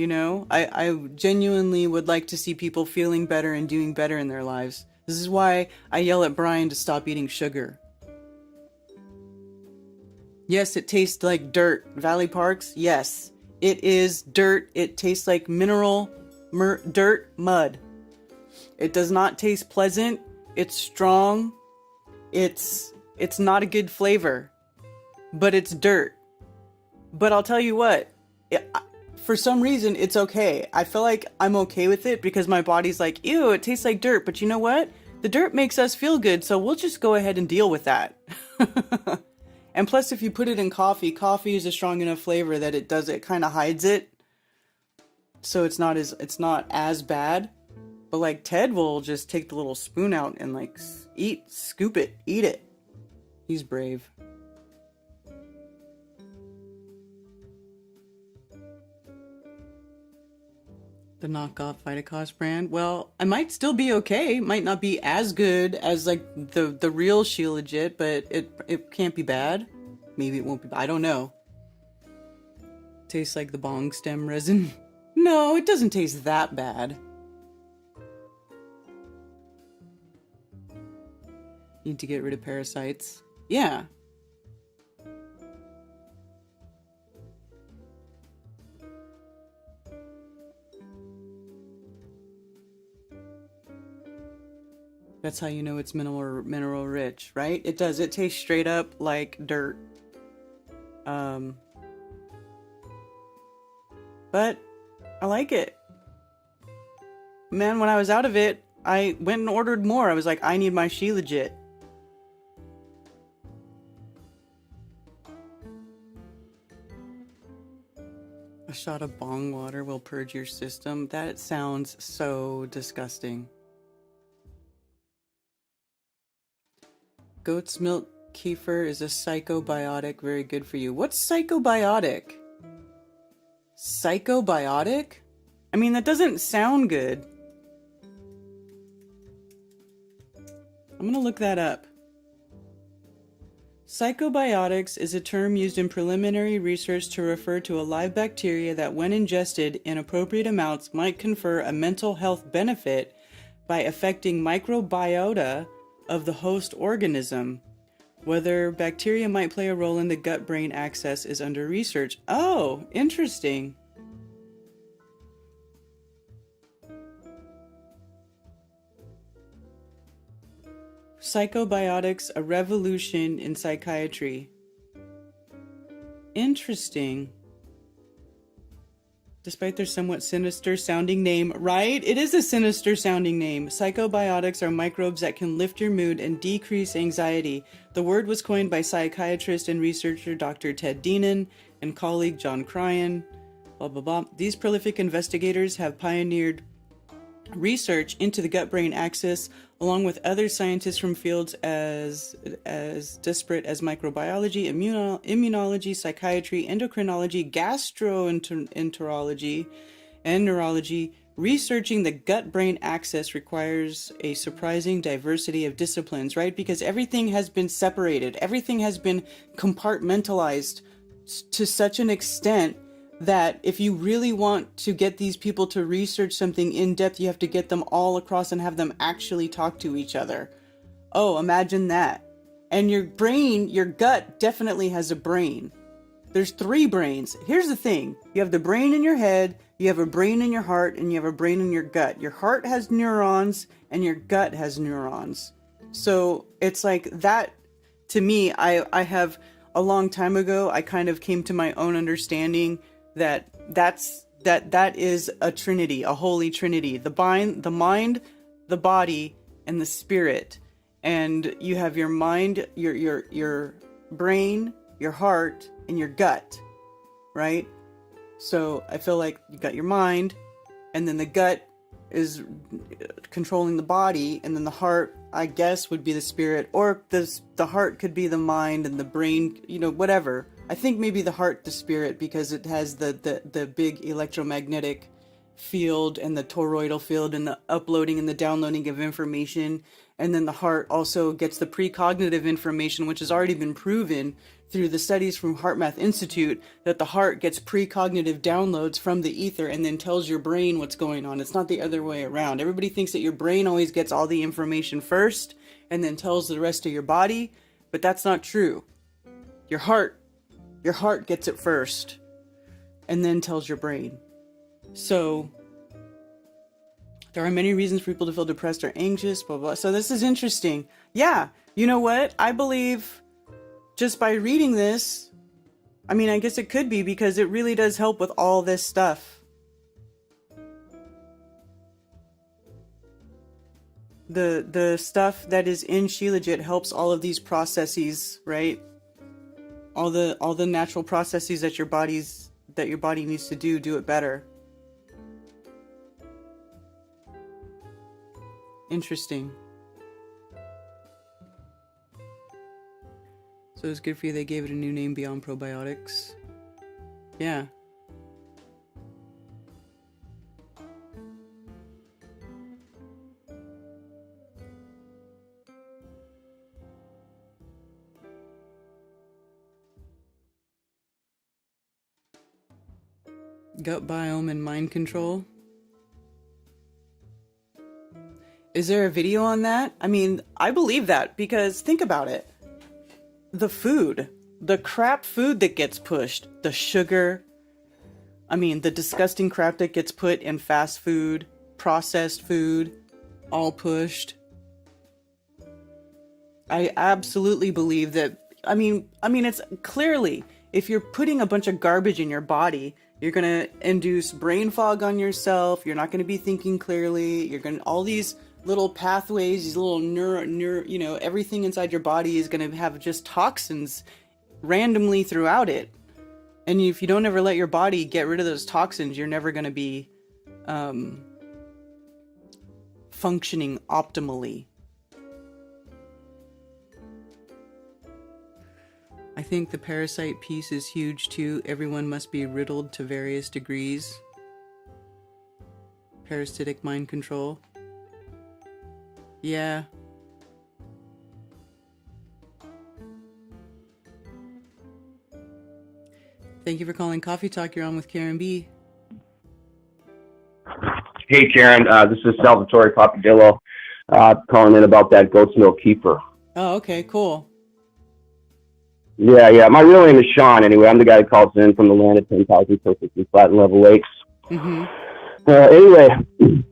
Speaker 1: I genuinely would like to see people feeling better and doing better in their lives. This is why I yell at Brian to stop eating sugar. Yes, it tastes like dirt. Valley Parks, yes. It is dirt. It tastes like dirt mud. It does not taste pleasant. It's strong. It's not a good flavor. But it's dirt. But I'll tell you what. For some reason, it's okay. I feel like I'm okay with it because my body's like, ew, it tastes like dirt. But you know what? The dirt makes us feel good, so we'll just go ahead and deal with that. And plus, if you put it in coffee is a strong enough flavor that it kind of hides it. So it's not as bad. But like Ted will just take the little spoon out and like scoop it, eat it. He's brave. The knockoff Vitacost brand. Well, I might still be okay. Might not be as good as like the real Shilajit, but it can't be bad. Maybe it won't be. I don't know. Tastes like the bong stem resin. No, it doesn't taste that bad. Need to get rid of parasites. Yeah. That's how you know it's mineral rich, right? It does. It tastes straight up like dirt. But I like it. Man, when I was out of it, I went and ordered more. I was like, I need my Shilajit. A shot of bong water will purge your system. That sounds so disgusting. Goat's milk kefir is a psychobiotic, very good for you. What's psychobiotic? Psychobiotic? I mean, that doesn't sound good. I'm gonna look that up. Psychobiotics is a term used in preliminary research to refer to a live bacteria that, when ingested in appropriate amounts, might confer a mental health benefit by affecting microbiota of the host organism. Whether bacteria might play a role in the gut-brain axis is under research. Oh, interesting. Psychobiotics, a revolution in psychiatry. Interesting. Despite their somewhat sinister sounding name, right? It is a sinister sounding name. Psychobiotics are microbes that can lift your mood and decrease anxiety. The word was coined by psychiatrist and researcher Dr. Ted Deenan and colleague John Cryan. Blah, blah, blah. These prolific investigators have pioneered research into the gut-brain axis, along with other scientists from fields as disparate as microbiology, immunology, psychiatry, endocrinology, gastroenterology, and neurology. Researching the gut-brain axis requires a surprising diversity of disciplines, right? Because everything has been separated. Everything has been compartmentalized to such an extent that if you really want to get these people to research something in depth, you have to get them all across and have them actually talk to each other. Oh, imagine that. And your brain, your gut definitely has a brain. There's 3 brains. Here's the thing. You have the brain in your head, you have a brain in your heart, and you have a brain in your gut. Your heart has neurons and your gut has neurons. So it's like that. To me, I have a long time ago, I kind of came to my own understanding that is a trinity, a holy trinity, the mind, the body, and the spirit. And you have your mind, your brain, your heart, and your gut, right? So I feel like you got your mind, and then the gut is controlling the body, and then the heart, I guess, would be the spirit, or the heart could be the mind, and the brain, whatever. I think maybe the heart, the spirit, because it has the big electromagnetic field and the toroidal field and the uploading and the downloading of information. And then the heart also gets the precognitive information, which has already been proven through the studies from HeartMath Institute, that the heart gets precognitive downloads from the ether and then tells your brain what's going on. It's not the other way around. Everybody thinks that your brain always gets all the information first and then tells the rest of your body, but that's not true. Your heart gets it first and then tells your brain. So there are many reasons for people to feel depressed or anxious, blah, blah. So this is interesting. Yeah, you know what? I believe just by reading this, I mean, I guess it could be, because it really does help with all this stuff. The stuff that is in Shilajit helps all of these processes, right? All the natural processes that your body needs to do it better. Interesting. So it's good for you they gave it a new name beyond probiotics. Yeah. Gut biome and mind control. Is there a video on that? I mean, I believe that because think about it. The food, the crap food that gets pushed, the sugar, I mean, the disgusting crap that gets put in fast food, processed food, all pushed. I absolutely believe that. I mean, it's clearly, if you're putting a bunch of garbage in your body, you're going to induce brain fog on yourself. You're not going to be thinking clearly. You're going to, all these little pathways, these little everything inside your body is going to have just toxins randomly throughout it. And if you don't ever let your body get rid of those toxins, you're never going to be functioning optimally. I think the parasite piece is huge too. Everyone must be riddled to various degrees. Parasitic mind control. Yeah. Thank you for calling Coffee Talk. You're on with Karen B.
Speaker 12: Hey, Karen. This is Salvatore Papadillo calling in about that goat's milk keeper.
Speaker 1: Oh, okay, cool.
Speaker 12: Yeah. My real name is Sean, anyway. I'm the guy who calls in from the land of 10,000 perfectly flat and level lakes.
Speaker 1: Mm-hmm.
Speaker 12: Anyway,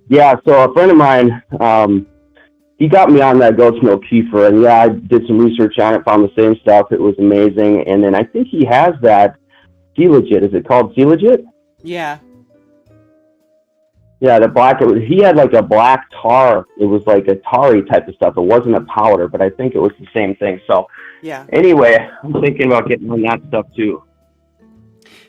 Speaker 12: yeah, so a friend of mine, he got me on that goat's milk kefir, and yeah, I did some research on it, found the same stuff. It was amazing. And then I think he has that Shilajit. Is it called Shilajit?
Speaker 1: Yeah.
Speaker 12: Yeah, he had like a black tar. It was like a tarry type of stuff. It wasn't a powder, but I think it was the same thing. So
Speaker 1: yeah.
Speaker 12: Anyway, I'm thinking about getting on that stuff too.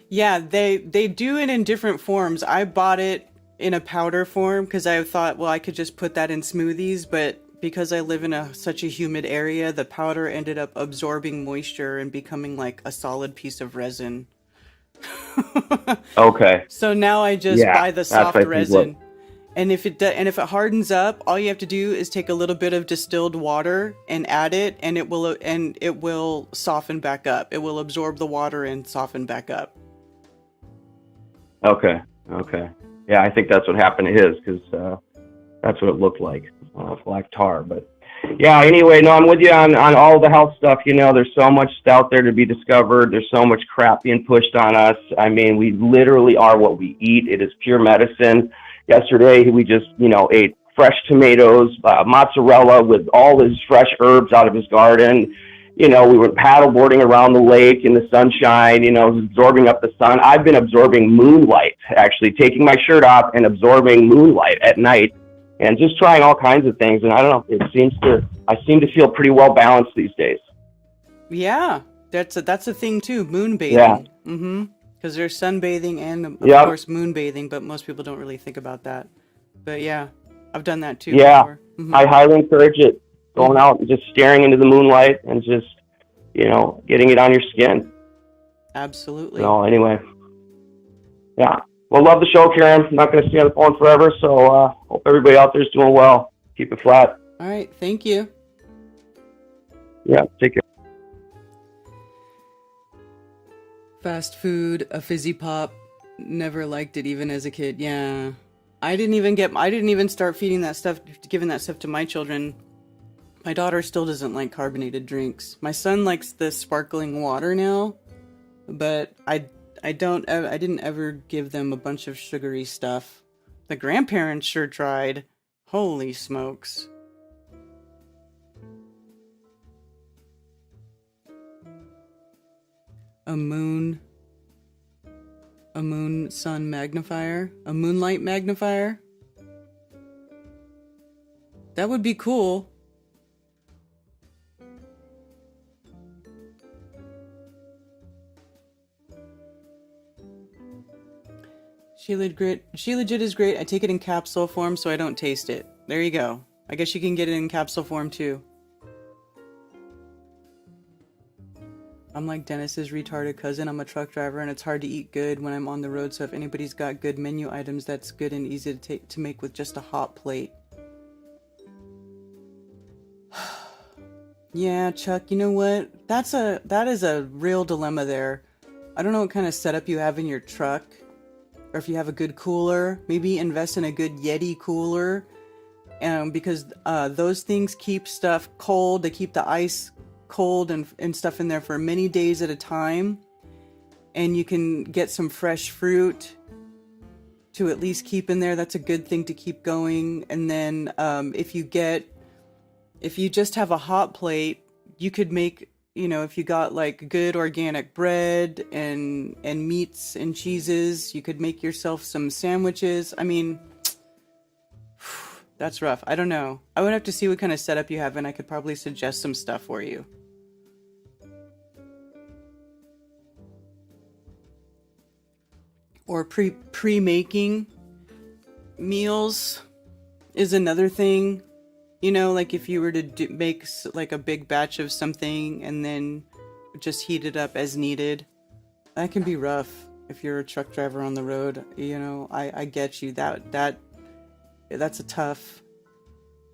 Speaker 1: Yeah, they do it in different forms. I bought it in a powder form because I thought, well, I could just put that in smoothies, but because I live in such a humid area, the powder ended up absorbing moisture and becoming like a solid piece of resin.
Speaker 12: Okay.
Speaker 1: So now I just buy the soft resin. And if it hardens up, all you have to do is take a little bit of distilled water and add it, and it will soften back up. It will absorb the water and soften back up.
Speaker 12: Okay. Yeah, I think that's what happened to his, because that's what it looked like, black tar. But yeah, anyway, no, I'm with you on all the health stuff. You know, there's so much out there to be discovered. There's so much crap being pushed on us. I mean, we literally are what we eat. It is pure medicine. Yesterday, we just, ate fresh tomatoes, mozzarella with all his fresh herbs out of his garden. We were paddleboarding around the lake in the sunshine, absorbing up the sun. I've been absorbing moonlight, actually, taking my shirt off and absorbing moonlight at night and just trying all kinds of things. And I don't know, I seem to feel pretty well balanced these days.
Speaker 1: Yeah, that's a thing too, moonbathing.
Speaker 12: Yeah.
Speaker 1: Mm-hmm. Because there's sunbathing and, of course, moonbathing, but most people don't really think about that. But yeah, I've done that too.
Speaker 12: Yeah,
Speaker 1: mm-hmm.
Speaker 12: I highly encourage it. Going out and just staring into the moonlight and just, getting it on your skin.
Speaker 1: Absolutely.
Speaker 12: So anyway, yeah. Well, love the show, Karen. I'm not going to stay on the phone forever, so hope everybody out there is doing well. Keep it flat.
Speaker 1: All right, thank you.
Speaker 12: Yeah, take care.
Speaker 1: Fast food, a fizzy pop, never liked it even as a kid. Yeah. I didn't even start giving that stuff to my children. My daughter still doesn't like carbonated drinks. My son likes the sparkling water now, but I didn't ever give them a bunch of sugary stuff. The grandparents sure tried. Holy smokes. A moon sun magnifier? A moonlight magnifier? That would be cool. Shilajit is great. I take it in capsule form so I don't taste it. There you go. I guess you can get it in capsule form too. I'm like Dennis's retarded cousin. I'm a truck driver and it's hard to eat good when I'm on the road. So if anybody's got good menu items, that's good and easy to make with just a hot plate. Yeah, Chuck, you know what? That is a real dilemma there. I don't know what kind of setup you have in your truck. Or if you have a good cooler, maybe invest in a good Yeti cooler. because those things keep stuff cold. They keep the ice cold and stuff in there for many days at a time. And you can get some fresh fruit to at least keep in there. That's a good thing to keep going. And then if you just have a hot plate, you could make, if you got like good organic bread and meats and cheeses, you could make yourself some sandwiches. I mean, that's rough. I don't know. I would have to see what kind of setup you have, and I could probably suggest some stuff for you. Or pre-making meals is another thing. Like if you were to make like a big batch of something and then just heat it up as needed. That can be rough if you're a truck driver on the road. I get you. That's a tough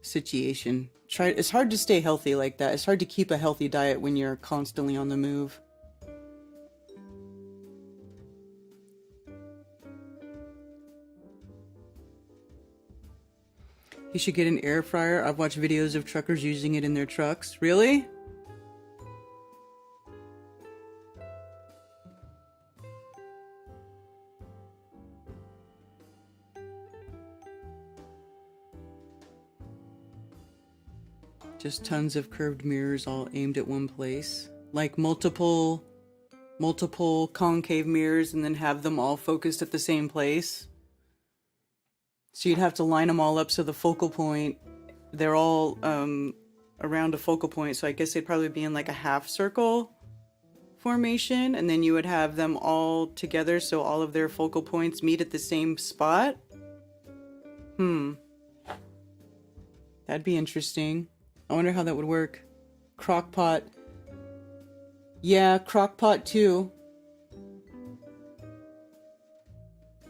Speaker 1: situation. It's hard to stay healthy like that. It's hard to keep a healthy diet when you're constantly on the move. You should get an air fryer. I've watched videos of truckers using it in their trucks. Really? Just tons of curved mirrors all aimed at one place. Like multiple concave mirrors, and then have them all focused at the same place. So you'd have to line them all up so the focal point, they're all around a focal point. So I guess they'd probably be in like a half circle formation. And then you would have them all together so all of their focal points meet at the same spot. That'd be interesting. I wonder how that would work. Crockpot. Yeah, crockpot too.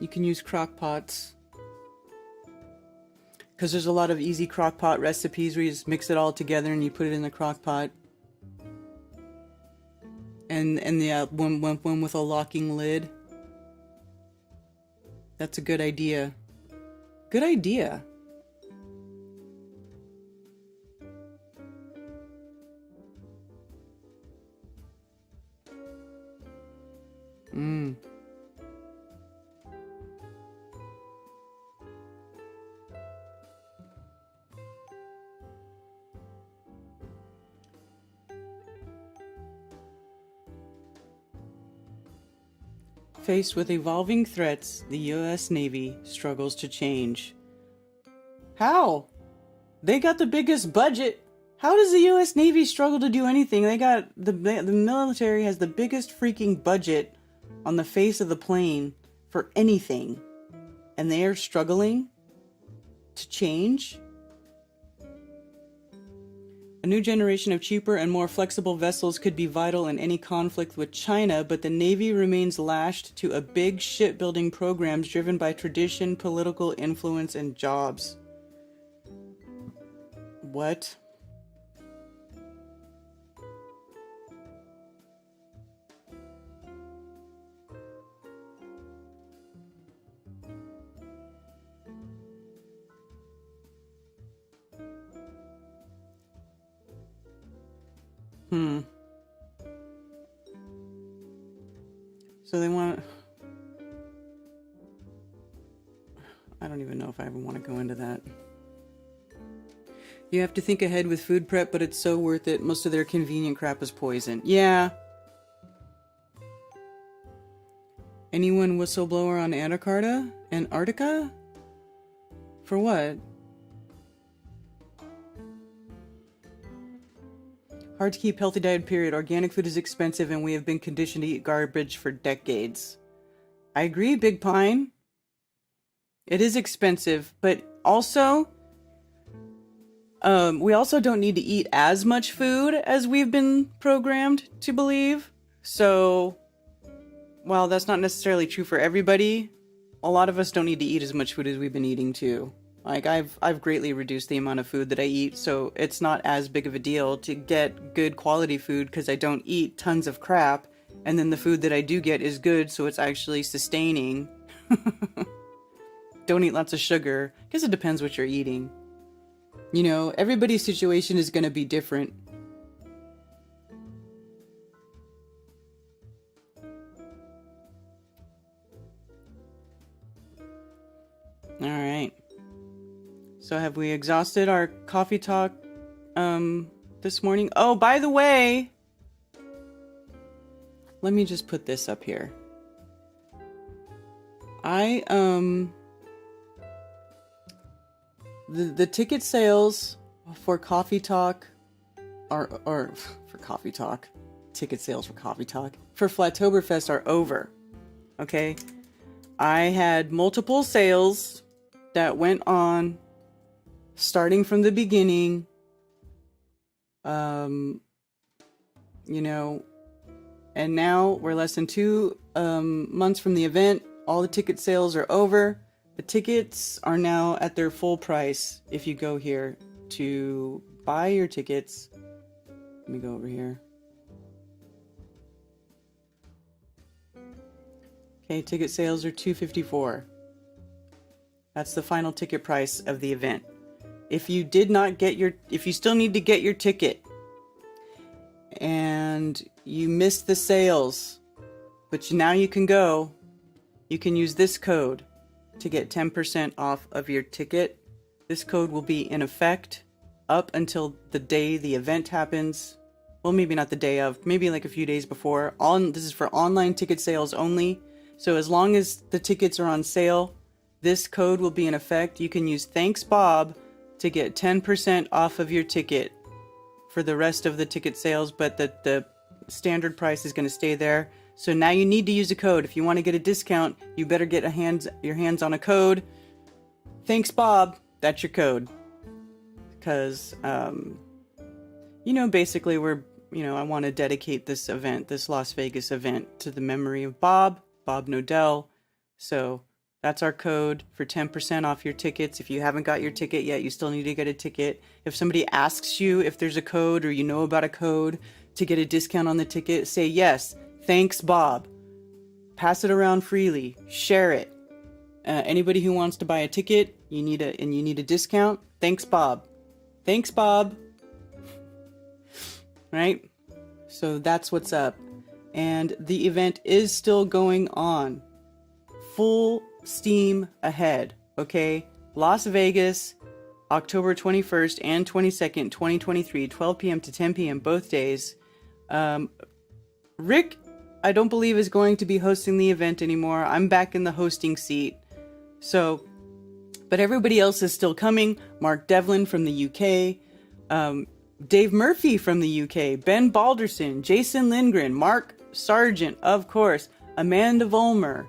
Speaker 1: You can use crockpots. Because there's a lot of easy crockpot recipes where you just mix it all together and you put it in the crockpot. And the one with a locking lid. That's a good idea. Good idea. Faced with evolving threats, the U.S. Navy struggles to change. How? They got the biggest budget. How does the U.S. Navy struggle to do anything? They got the military has the biggest freaking budget on the face of the plane for anything, and they are struggling to change. A new generation of cheaper and more flexible vessels could be vital in any conflict with China, but the Navy remains lashed to a big shipbuilding programs driven by tradition, political influence, and jobs. What? So they want... I don't even know if I ever want to go into that. You have to think ahead with food prep, but it's so worth it. Most of their convenient crap is poison. Yeah. Anyone whistleblower on Antarctica? Antarctica? For what? Hard to keep healthy diet, period. Organic food is expensive and we have been conditioned to eat garbage for decades. I agree, Big Pine. It is expensive, but also, we also don't need to eat as much food as we've been programmed to believe. So, while that's not necessarily true for everybody, a lot of us don't need to eat as much food as we've been eating too. Like, I've greatly reduced the amount of food that I eat, so it's not as big of a deal to get good quality food because I don't eat tons of crap, and then the food that I do get is good, so it's actually sustaining. Don't eat lots of sugar. I guess it depends what you're eating. You know, everybody's situation is going to be different. All right. So have we exhausted our coffee talk this morning? Oh, by the way, let me just put this up here. The ticket sales for Coffee Talk or for Coffee Talk, ticket sales for Coffee Talk for Flattoberfest are over. Okay? I had multiple sales that went on starting from the beginning. You know, and now we're less than 2 months from the event. All the ticket sales are over. The tickets are now at their full price. If you go here to buy your tickets, let me go over here. Okay, ticket sales are $254. That's the final ticket price of the event. If you did not get if you still need to get your ticket and you missed the sales, but now you can go, you can use this code to get 10% off of your ticket. This code will be in effect up until the day the event happens. Well, maybe not the day of, maybe like a few days before. This is for online ticket sales only. So as long as the tickets are on sale, this code will be in effect. You can use Thanks Bob to get 10% off of your ticket for the rest of the ticket sales, but the standard price is going to stay there. So now you need to use a code. If you want to get a discount, you better get your hands on a code. Thanks Bob, that's your code. Because, you know, basically I want to dedicate this event, this Las Vegas event, to the memory of Bob Nodell. So that's our code for 10% off your tickets. If you haven't got your ticket yet, you still need to get a ticket. If somebody asks you if there's a code or you know about a code to get a discount on the ticket, say yes, thanks Bob. Pass it around freely. Share it. Anybody who wants to buy a ticket, you need a discount, thanks Bob. Thanks Bob. Right? So that's what's up. And the event is still going on. Full steam ahead, okay? Las Vegas, October 21st and 22nd, 2023, 12 p.m. to 10 p.m. both days. Rick, I don't believe, is going to be hosting the event anymore. I'm back in the hosting seat. So, but everybody else is still coming. Mark Devlin from the UK, Dave Murphy from the UK, Ben Balderson, Jason Lindgren, Mark Sargent, of course, Amanda Vollmer,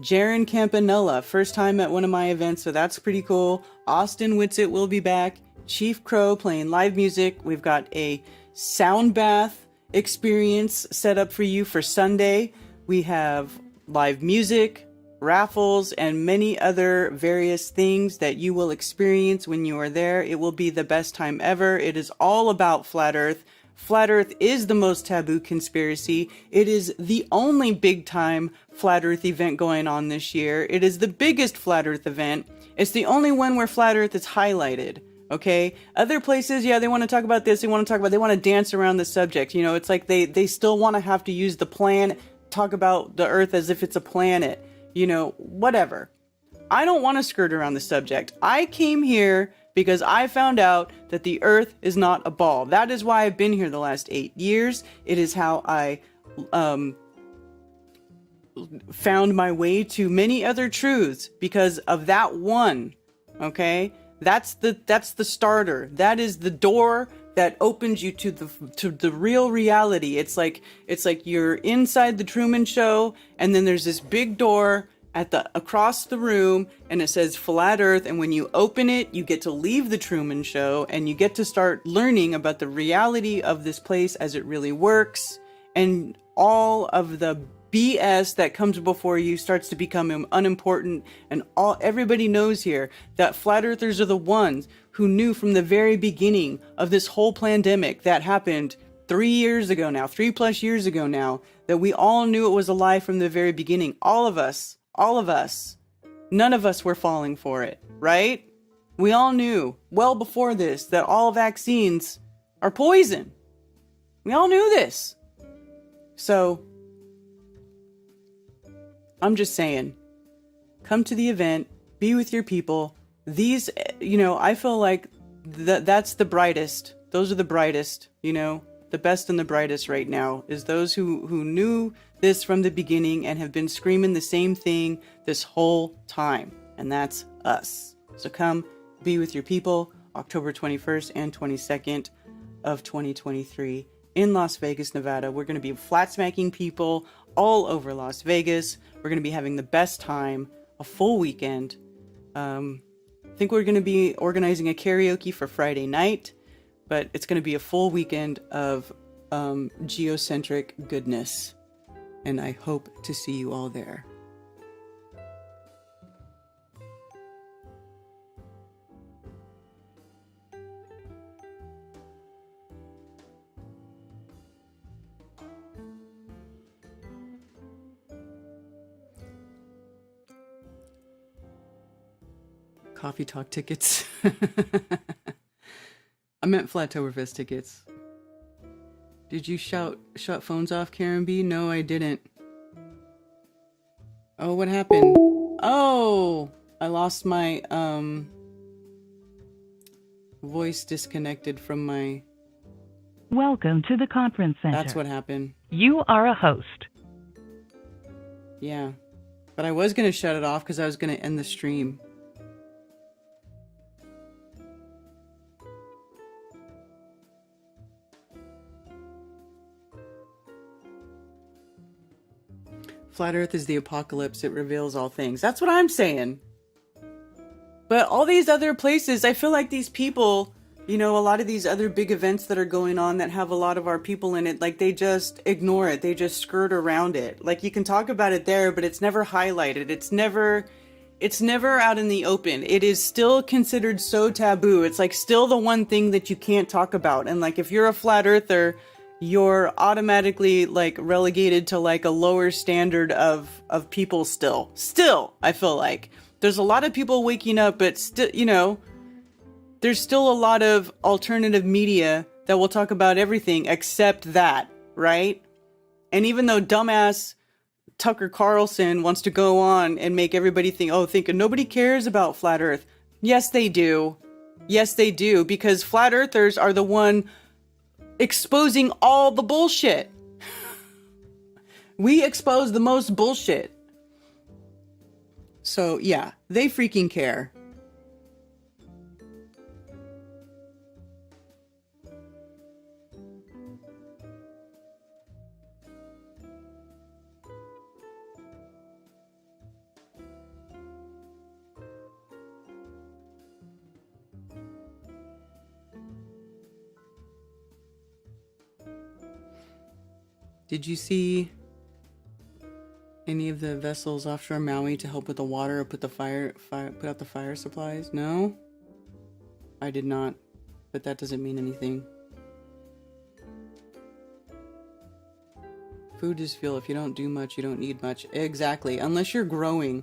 Speaker 1: Jaron Campanella, first time at one of my events, so that's pretty cool. Austin Whitsitt will be back. Chief Crow playing live music. We've got a sound bath experience set up for you for Sunday. We have live music, raffles, and many other various things that you will experience when you are there. It will be the best time ever. It is all about Flat Earth. Flat Earth is the most taboo conspiracy. It is the only big time Flat Earth event going on this year. It is the biggest Flat Earth event. It's the only one where Flat Earth is highlighted. Okay? Other places, yeah, they want to talk about this, they want to dance around the subject. You know, it's like they still want to have to use the planet, talk about the Earth as if it's a planet. You know, whatever. I don't want to skirt around the subject. I came here because I found out that the Earth is not a ball. That is why I've been here the last 8 years. It is how I found my way to many other truths because of that one. Okay? That's the starter. That is the door that opens you to the real reality. It's like you're inside the Truman Show, and then there's this big door across the room, and it says Flat Earth, and when you open it, you get to leave the Truman Show, and you get to start learning about the reality of this place as it really works, and all of the BS that comes before you starts to become unimportant, and everybody knows here that Flat Earthers are the ones who knew from the very beginning of this whole pandemic that happened 3 years ago now, 3+ years ago now, that we all knew it was a lie from the very beginning. All of us. None of us were falling for it, right? We all knew well before this that all vaccines are poison. We all knew this. So, I'm just saying, come to the event, be with your people. These, I feel like that's the brightest. Those are the brightest, the best and the brightest right now is those who knew this from the beginning and have been screaming the same thing this whole time. And that's us. So come be with your people October 21st and 22nd of 2023 in Las Vegas, Nevada. We're going to be flat smacking people all over Las Vegas. We're going to be having the best time, a full weekend. I think we're going to be organizing a karaoke for Friday night, but it's going to be a full weekend of geocentric goodness. And I hope to see you all there. Coffee Talk tickets. I meant Flattoberfest tickets. Did you shut phones off, Karen B? No, I didn't. Oh, what happened? Oh, I lost my voice disconnected from my...
Speaker 2: Welcome to the conference center.
Speaker 1: That's what happened.
Speaker 2: You are a host.
Speaker 1: Yeah, but I was going to shut it off because I was going to end the stream. Flat Earth is the apocalypse. It reveals all things. That's what I'm saying. But all these other places, I feel like these people, a lot of these other big events that are going on that have a lot of our people in it, like they just ignore it. They just skirt around it. Like you can talk about it there, but it's never highlighted. It's never out in the open. It is still considered so taboo. It's like still the one thing that you can't talk about. And like if you're a flat earther, you're automatically like relegated to like a lower standard of people still, I feel like there's a lot of people waking up, but still, there's still a lot of alternative media that will talk about everything except that, right? And even though dumbass Tucker Carlson wants to go on and make everybody think nobody cares about flat earth. Yes, they do. Yes, they do. Because flat earthers are the one exposing all the bullshit. We expose the most bullshit. So yeah, they freaking care. Did you see any of the vessels offshore Maui to help with the water or put out the fire supplies? No? I did not, but that doesn't mean anything. Food is fuel. If you don't do much, you don't need much. Exactly. Unless you're growing.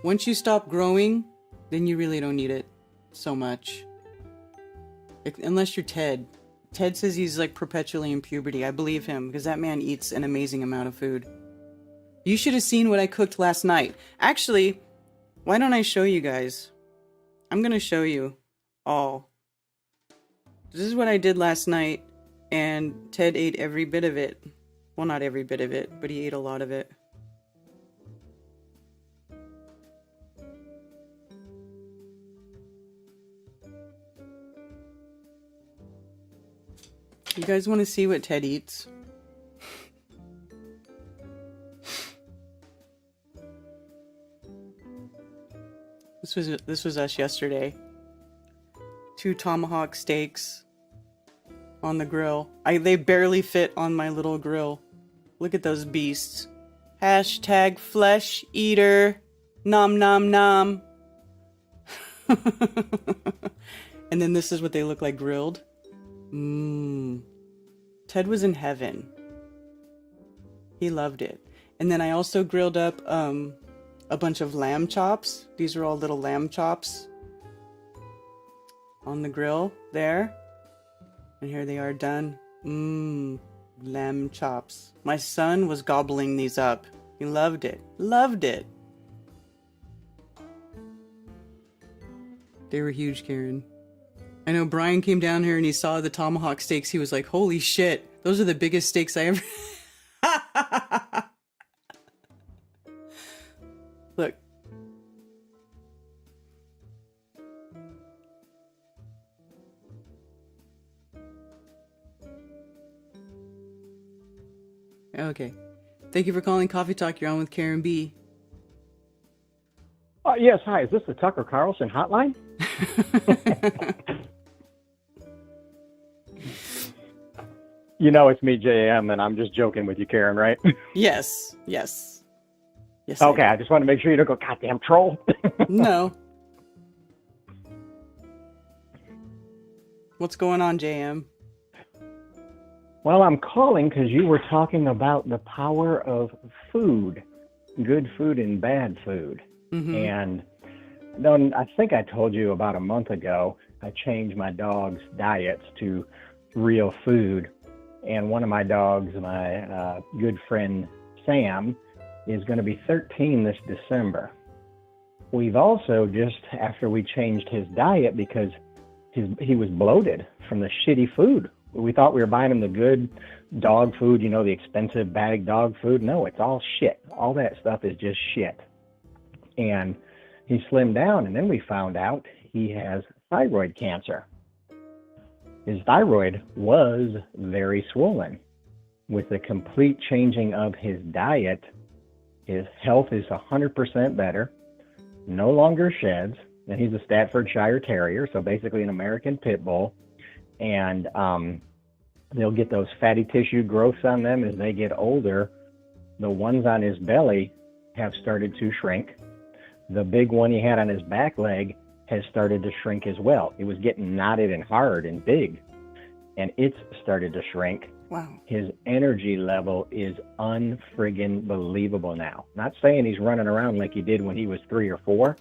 Speaker 1: Once you stop growing, then you really don't need it so much. Unless you're Ted. Ted says he's like perpetually in puberty. I believe him because that man eats an amazing amount of food. You should have seen what I cooked last night. Actually, why don't I show you guys? I'm going to show you all. This is what I did last night, and Ted ate every bit of it. Well, not every bit of it, but he ate a lot of it. You guys want to see what Ted eats? This was us yesterday. 2 tomahawk steaks on the grill. They barely fit on my little grill. Look at those beasts. Hashtag flesh eater. Nom nom nom. And then this is what they look like grilled. Ted was in heaven. He loved it. And then I also grilled up a bunch of lamb chops. These are all little lamb chops. on the grill there. And here they are done. Mmm, lamb chops. My son was gobbling these up. He loved it. Loved it. They were huge, Karen. I know Brian came down here and he saw the tomahawk steaks. He was like, holy shit, those are the biggest steaks I ever... Look. Okay. Thank you for calling Coffee Talk. You're on with Karen B.
Speaker 13: Yes, hi. Is this the Tucker Carlson hotline? You know it's me, JM, and I'm just joking with you, Karen, right?
Speaker 1: Yes. Yes. Yes.
Speaker 13: Okay, I just want to make sure you don't go, goddamn troll.
Speaker 1: No. What's going on, JM?
Speaker 13: Well, I'm calling because you were talking about the power of food, good food and bad food.
Speaker 1: Mm-hmm.
Speaker 13: And then I think I told you about a month ago, I changed my dog's diets to real food. And one of my dogs, my good friend Sam, is going to be 13 this December. We've also just, after we changed his diet, because he was bloated from the shitty food. We thought we were buying him the good dog food, you know, the expensive bag dog food. No, it's all shit. All that stuff is just shit. And he slimmed down, and then we found out he has thyroid cancer. His thyroid was very swollen. With the complete changing of his diet, his health is 100% better, no longer sheds, and he's a Staffordshire Terrier, so basically an American Pit Bull. And they'll get those fatty tissue growths on them as they get older. The ones on his belly have started to shrink. The big one he had on his back leg has started to shrink as well. It was getting knotted and hard and big, and it's started to shrink.
Speaker 1: Wow.
Speaker 13: His energy level is unfriggin' believable now. Not saying he's running around like he did when he was 3 or 4,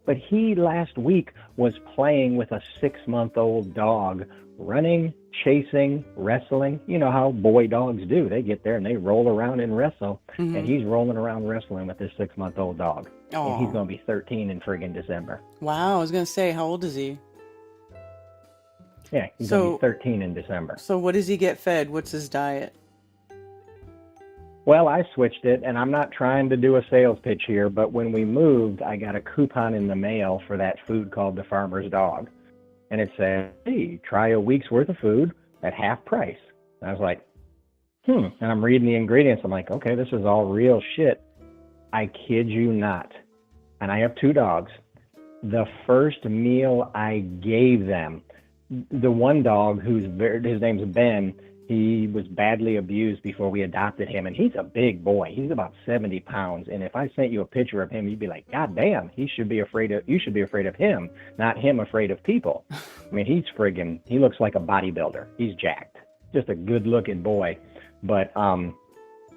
Speaker 13: but he last week was playing with a 6-month-old dog, running, chasing, wrestling. You know how boy dogs do. They get there and they roll around and wrestle,
Speaker 1: Mm-hmm.
Speaker 13: and he's rolling around wrestling with this 6-month-old dog.
Speaker 1: Aw.
Speaker 13: And he's going to be 13 in friggin' December.
Speaker 1: Wow, I was going to say, how old is he?
Speaker 13: Yeah, he's
Speaker 1: So-
Speaker 13: going to be 13 in December.
Speaker 1: So what does he get fed? What's his diet?
Speaker 13: Well, I switched it, and I'm not trying to do a sales pitch here, but when we moved, I got a coupon in the mail for that food called the Farmer's Dog. And it said, hey, try a week's worth of food at half price. And I was like, And I'm reading the ingredients. I'm like, okay, this is all real shit. I kid you not. And I have 2 dogs. The first meal I gave them, the one dog his name's Ben, he was badly abused before we adopted him, and he's a big boy. He's about 70 pounds, and if I sent you a picture of him, you'd be like, God damn, you should be afraid of him, not him afraid of people. I mean, he looks like a bodybuilder. He's jacked. Just a good-looking boy. But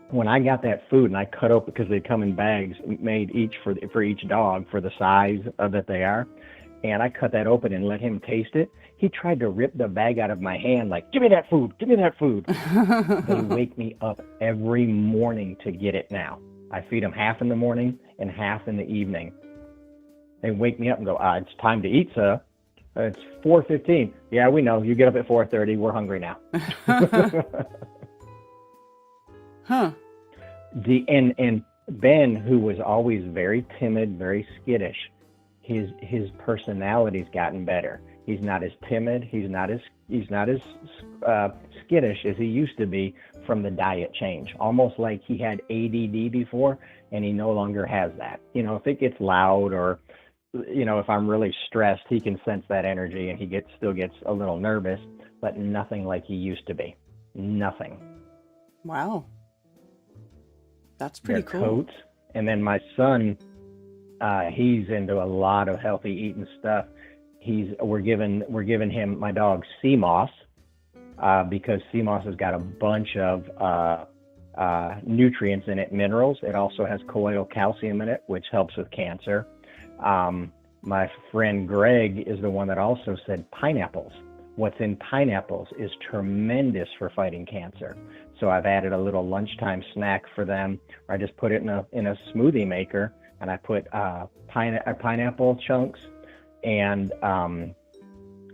Speaker 13: when I got that food, and I cut open, because they come in bags made each for each dog for the size that they are, and I cut that open and let him taste it, he tried to rip the bag out of my hand like, give me that food. They wake me up every morning to get it now. I feed them half in the morning and half in the evening. They wake me up and go, it's time to eat, sir. It's 4:15. Yeah, we know. You get up at 4:30. We're hungry now.
Speaker 1: Huh.
Speaker 13: And Ben, who was always very timid, very skittish, his personality's gotten better. He's not as timid. He's not as skittish as he used to be from the diet change. Almost like he had ADD before, and he no longer has that. You know, if it gets loud, or if I'm really stressed, he can sense that energy, and he still gets a little nervous, but nothing like he used to be. Nothing.
Speaker 1: Wow. That's pretty
Speaker 13: They're
Speaker 1: cool.
Speaker 13: coats. And then my son, he's into a lot of healthy eating stuff. We're giving him, my dog, sea moss, because sea moss has got a bunch of nutrients in it, minerals. It also has colloidal calcium in it, which helps with cancer. My friend Greg is the one that also said pineapples. What's in pineapples is tremendous for fighting cancer. So I've added a little lunchtime snack for them. I just put it in a smoothie maker, and I put pineapple chunks and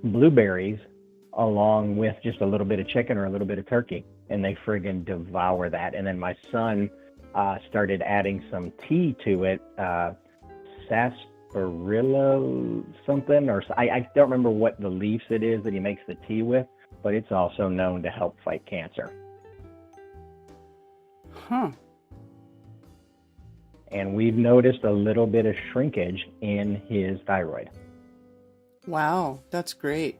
Speaker 13: blueberries along with just a little bit of chicken or a little bit of turkey, and they friggin' devour that. And then my son started adding some tea to it, sarsaparilla something, or I don't remember what the leaves it is that he makes the tea with, but it's also known to help fight cancer.
Speaker 1: Huh.
Speaker 13: And we've noticed a little bit of shrinkage in his thyroid.
Speaker 1: Wow, that's great.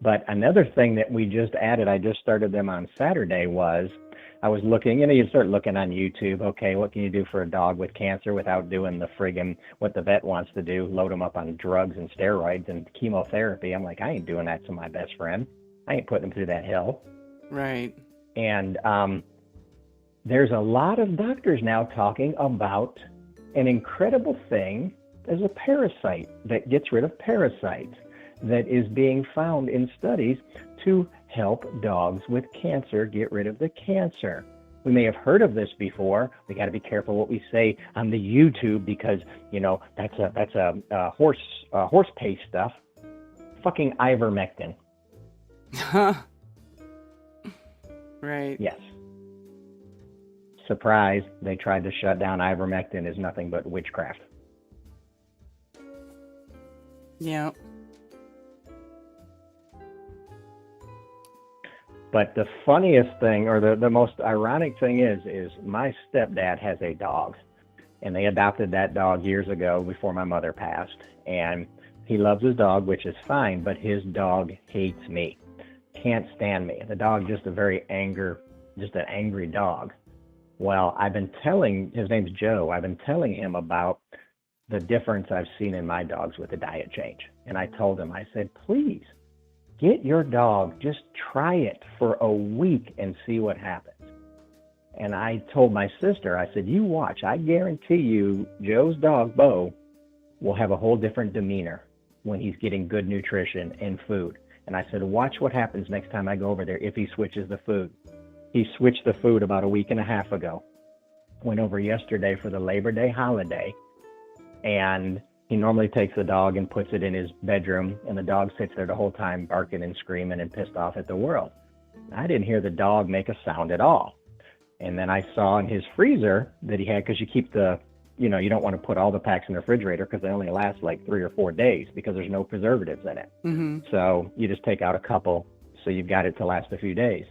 Speaker 13: But another thing that we just added, I just started them on Saturday, was I was looking, you start looking on YouTube, okay, what can you do for a dog with cancer without doing the friggin' what the vet wants to do, load them up on drugs and steroids and chemotherapy. I'm like, I ain't doing that to my best friend. I ain't putting him through that hell.
Speaker 1: Right.
Speaker 13: And there's a lot of doctors now talking about an incredible thing as a parasite that gets rid of parasites that is being found in studies to help dogs with cancer get rid of the cancer. We may have heard of this before. We got to be careful what we say on the YouTube because, that's a horse paste stuff. Fucking ivermectin.
Speaker 1: Right.
Speaker 13: Yes. Surprise, they tried to shut down ivermectin is nothing but witchcraft.
Speaker 1: Yeah.
Speaker 13: But the funniest thing, or the most ironic thing is my stepdad has a dog, and they adopted that dog years ago before my mother passed. And he loves his dog, which is fine, but his dog hates me, can't stand me. The dog just an angry dog. Well, his name's Joe. I've been telling him about the difference I've seen in my dogs with the diet change. And I told him, I said, please, get your dog, just try it for a week and see what happens. And I told my sister, I said, you watch, I guarantee you Joe's dog, Bo, will have a whole different demeanor when he's getting good nutrition and food. And I said, watch what happens next time I go over there if he switches the food. He switched the food about a week and a half ago. Went over yesterday for the Labor Day holiday, and he normally takes the dog and puts it in his bedroom, and the dog sits there the whole time barking and screaming and pissed off at the world. I didn't hear the dog make a sound at all. And then I saw in his freezer that he had, because you keep you don't want to put all the packs in the refrigerator because they only last like 3 or 4 days because there's no preservatives in it.
Speaker 1: Mm-hmm.
Speaker 13: So you just take out a couple so you've got it to last a few days.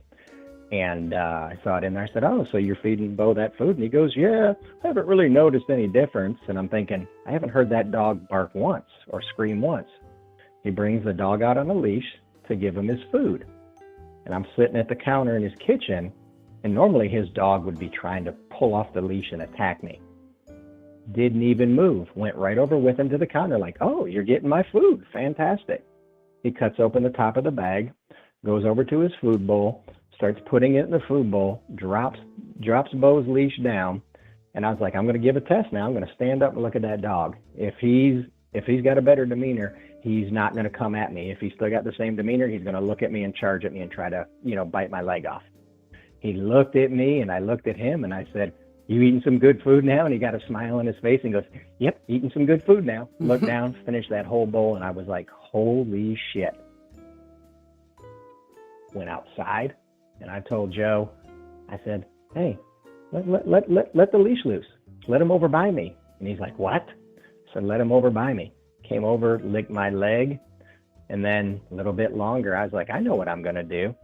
Speaker 13: And I saw it in there. I said, oh, so you're feeding Bo that food? And he goes, yeah, I haven't really noticed any difference. And I'm thinking, I haven't heard that dog bark once or scream once. He brings the dog out on a leash to give him his food. And I'm sitting at the counter in his kitchen, and normally his dog would be trying to pull off the leash and attack me. Didn't even move. Went right over with him to the counter like, oh, you're getting my food. Fantastic. He cuts open the top of the bag, goes over to his food bowl, starts putting it in the food bowl, drops Bo's leash down, and I was like, I'm going to give a test now. I'm going to stand up and look at that dog. If he's got a better demeanor, he's not going to come at me. If he's still got the same demeanor, he's going to look at me and charge at me and try to, bite my leg off. He looked at me, and I looked at him, and I said, you eating some good food now? And he got a smile on his face and goes, yep, eating some good food now. Looked down, finished that whole bowl, and I was like, holy shit. Went outside. And I told Joe, I said, hey, let the leash loose. Let him over by me. And he's like, what? I said, let him over by me. Came over, licked my leg. And then a little bit longer, I was like, I know what I'm going to do.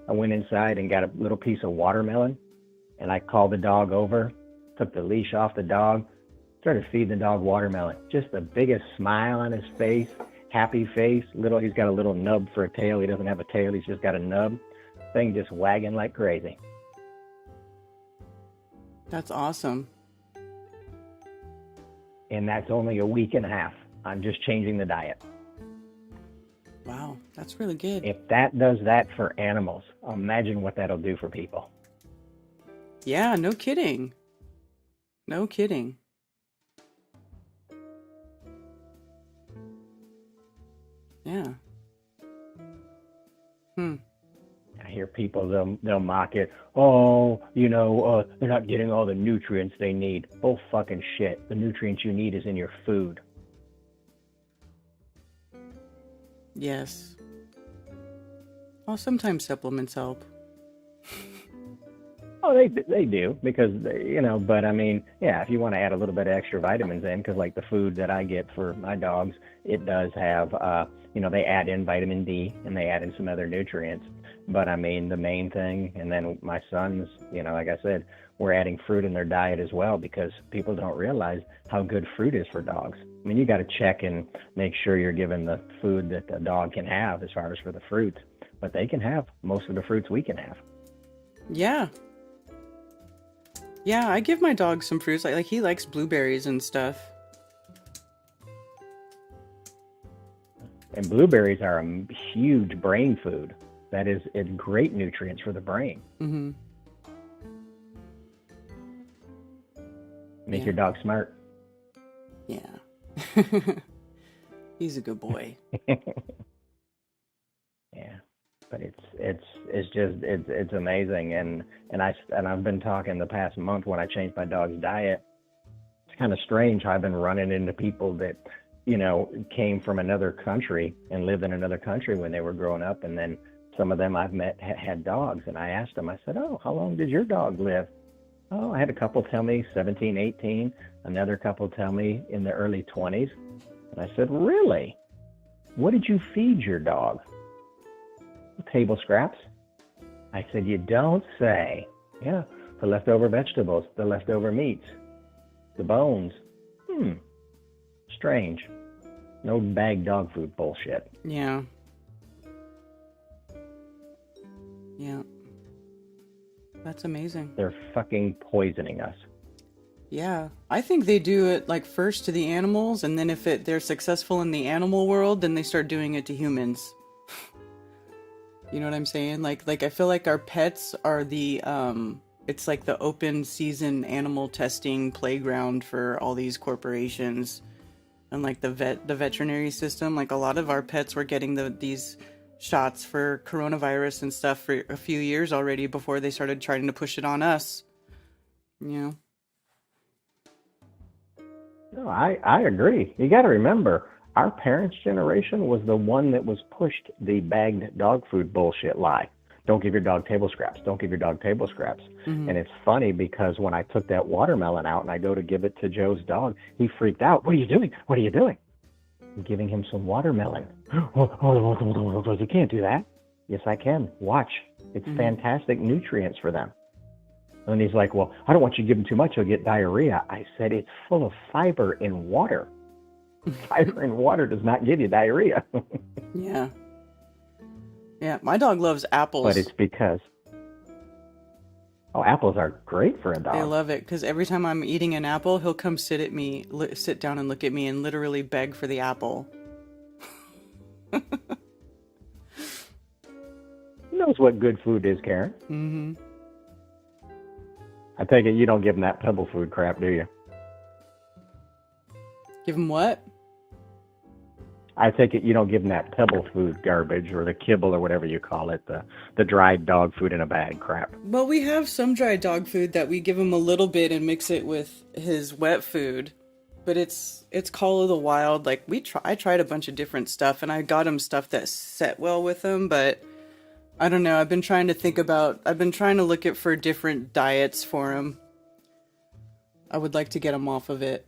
Speaker 13: I went inside and got a little piece of watermelon. And I called the dog over, took the leash off the dog, started feeding the dog watermelon. Just the biggest smile on his face, happy face. He's got a little nub for a tail. He doesn't have a tail. He's just got a nub. Thing just wagging like crazy.
Speaker 1: That's awesome.
Speaker 13: And that's only a week and a half. I'm just changing the diet.
Speaker 1: Wow, that's really good.
Speaker 13: If that does that for animals, imagine what that'll do for people.
Speaker 1: Yeah, no kidding. No kidding. Yeah. Hmm.
Speaker 13: I hear people, they'll mock it. Oh, they're not getting all the nutrients they need. Oh, fucking shit. The nutrients you need is in your food.
Speaker 1: Yes. Well, sometimes supplements help.
Speaker 13: Oh, they do, because, but I mean, yeah, if you want to add a little bit of extra vitamins in, because like the food that I get for my dogs, it does have, they add in vitamin D and they add in some other nutrients. But I mean, the main thing, and then my sons, like I said, we're adding fruit in their diet as well, because people don't realize how good fruit is for dogs. I mean, you got to check and make sure you're giving the food that the dog can have as far as for the fruits, but they can have most of the fruits we can have.
Speaker 1: Yeah. Yeah, I give my dog some fruits. Like he likes blueberries and stuff.
Speaker 13: And blueberries are a huge brain food. That is, it's great nutrients for the brain.
Speaker 1: Mm-hmm.
Speaker 13: Make your dog smart.
Speaker 1: Yeah. He's a good boy.
Speaker 13: Yeah. But it's amazing, and I've been talking the past month when I changed my dog's diet. It's kind of strange how I've been running into people that came from another country and lived in another country when they were growing up, and then some of them I've met had dogs, and I asked them, I said, "Oh, how long did your dog live?" "Oh, I had a couple tell me 17, 18, another couple tell me in the early 20s." And I said, "Really? What did you feed your dog?" "Table scraps." I said, "You don't say." "Yeah, the leftover vegetables, the leftover meats, the bones." Strange. No bagged dog food bullshit.
Speaker 1: Yeah. Yeah. That's amazing.
Speaker 13: They're fucking poisoning us.
Speaker 1: Yeah. I think they do it like first to the animals, and then if they're successful in the animal world, then they start doing it to humans. You know what I'm saying? Like I feel like our pets are the it's like the open season animal testing playground for all these corporations, and like the veterinary system. Like a lot of our pets were getting these shots for coronavirus and stuff for a few years already before they started trying to push it on us. You know?
Speaker 13: No, I agree. You got to remember, our parents' generation was the one that was pushed the bagged dog food bullshit lie. Don't give your dog table scraps. Don't give your dog table scraps.
Speaker 1: Mm-hmm.
Speaker 13: And it's funny because when I took that watermelon out and I go to give it to Joe's dog, he freaked out. "What are you doing? What are you doing?" "I'm giving him some watermelon." "Oh, you can't do that." "Yes, I can. Watch. It's fantastic nutrients for them." And he's like, "Well, I don't want you to give him too much. He'll get diarrhea." I said, "It's full of fiber in water. Fiber in water does not give you diarrhea."
Speaker 1: Yeah. Yeah, my dog loves apples.
Speaker 13: But it's because... Oh, apples are great for a dog.
Speaker 1: They love it, because every time I'm eating an apple, he'll come sit down and look at me and literally beg for the apple.
Speaker 13: He knows what good food is, Karen.
Speaker 1: Mm-hmm.
Speaker 13: I take it you don't give him that pebble food crap, do you?
Speaker 1: Give him what?
Speaker 13: I take it you don't give them that pebble food garbage or the kibble or whatever you call it, the dried dog food in a bag crap.
Speaker 1: Well, we have some dried dog food that we give him a little bit and mix it with his wet food, but it's Call of the Wild. Like I tried a bunch of different stuff, and I got him stuff that set well with him, but I don't know. I've been trying to look at for different diets for him. I would like to get him off of it.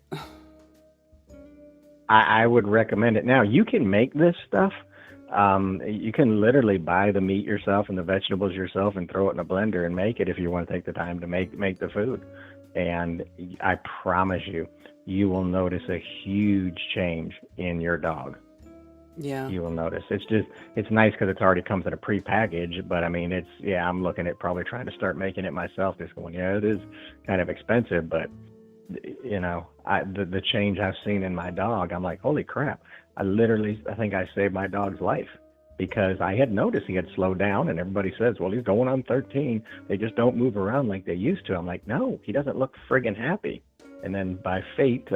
Speaker 13: I would recommend it. Now, you can make this stuff. You can literally buy the meat yourself and the vegetables yourself and throw it in a blender and make it if you want to take the time to make the food. And I promise you will notice a huge change in your dog.
Speaker 1: Yeah.
Speaker 13: You will notice. It's nice because it already comes in a pre-package, but I mean, I'm looking at probably trying to start making it myself, just going, yeah, it is kind of expensive, but the change I've seen in my dog, I'm like, holy crap. I think I saved my dog's life, because I had noticed he had slowed down, and everybody says, well, he's going on 13. They just don't move around like they used to. I'm like, no, he doesn't look friggin' happy. And then by fate,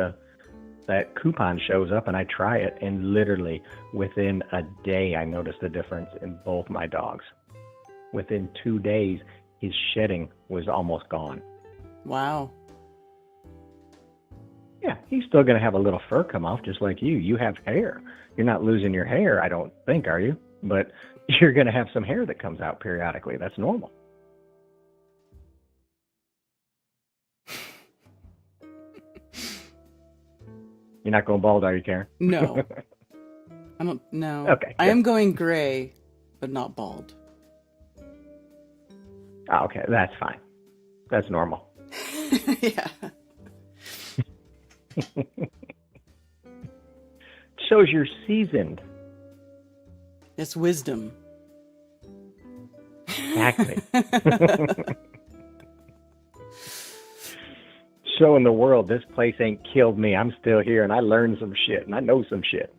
Speaker 13: that coupon shows up and I try it, and literally within a day I noticed a difference in both my dogs. Within 2 days, his shedding was almost gone.
Speaker 1: Wow.
Speaker 13: Yeah, he's still going to have a little fur come off just like you. You have hair. You're not losing your hair, I don't think, are you? But you're going to have some hair that comes out periodically. That's normal. You're not going bald, are you, Karen?
Speaker 1: No. I don't, no.
Speaker 13: Okay.
Speaker 1: I
Speaker 13: good.
Speaker 1: am going gray, but not bald.
Speaker 13: Oh, okay, that's fine. That's normal.
Speaker 1: Yeah.
Speaker 13: Shows you're seasoned.
Speaker 1: It's wisdom.
Speaker 13: Exactly. Showing the world this place ain't killed me. I'm still here, and I learned some shit, and I know some shit.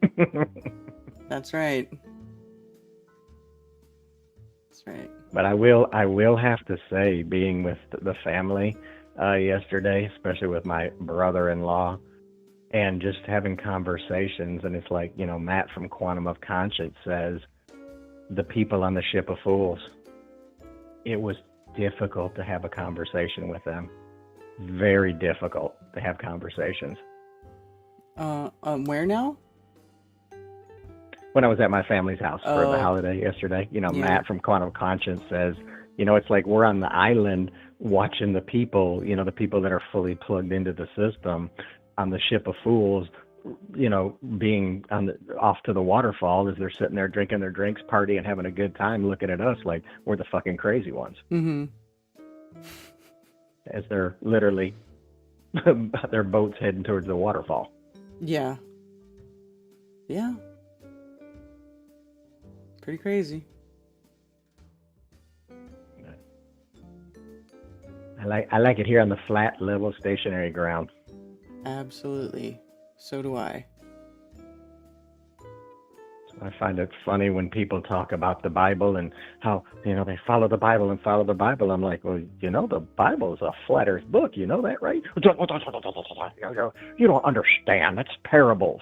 Speaker 1: That's right. That's right.
Speaker 13: But I will have to say, being with the family yesterday, especially with my brother-in-law, and just having conversations, and it's like, Matt from Quantum of Conscience says, the people on the ship of fools, it was difficult to have a conversation with them. Very difficult to have conversations.
Speaker 1: Where now?
Speaker 13: When I was at my family's house for the
Speaker 1: Oh.
Speaker 13: holiday yesterday,
Speaker 1: Yeah.
Speaker 13: Matt from Quantum of Conscience says, it's like we're on the island watching the people, the people that are fully plugged into the system on the ship of fools, being off to the waterfall as they're sitting there drinking their drinks, partying, having a good time, looking at us like we're the fucking crazy ones.
Speaker 1: Mm-hmm.
Speaker 13: As they're literally, their boats heading towards the waterfall.
Speaker 1: Yeah. Yeah. Pretty crazy.
Speaker 13: I like it here on the flat, level, stationary ground.
Speaker 1: Absolutely. So do I.
Speaker 13: I find it funny when people talk about the Bible and how, they follow the Bible and follow the Bible. I'm like, well, the Bible is a flat earth book. You know that, right? You don't understand. That's parables.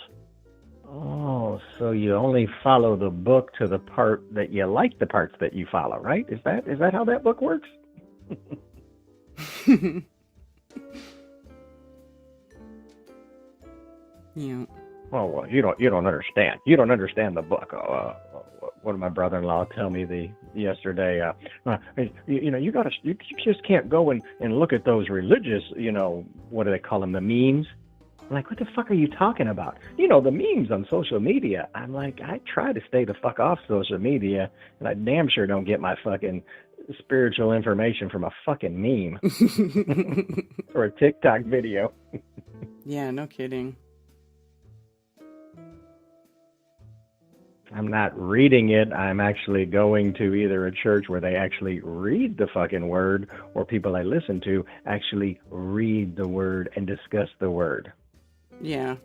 Speaker 13: Oh, so you only follow the book to the part that you like the parts that you follow, right? Is that how that book works?
Speaker 1: Yeah.
Speaker 13: Oh, well, you don't understand. You don't understand the book. One of my brother-in-law tell me yesterday, you just can't go and look at those religious, what do they call them, the memes? I'm like, what the fuck are you talking about? The memes on social media. I'm like, I try to stay the fuck off social media, and I damn sure don't get my fucking spiritual information from a fucking meme or a TikTok video.
Speaker 1: Yeah, no kidding.
Speaker 13: I'm not reading it. I'm actually going to either a church where they actually read the fucking word, or people I listen to actually read the word and discuss the word.
Speaker 1: Yeah.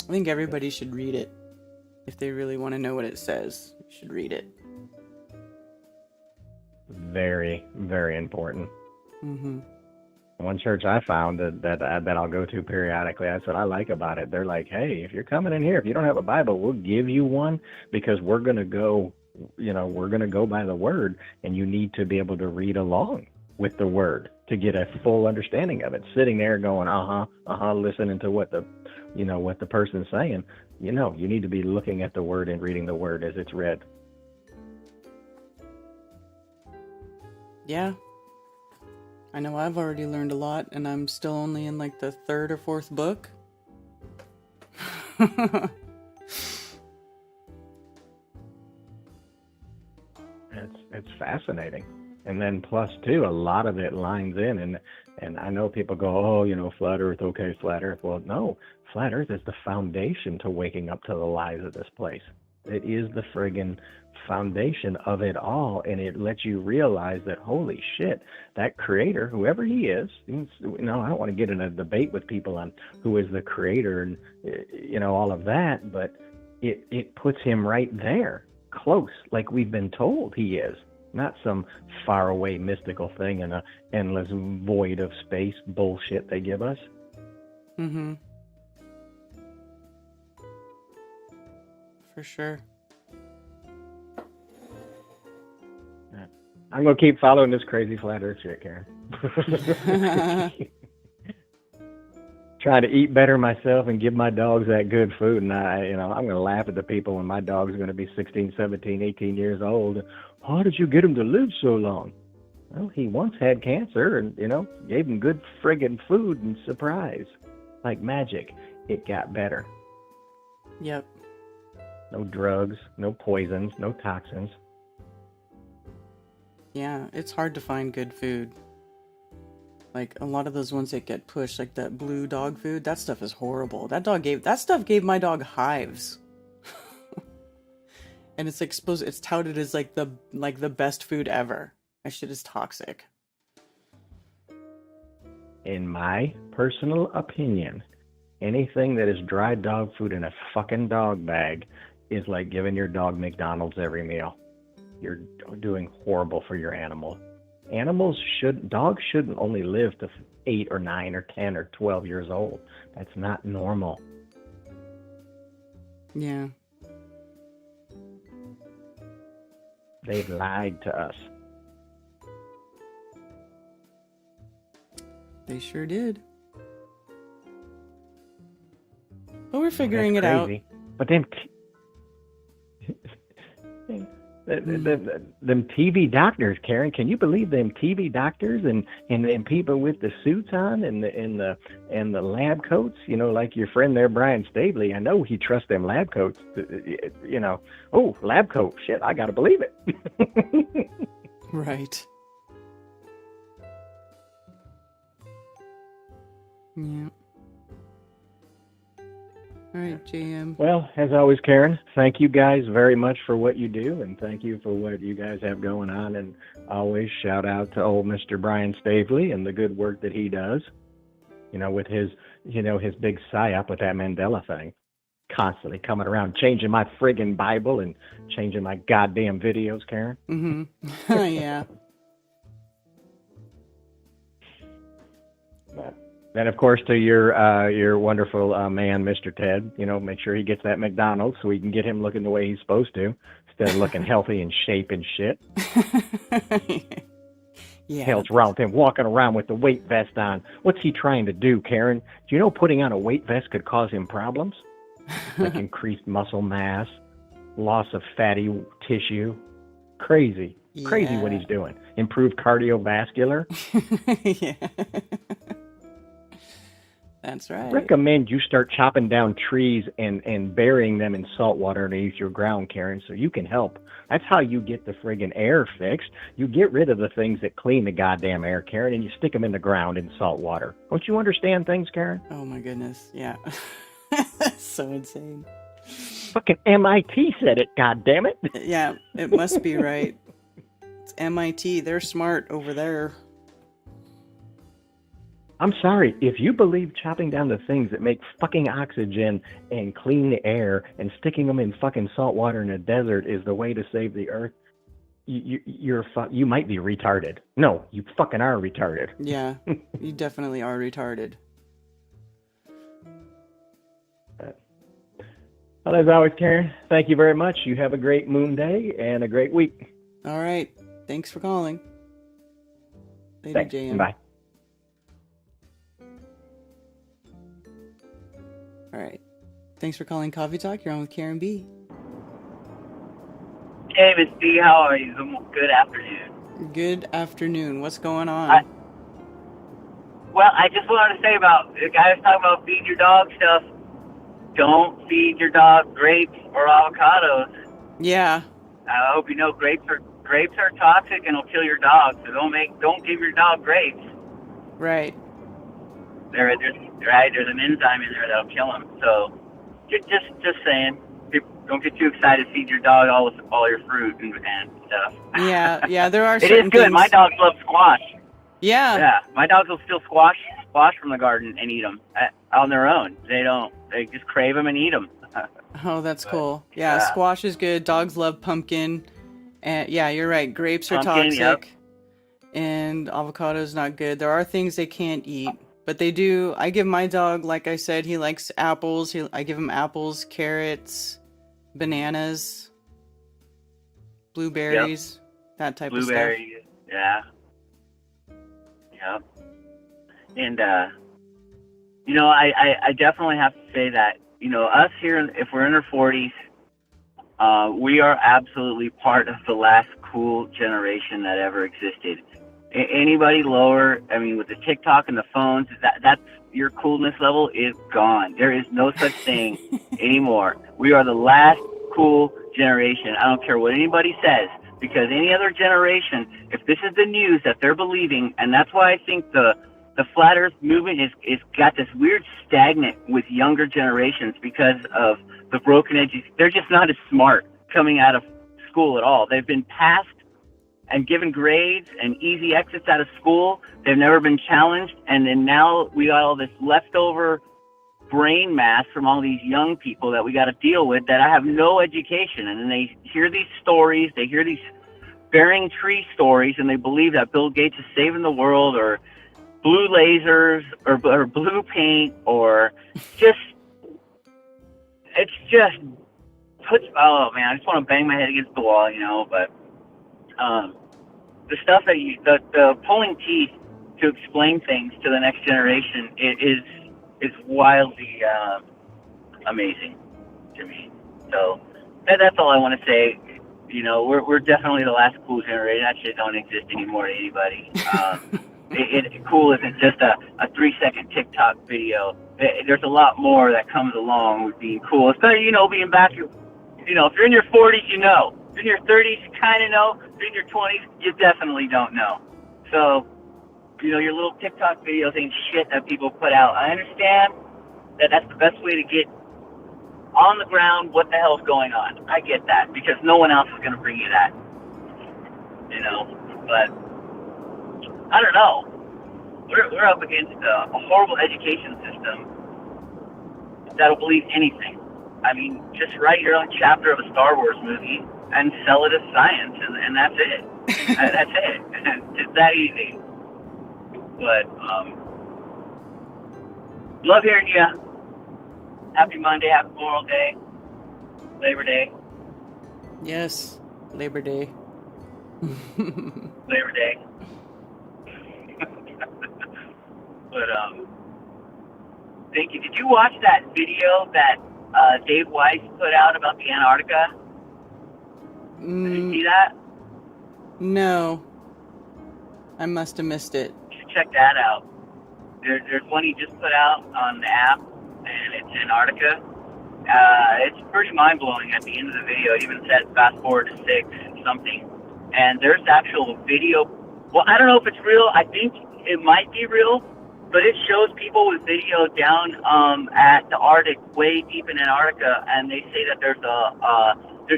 Speaker 1: I think everybody should read it. If they really want to know what it says, you should read it.
Speaker 13: Very, very important.
Speaker 1: Mm-hmm.
Speaker 13: One church I found that I'll go to periodically, that's what I like about it. They're like, hey, if you're coming in here, if you don't have a Bible, we'll give you one, because we're going to go by the word, and you need to be able to read along with the word to get a full understanding of it. Sitting there going, listening to what the person's saying, you need to be looking at the word and reading the word as it's read.
Speaker 1: Yeah. I know I've already learned a lot, and I'm still only in like the 3rd or 4th book.
Speaker 13: It's fascinating. And then plus too, a lot of it lines in, and I know people go, flat earth, okay, flat earth. Well, no, flat earth is the foundation to waking up to the lies of this place. It is the friggin' foundation of it all, and it lets you realize that, holy shit, that creator, whoever he is, I don't want to get in a debate with people on who is the creator and all of that, but it puts him right there, close, like we've been told he is, not some faraway mystical thing in a endless void of space bullshit they give us.
Speaker 1: Mm-hmm. For sure.
Speaker 13: I'm gonna keep following this crazy flat Earth shit, Karen. Trying to eat better myself and give my dogs that good food, and I'm gonna laugh at the people when my dog's gonna be 16, 17, 18 years old. How did you get him to live so long? Well, he once had cancer, and gave him good friggin' food, and surprise, like magic, it got better.
Speaker 1: Yep.
Speaker 13: No drugs, no poisons, no toxins.
Speaker 1: Yeah, it's hard to find good food. Like, a lot of those ones that get pushed, like that blue dog food, that stuff is horrible. That stuff gave my dog hives. And it's like it's touted as like the best food ever. That shit is toxic.
Speaker 13: In my personal opinion, anything that is dry dog food in a fucking dog bag is like giving your dog McDonald's every meal. You're doing horrible for your animal. Dogs shouldn't only live to 8 or 9 or 10 or 12 years old. That's not normal.
Speaker 1: Yeah.
Speaker 13: They've lied to us.
Speaker 1: They sure did. But we're figuring it out.
Speaker 13: But them them TV doctors, Karen, can you believe them TV doctors and people with the suits on and the lab coats? Like your friend there, Brian Stabley. I know he trusts them lab coats. Oh, lab coat, shit, I gotta believe it.
Speaker 1: Right. Yeah. All right, JM.
Speaker 13: Well, as always, Karen, thank you guys very much for what you do, and thank you for what you guys have going on. And always shout out to old Mr. Brian Staveley and the good work that he does. With his big psyop with that Mandela thing, constantly coming around, changing my friggin' Bible and changing my goddamn videos, Karen.
Speaker 1: Mm-hmm. Yeah.
Speaker 13: Then, of course, to your wonderful man, Mr. Ted, make sure he gets that McDonald's so we can get him looking the way he's supposed to, instead of looking healthy and shape and shit.
Speaker 1: Yeah.
Speaker 13: Hell's wrong with him walking around with the weight vest on. What's he trying to do, Karen? Do you know putting on a weight vest could cause him problems? Like increased muscle mass, loss of fatty tissue. Crazy.
Speaker 1: Yeah.
Speaker 13: Crazy what he's doing. Improved cardiovascular.
Speaker 1: Yeah. That's right.
Speaker 13: Recommend you start chopping down trees and burying them in salt water underneath your ground, Karen, so you can help. That's how you get the friggin' air fixed. You get rid of the things that clean the goddamn air, Karen, and you stick them in the ground in salt water. Don't you understand things, Karen?
Speaker 1: Oh my goodness, yeah. So insane.
Speaker 13: Fucking MIT said it, goddammit.
Speaker 1: Yeah, it must be right. It's MIT, they're smart over there.
Speaker 13: I'm sorry, if you believe chopping down the things that make fucking oxygen and clean the air and sticking them in fucking salt water in a desert is the way to save the earth, you might be retarded. No, you fucking are retarded.
Speaker 1: Yeah, you definitely are retarded.
Speaker 13: Well, as always, Karen, thank you very much. You have a great Moonday and a great week.
Speaker 1: All right, thanks for calling. Later,
Speaker 13: Thanks.
Speaker 1: JM.
Speaker 13: Bye.
Speaker 1: All right. Thanks for calling Coffee Talk. You're on with Karen B.
Speaker 14: Hey, Miss B, how are you? Good afternoon.
Speaker 1: Good afternoon. What's going on?
Speaker 14: Well, I just wanted to say about the guy was talking about feed your dog stuff. Don't feed your dog grapes or avocados.
Speaker 1: Yeah.
Speaker 14: I hope you know grapes are toxic and will kill your dog. So don't give your dog grapes.
Speaker 1: Right.
Speaker 14: There's an enzyme in there that'll kill him. So just saying, don't get too excited. Feed your dog all your fruit and stuff.
Speaker 1: Yeah. There are.
Speaker 14: It is
Speaker 1: certain
Speaker 14: good.
Speaker 1: things...
Speaker 14: My dogs love squash.
Speaker 1: Yeah.
Speaker 14: Yeah. My dogs will steal squash from the garden and eat them on their own. They just crave them and eat them.
Speaker 1: Oh, that's cool. Yeah, squash is good. Dogs love pumpkin. And yeah, you're right. Grapes are
Speaker 14: Pumpkin,
Speaker 1: toxic.
Speaker 14: yep.
Speaker 1: And avocado's not good. There are things they can't eat. But they do. I give my dog, like I said, he likes apples. I give him apples, carrots, Bananas, blueberries, that type of stuff.
Speaker 14: Blueberries, yeah. Yep. And, I definitely have to say that, us here, if we're in our 40s, we are absolutely part of the last cool generation that ever existed. Anybody lower, with the TikTok and the phones, that's your coolness level is gone. There is no such thing anymore. We are the last cool generation. I don't care what anybody says, because any other generation, if this is the news that they're believing, and that's why I think the flat earth movement is got this weird stagnant with younger generations because of the broken edges. They're just not as smart coming out of school at all. They've been passed and given grades and easy exits out of school. They've never been challenged. And then now we got all this leftover brain mass from all these young people that we got to deal with that I have no education. And then they hear these stories, they hear these bearing tree stories, and they believe that Bill Gates is saving the world, or blue lasers, or blue paint, or just, it's just puts, oh man, I just want to bang my head against the wall, but the stuff that the pulling teeth to explain things to the next generation is wildly amazing to me. So that's all I want to say. We're definitely the last cool generation. That shit don't exist anymore to anybody. Cool isn't just a 3-second TikTok video. There's a lot more that comes along with being cool. Especially, being back, if you're in your 40s, If you're in your 30s, you kind of know. If you're in your 20s, you definitely don't know. So, your little TikTok videos ain't shit that people put out. I understand that that's the best way to get on the ground what the hell's going on. I get that, because no one else is going to bring you that. But I don't know. We're up against a horrible education system that'll believe anything. Just write your own chapter of a Star Wars movie and sell it as science, and that's it. That's it. It's that easy. But love hearing you. Happy Monday, happy Memorial Day, Labor Day.
Speaker 1: Yes, Labor Day.
Speaker 14: Labor Day. But thank you. Did you watch that video that Dave Weiss put out about the Antarctica? Did you see that?
Speaker 1: No. I must have missed it.
Speaker 14: You should check that out. There's one he just put out on the app, and it's Antarctica. It's pretty mind-blowing at the end of the video. It even says fast forward to 6 something. And there's actual video. Well, I don't know if it's real. I think it might be real, but it shows people with video down at the Arctic, way deep in Antarctica, and they say that there's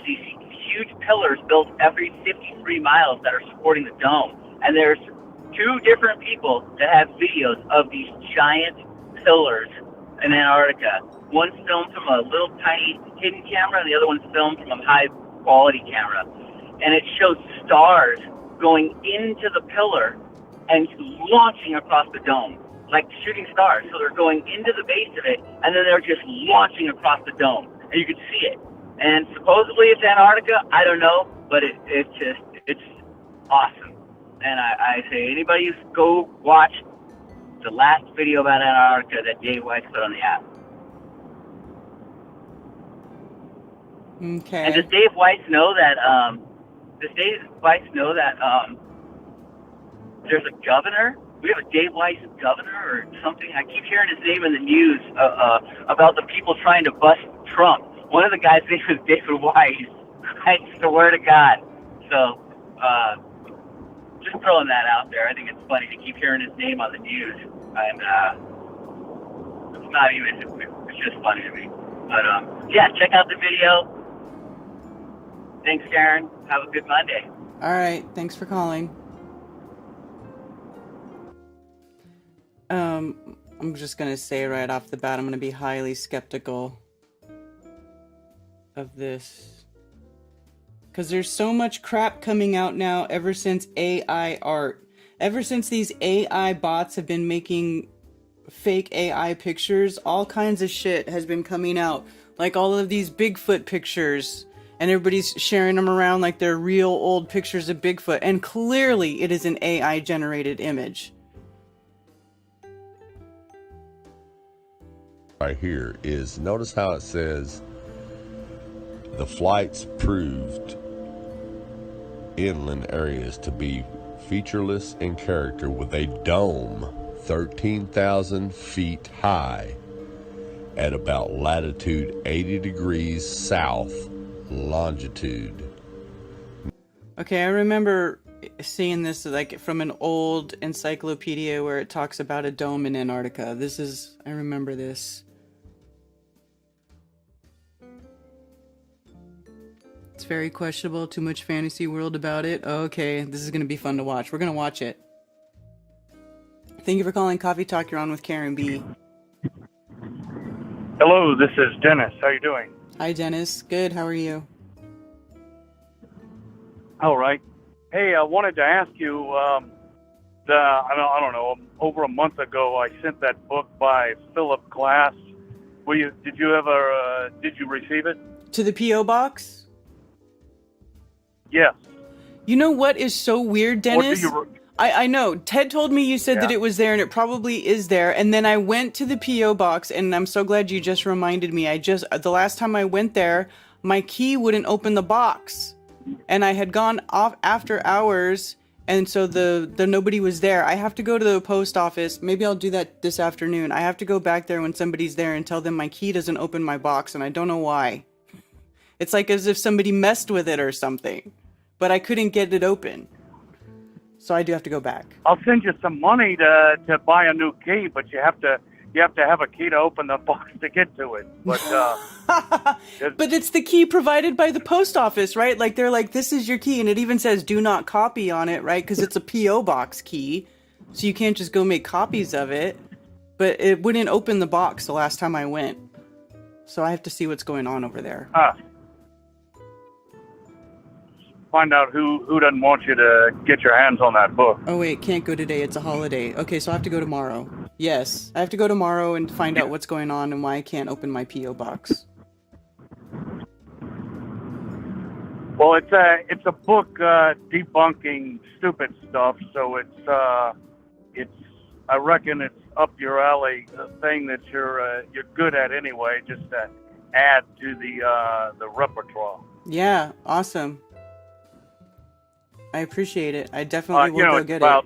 Speaker 14: these huge pillars built every 53 miles that are supporting the dome. And there's 2 different people that have videos of these giant pillars in Antarctica. One's filmed from a little tiny hidden camera, and the other one's filmed from a high-quality camera. And it shows stars going into the pillar and launching across the dome, like shooting stars. So they're going into the base of it, and then they're just launching across the dome, and you can see it. And supposedly it's Antarctica. I don't know, but it's awesome. And I say anybody go watch the last video about Antarctica that Dave Weiss put on the app.
Speaker 1: Okay.
Speaker 14: And does Dave Weiss know that? There's a governor? We have a Dave Weiss governor or something. I keep hearing his name in the news about the people trying to bust Trump. One of the guys' name is David Weiss. I swear to God. So, just throwing that out there. I think it's funny to keep hearing his name on the news. And it's not even, it's just funny to me. But, yeah, check out the video. Thanks, Karen. Have a good Monday.
Speaker 1: All right. Thanks for calling. I'm just going to say right off the bat, I'm going to be highly skeptical of this. Because there's so much crap coming out now ever since AI art. Ever since these AI bots have been making fake AI pictures, all kinds of shit has been coming out. like all of these Bigfoot pictures, and everybody's sharing them around like they're real old pictures of Bigfoot, and clearly it is an AI generated image.
Speaker 15: Right here is, notice how it says the flights proved inland areas to be featureless in character, with a dome 13,000 feet high at about latitude 80 degrees south longitude.
Speaker 1: Okay, I remember seeing this like from an old encyclopedia where it talks about a dome in Antarctica. I remember this. It's very questionable, too much fantasy world about it. Okay, this is going to be fun to watch. We're going to watch it. Thank you for calling Coffee Talk. You're on with Karen B.
Speaker 16: Hello, this is Dennis. How you doing?
Speaker 1: Hi, Dennis. Good. How are you?
Speaker 16: All right. Hey, I wanted to ask you, I don't know, over a month ago, I sent that book by Philip Glass. Did you receive it?
Speaker 1: To the P.O. box?
Speaker 16: Yes.
Speaker 1: You know what is so weird, Dennis? I know. Ted told me you said that it was there, and it probably is there. And then I went to the P.O. box, and I'm so glad you just reminded me. The last time I went there, my key wouldn't open the box. And I had gone off after hours, and so the nobody was there. I have to go to the post office. Maybe I'll do that this afternoon. I have to go back there when somebody's there and tell them my key doesn't open my box, and I don't know why. It's like as if somebody messed with it or something. But I couldn't get it open. So I do have to go back.
Speaker 16: I'll send you some money to buy a new key, but you have to have a key to open the box to get to it. But
Speaker 1: but it's the key provided by the post office, right? Like they're like, this is your key, and it even says do not copy on it, right? Because it's a P.O. box key, so you can't just go make copies of it. But it wouldn't open the box the last time I went, so I have to see what's going on over there.
Speaker 16: Find out who doesn't want you to get your hands on that book.
Speaker 1: Oh wait, can't go today. It's a holiday. Okay, so I have to go tomorrow. Yes, I have to go tomorrow and find out what's going on and why I can't open my P.O. box.
Speaker 16: Well, it's a book debunking stupid stuff, so it's I reckon it's up your alley, the thing that you're good at anyway, just to add to the repertoire.
Speaker 1: Yeah, awesome. I appreciate it. I definitely will go get it.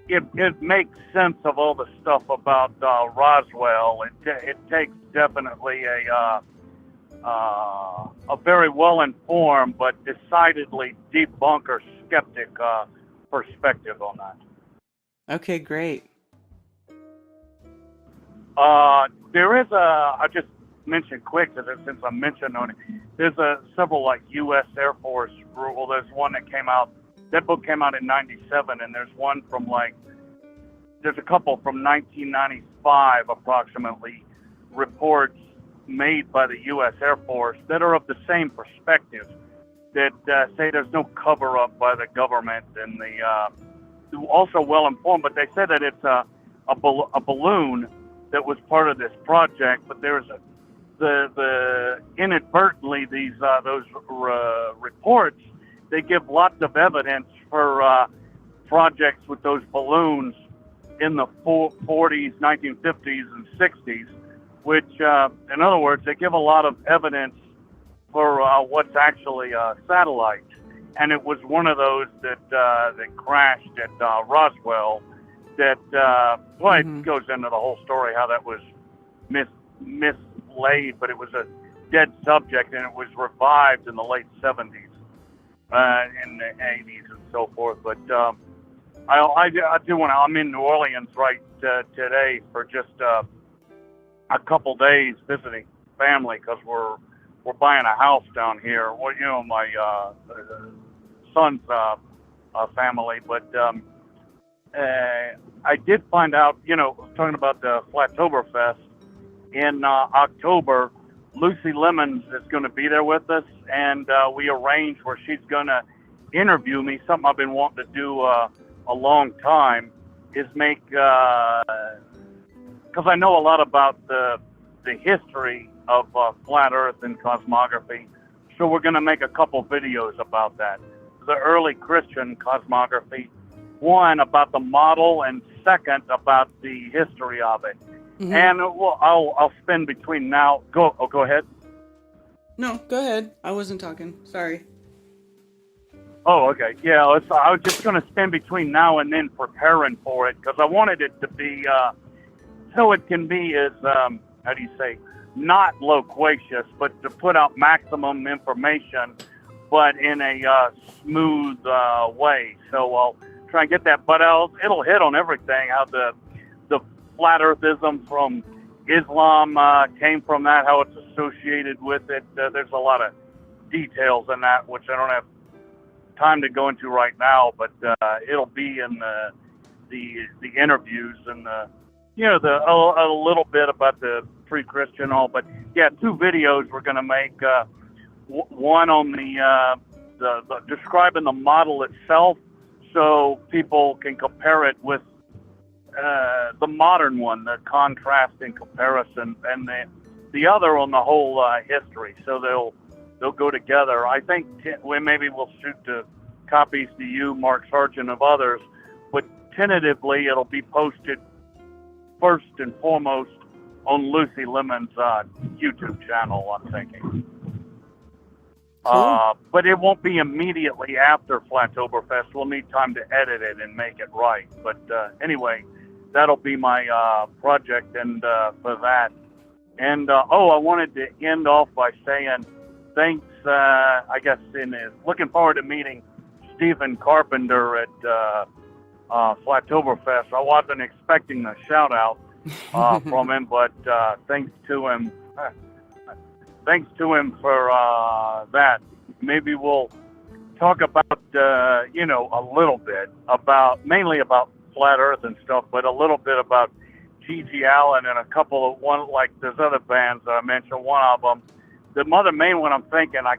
Speaker 16: It makes sense of all the stuff about Roswell. It takes definitely a very well-informed but decidedly debunker skeptic perspective on that.
Speaker 1: Okay, great.
Speaker 16: There is I just mentioned quick since I mentioned on it. There's several like U.S. Air Force rule. There's one that came out. That book came out in '97, and there's one from there's a couple from 1995 approximately, reports made by the U.S. Air Force that are of the same perspective, that say there's no cover-up by the government, and also well-informed, but they said that it's a balloon that was part of this project, but there's inadvertently those reports, they give lots of evidence for projects with those balloons in the 40s, 1950s, and 60s, which, in other words, they give a lot of evidence for what's actually a satellite. And it was one of those that crashed at Roswell. That it goes into the whole story how that was mislaid, but it was a dead subject, and it was revived in the late 70s, in the 80s, and so forth. But I do want to. I'm in New Orleans right today for just a couple days visiting family because we're buying a house down here. Well, my son's family, but. I did find out, talking about the Flattoberfest, in October, Lucy Lemons is going to be there with us, and we arranged where she's going to interview me, something I've been wanting to do a long time, is make, because I know a lot about the the history of flat Earth and cosmography. So we're going to make a couple videos about that. The early Christian cosmography, one about the model, and second about the history of it.
Speaker 1: Mm-hmm.
Speaker 16: And I'll spend between now. Go ahead.
Speaker 1: No, go ahead. I wasn't talking. Sorry.
Speaker 16: Oh, okay. Yeah, I was just going to spend between now and then preparing for it because I wanted it to be so it can be as, how do you say, not loquacious, but to put out maximum information, but in a smooth way. So I'll try and get that. But it'll hit on everything, how the flat earthism from Islam came from that, how it's associated with it. There's a lot of details in that, which I don't have time to go into right now, but it'll be in the interviews and a little bit about the pre-Christian all. But yeah, 2 videos we're going to make. One on the describing the model itself, so people can compare it with the modern one, the contrast and comparison, and the other on the whole history. So they'll go together. I think maybe we'll shoot the copies to you, Mark Sargent, of others, but tentatively it'll be posted first and foremost on Lucy Lemon's YouTube channel, I'm thinking.
Speaker 1: Cool.
Speaker 16: But it won't be immediately after Flattoberfest. We'll need time to edit it and make it right. But anyway, that'll be my project and for that. And I wanted to end off by saying thanks. I guess looking forward to meeting Stephen Carpenter at Flattoberfest. I wasn't expecting a shout out from him, but thanks to him. Thanks to him for that. Maybe we'll talk about, a little bit mainly about flat Earth and stuff, but a little bit about G.G. Allen and a couple of like there's other bands that I mentioned. One of them, the main one I'm thinking, I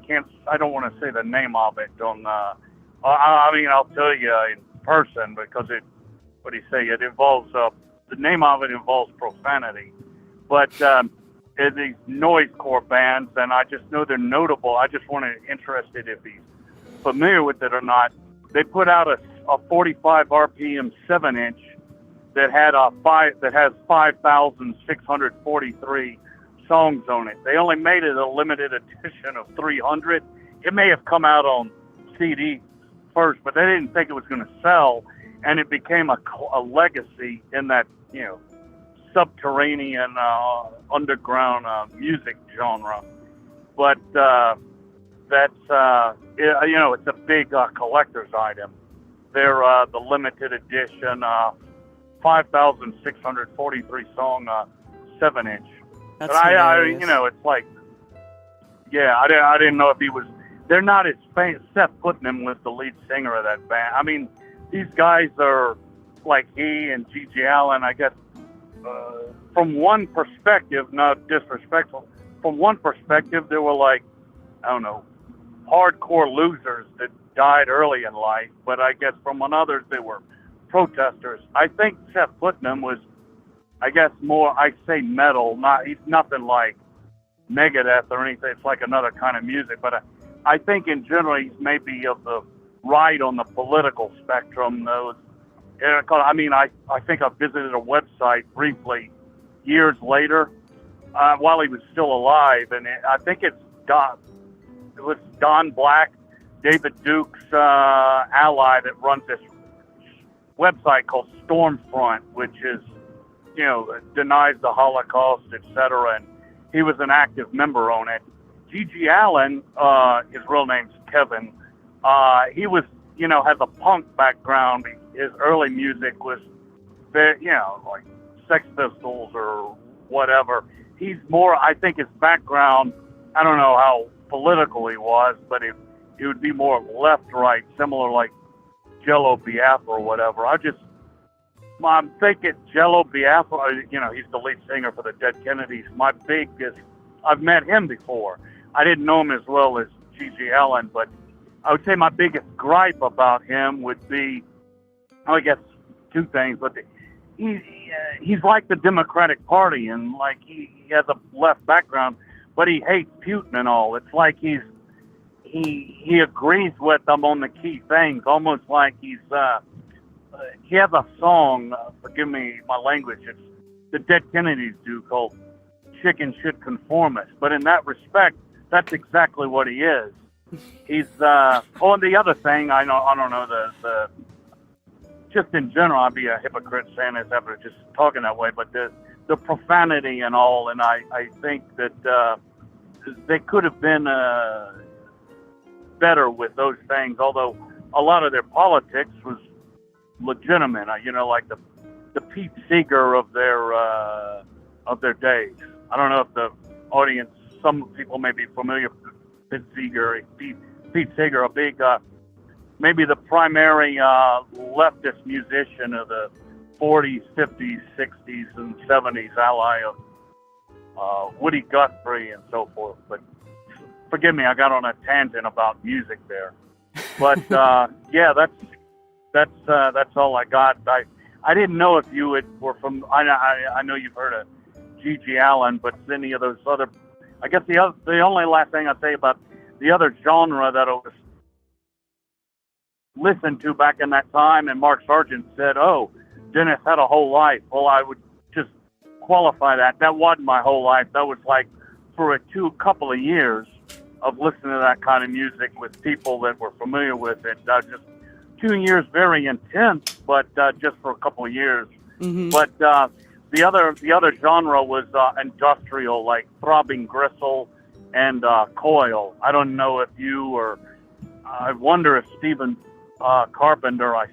Speaker 16: don't want to say the name of it. I'll tell you in person because it involves, the name of it involves profanity. But these noisecore bands, and I just know they're notable. I just want to interested if he's familiar with it or not. They put out a 45 RPM 7-inch that has 5,643 songs on it. They only made it a limited edition of 300. It may have come out on CD first, but they didn't think it was going to sell, and it became a legacy in that subterranean underground music genre. But that's it's a big collector's item. They're the limited edition 5,643 song 7-inch.
Speaker 1: That's
Speaker 16: but
Speaker 1: hilarious.
Speaker 16: it's like, I didn't know if he was. They're not as famous. Seth Putnam was the lead singer of that band. I mean, these guys are like he and G.G. Allen, I guess. From one perspective, not disrespectful, from one perspective, they were like, I don't know, hardcore losers that died early in life. But I guess from another, they were protesters. I think Seth Putnam was, I guess, more, I say metal. He's nothing like Megadeth or anything. It's like another kind of music. But I think in general, he's maybe of the right on the political spectrum. I think I visited a website briefly years later while he was still alive, and I think it was Don Black, David Duke's ally, that runs this website called Stormfront, which is, denies the Holocaust, etc. And he was an active member on it. G.G. Allen, his real name's Kevin. He was, has a punk background. His early music was, like Sex Pistols or whatever. He's more, I think his background, I don't know how political he was, but it would be more left-right, similar like Jello Biafra or whatever. I'm thinking Jello Biafra, he's the lead singer for the Dead Kennedys. I've met him before. I didn't know him as well as G.G. Allen, but I would say my biggest gripe about him would be, I guess, two things, but he's like the Democratic Party, and like he has a left background, but he hates Putin and all. It's like he agrees with them on the key things, almost like he has a song. Forgive me my language. It's the Dead Kennedys do called "Chicken Shit Conformist." But in that respect, that's exactly what he is. He's and the other thing I don't know the just in general, I'd be a hypocrite saying this after just talking that way, but the profanity and all, and I think that they could have been better with those things, although a lot of their politics was legitimate, like the Pete Seeger of their days. I don't know if the audience, some people may be familiar with Pete Seeger, a big maybe the primary leftist musician of the 40s, 50s, 60s, and 70s, ally of Woody Guthrie and so forth. But forgive me, I got on a tangent about music there. But yeah, that's all I got. I didn't know if you were from. I know you've heard of G.G. Allen, but any of those other. I guess the only last thing I'd say about the other genre that I was listened to back in that time, and Mark Sargent said, "Oh, Dennis had a whole life." Well, I would just qualify that. That wasn't my whole life. That was like for a couple of years of listening to that kind of music with people that were familiar with it. Just 2 years, very intense, but just for a couple of years.
Speaker 1: Mm-hmm.
Speaker 16: But the other genre was industrial, like throbbing gristle and coil. I don't know if you or I wonder if Stephen Carpenter. I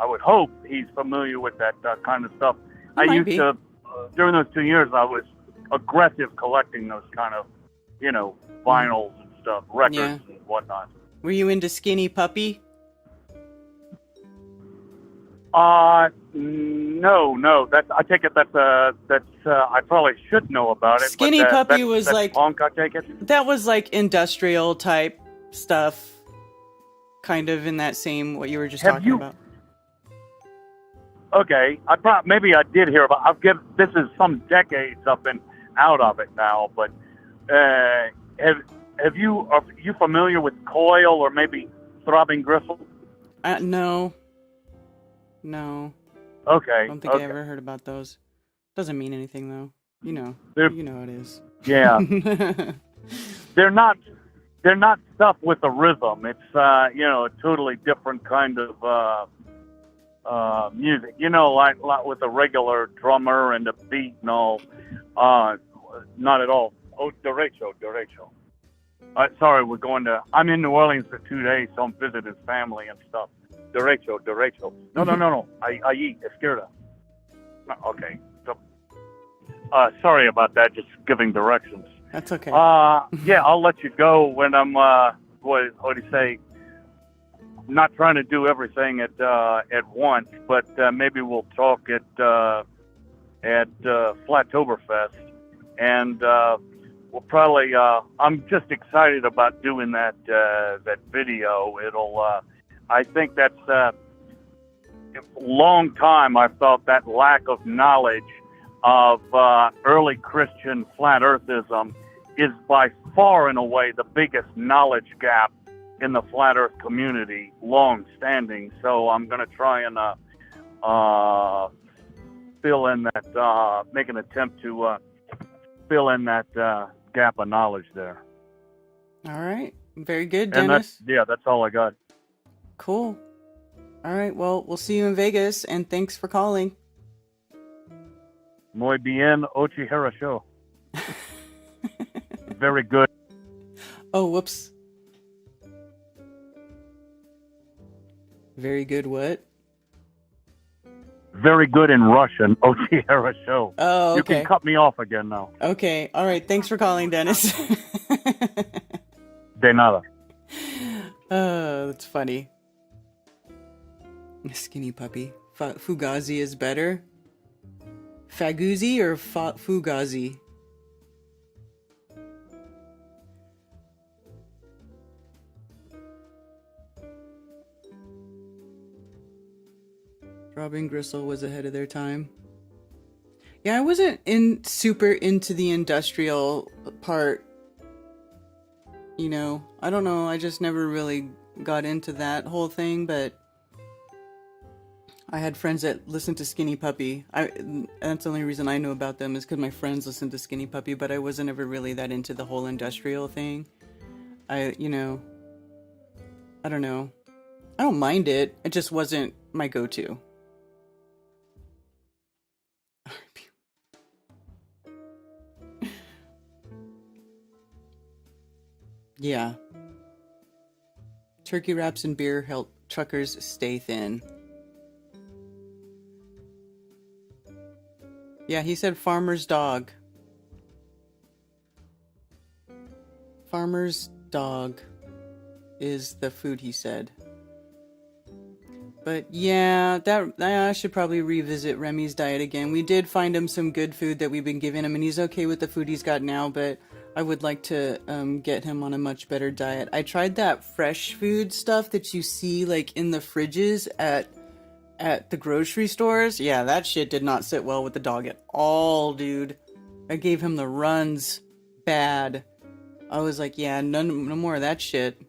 Speaker 16: would hope he's familiar with that kind of stuff. I used to during those 2 years. I was aggressive collecting those kind of vinyls and stuff, records and whatnot.
Speaker 1: Were you into Skinny Puppy?
Speaker 16: No. I take it that's I probably should know about it.
Speaker 1: Skinny Puppy was
Speaker 16: that's
Speaker 1: like
Speaker 16: punk, I take it.
Speaker 1: That was like industrial type stuff, kind of in that same what you were just talking about.
Speaker 16: Okay, maybe I did hear about. This is some decades I've been out of it now, but are you familiar with coil or maybe throbbing gristle?
Speaker 1: No.
Speaker 16: Okay.
Speaker 1: I don't think I ever heard about those. Doesn't mean anything though. You know how it is.
Speaker 16: Yeah. They're not stuff with a rhythm. It's a totally different kind of music. Like with a regular drummer and a beat and all. Not at all. Oh, derecho. Sorry, I'm in New Orleans for 2 days, so I'm visiting family and stuff. Derecho. No. Ahí, izquierda. Okay. So, sorry about that, just giving directions.
Speaker 1: That's okay.
Speaker 16: Yeah, I'll let you go when I'm, what do you say, not trying to do everything at once, but maybe we'll talk at Flattoberfest. And we'll probably, I'm just excited about doing that video. I think that's a long time I felt that lack of knowledge of early Christian flat earthism is by far and away the biggest knowledge gap in the flat earth community, long standing. So I'm going to try and fill in that, make an attempt to fill in that gap of knowledge there.
Speaker 1: All right. Very good, Dennis.
Speaker 16: And that's all I got.
Speaker 1: Cool. All right. Well, we'll see you in Vegas, and thanks for calling.
Speaker 16: Muy bien, Ochihara show. Very good.
Speaker 1: Oh, whoops. Very good what?
Speaker 16: Very good in Russian, Ochihara show.
Speaker 1: Oh, okay.
Speaker 16: You can cut me off again now.
Speaker 1: Okay. All right. Thanks for calling, Dennis.
Speaker 16: De nada.
Speaker 1: Oh, that's funny. Skinny Puppy. Fugazi is better. Faguzi or Fugazi? Robin Gristle was ahead of their time. Yeah, I wasn't super into the industrial part. You know, I don't know, I just never really got into that whole thing, but I had friends that listened to Skinny Puppy. That's the only reason I know about them, is because my friends listened to Skinny Puppy, but I wasn't ever really that into the whole industrial thing. You know, I don't know. I don't mind it. It just wasn't my go-to. Yeah. Turkey wraps and beer help truckers stay thin. Yeah, he said farmer's dog. Farmer's dog is the food, he said. But yeah, I should probably revisit Remy's diet again. We did find him some good food that we've been giving him, and he's okay with the food he's got now, but I would like to get him on a much better diet. I tried that fresh food stuff that you see like in the fridges at the grocery stores. Yeah, that shit did not sit well with the dog at all, dude. I gave him the runs bad. I was like, yeah, no more of that shit.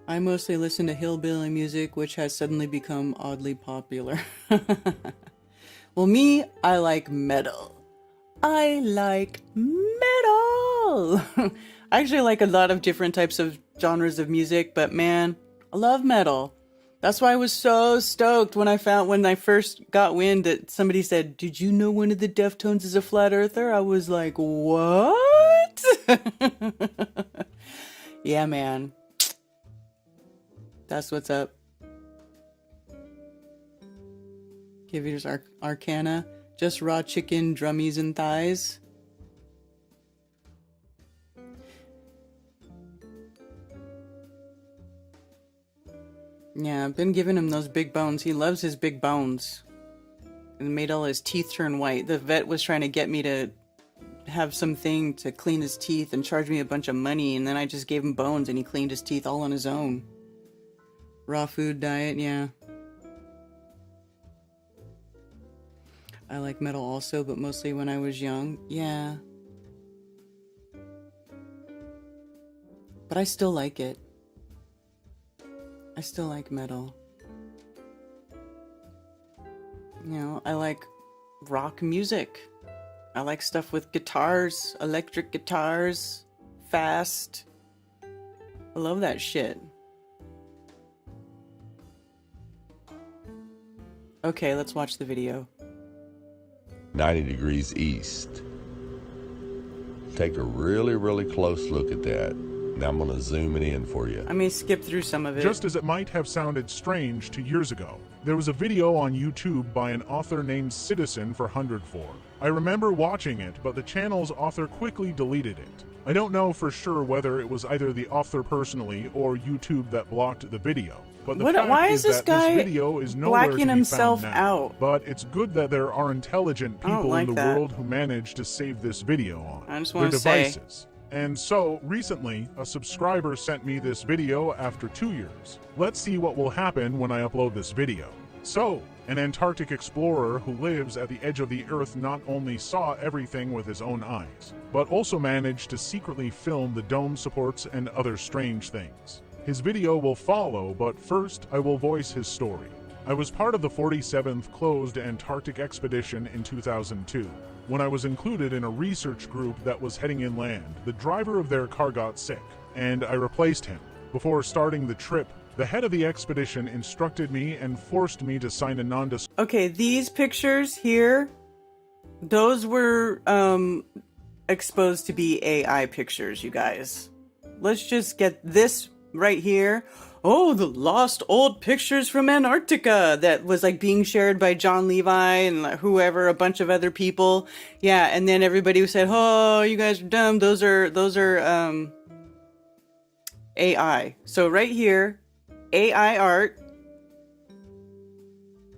Speaker 1: I mostly listen to hillbilly music, which has suddenly become oddly popular. Well, me, I like metal. I like metal! I actually like a lot of different types of genres of music, but man, I love metal. That's why I was so stoked when I first got wind that somebody said, "Did you know one of the Deftones is a flat earther?" I was like, what? Yeah, man. That's what's up. Okay, here's Arcana. Just raw chicken, drummies, and thighs. Yeah, I've been giving him those big bones. He loves his big bones. And made all his teeth turn white. The vet was trying to get me to have something to clean his teeth and charge me a bunch of money, and then I just gave him bones and he cleaned his teeth all on his own. Raw food diet, yeah. I like metal also, but mostly when I was young. Yeah. But I still like it. I still like metal. You know, I like rock music. I like stuff with guitars, electric guitars, fast. I love that shit. Okay, let's watch the video.
Speaker 15: 90 degrees east. Take a really, really close look at that. Now I'm going to zoom it in for you.
Speaker 1: I may skip through some of it.
Speaker 17: Just as it might have sounded strange 2 years ago, there was a video on YouTube by an author named Citizen for 104. I remember watching it, but the channel's author quickly deleted it. I don't know for sure whether it was either the author personally or YouTube that blocked the video. But the fact
Speaker 1: why
Speaker 17: is
Speaker 1: is this
Speaker 17: that
Speaker 1: guy
Speaker 17: this video is nowhere to
Speaker 1: blacking
Speaker 17: be
Speaker 1: himself
Speaker 17: found now.
Speaker 1: out?
Speaker 17: But it's good that there are intelligent people
Speaker 1: like
Speaker 17: in the
Speaker 1: that.
Speaker 17: world who managed to save this video on
Speaker 1: I just
Speaker 17: their
Speaker 1: want to say.
Speaker 17: devices. And so, recently, a subscriber sent me this video after 2 years. Let's see what will happen when I upload this video. So, an Antarctic explorer who lives at the edge of the Earth not only saw everything with his own eyes, but also managed to secretly film the dome supports and other strange things. His video will follow, but first I will voice his story. I was part of the 47th closed Antarctic expedition in 2002. When I was included in a research group that was heading inland, the driver of their car got sick, and I replaced him. Before starting the trip, the head of the expedition instructed me and forced me to sign a non-disclosure.
Speaker 1: Okay, these pictures here, those were exposed to be AI pictures, you guys. Let's just get this right here. Oh, the lost old pictures from Antarctica that was like being shared by John Levi and whoever, a bunch of other people. Yeah, and then everybody said, "Oh, you guys are dumb. Those are AI." So right here, AI art.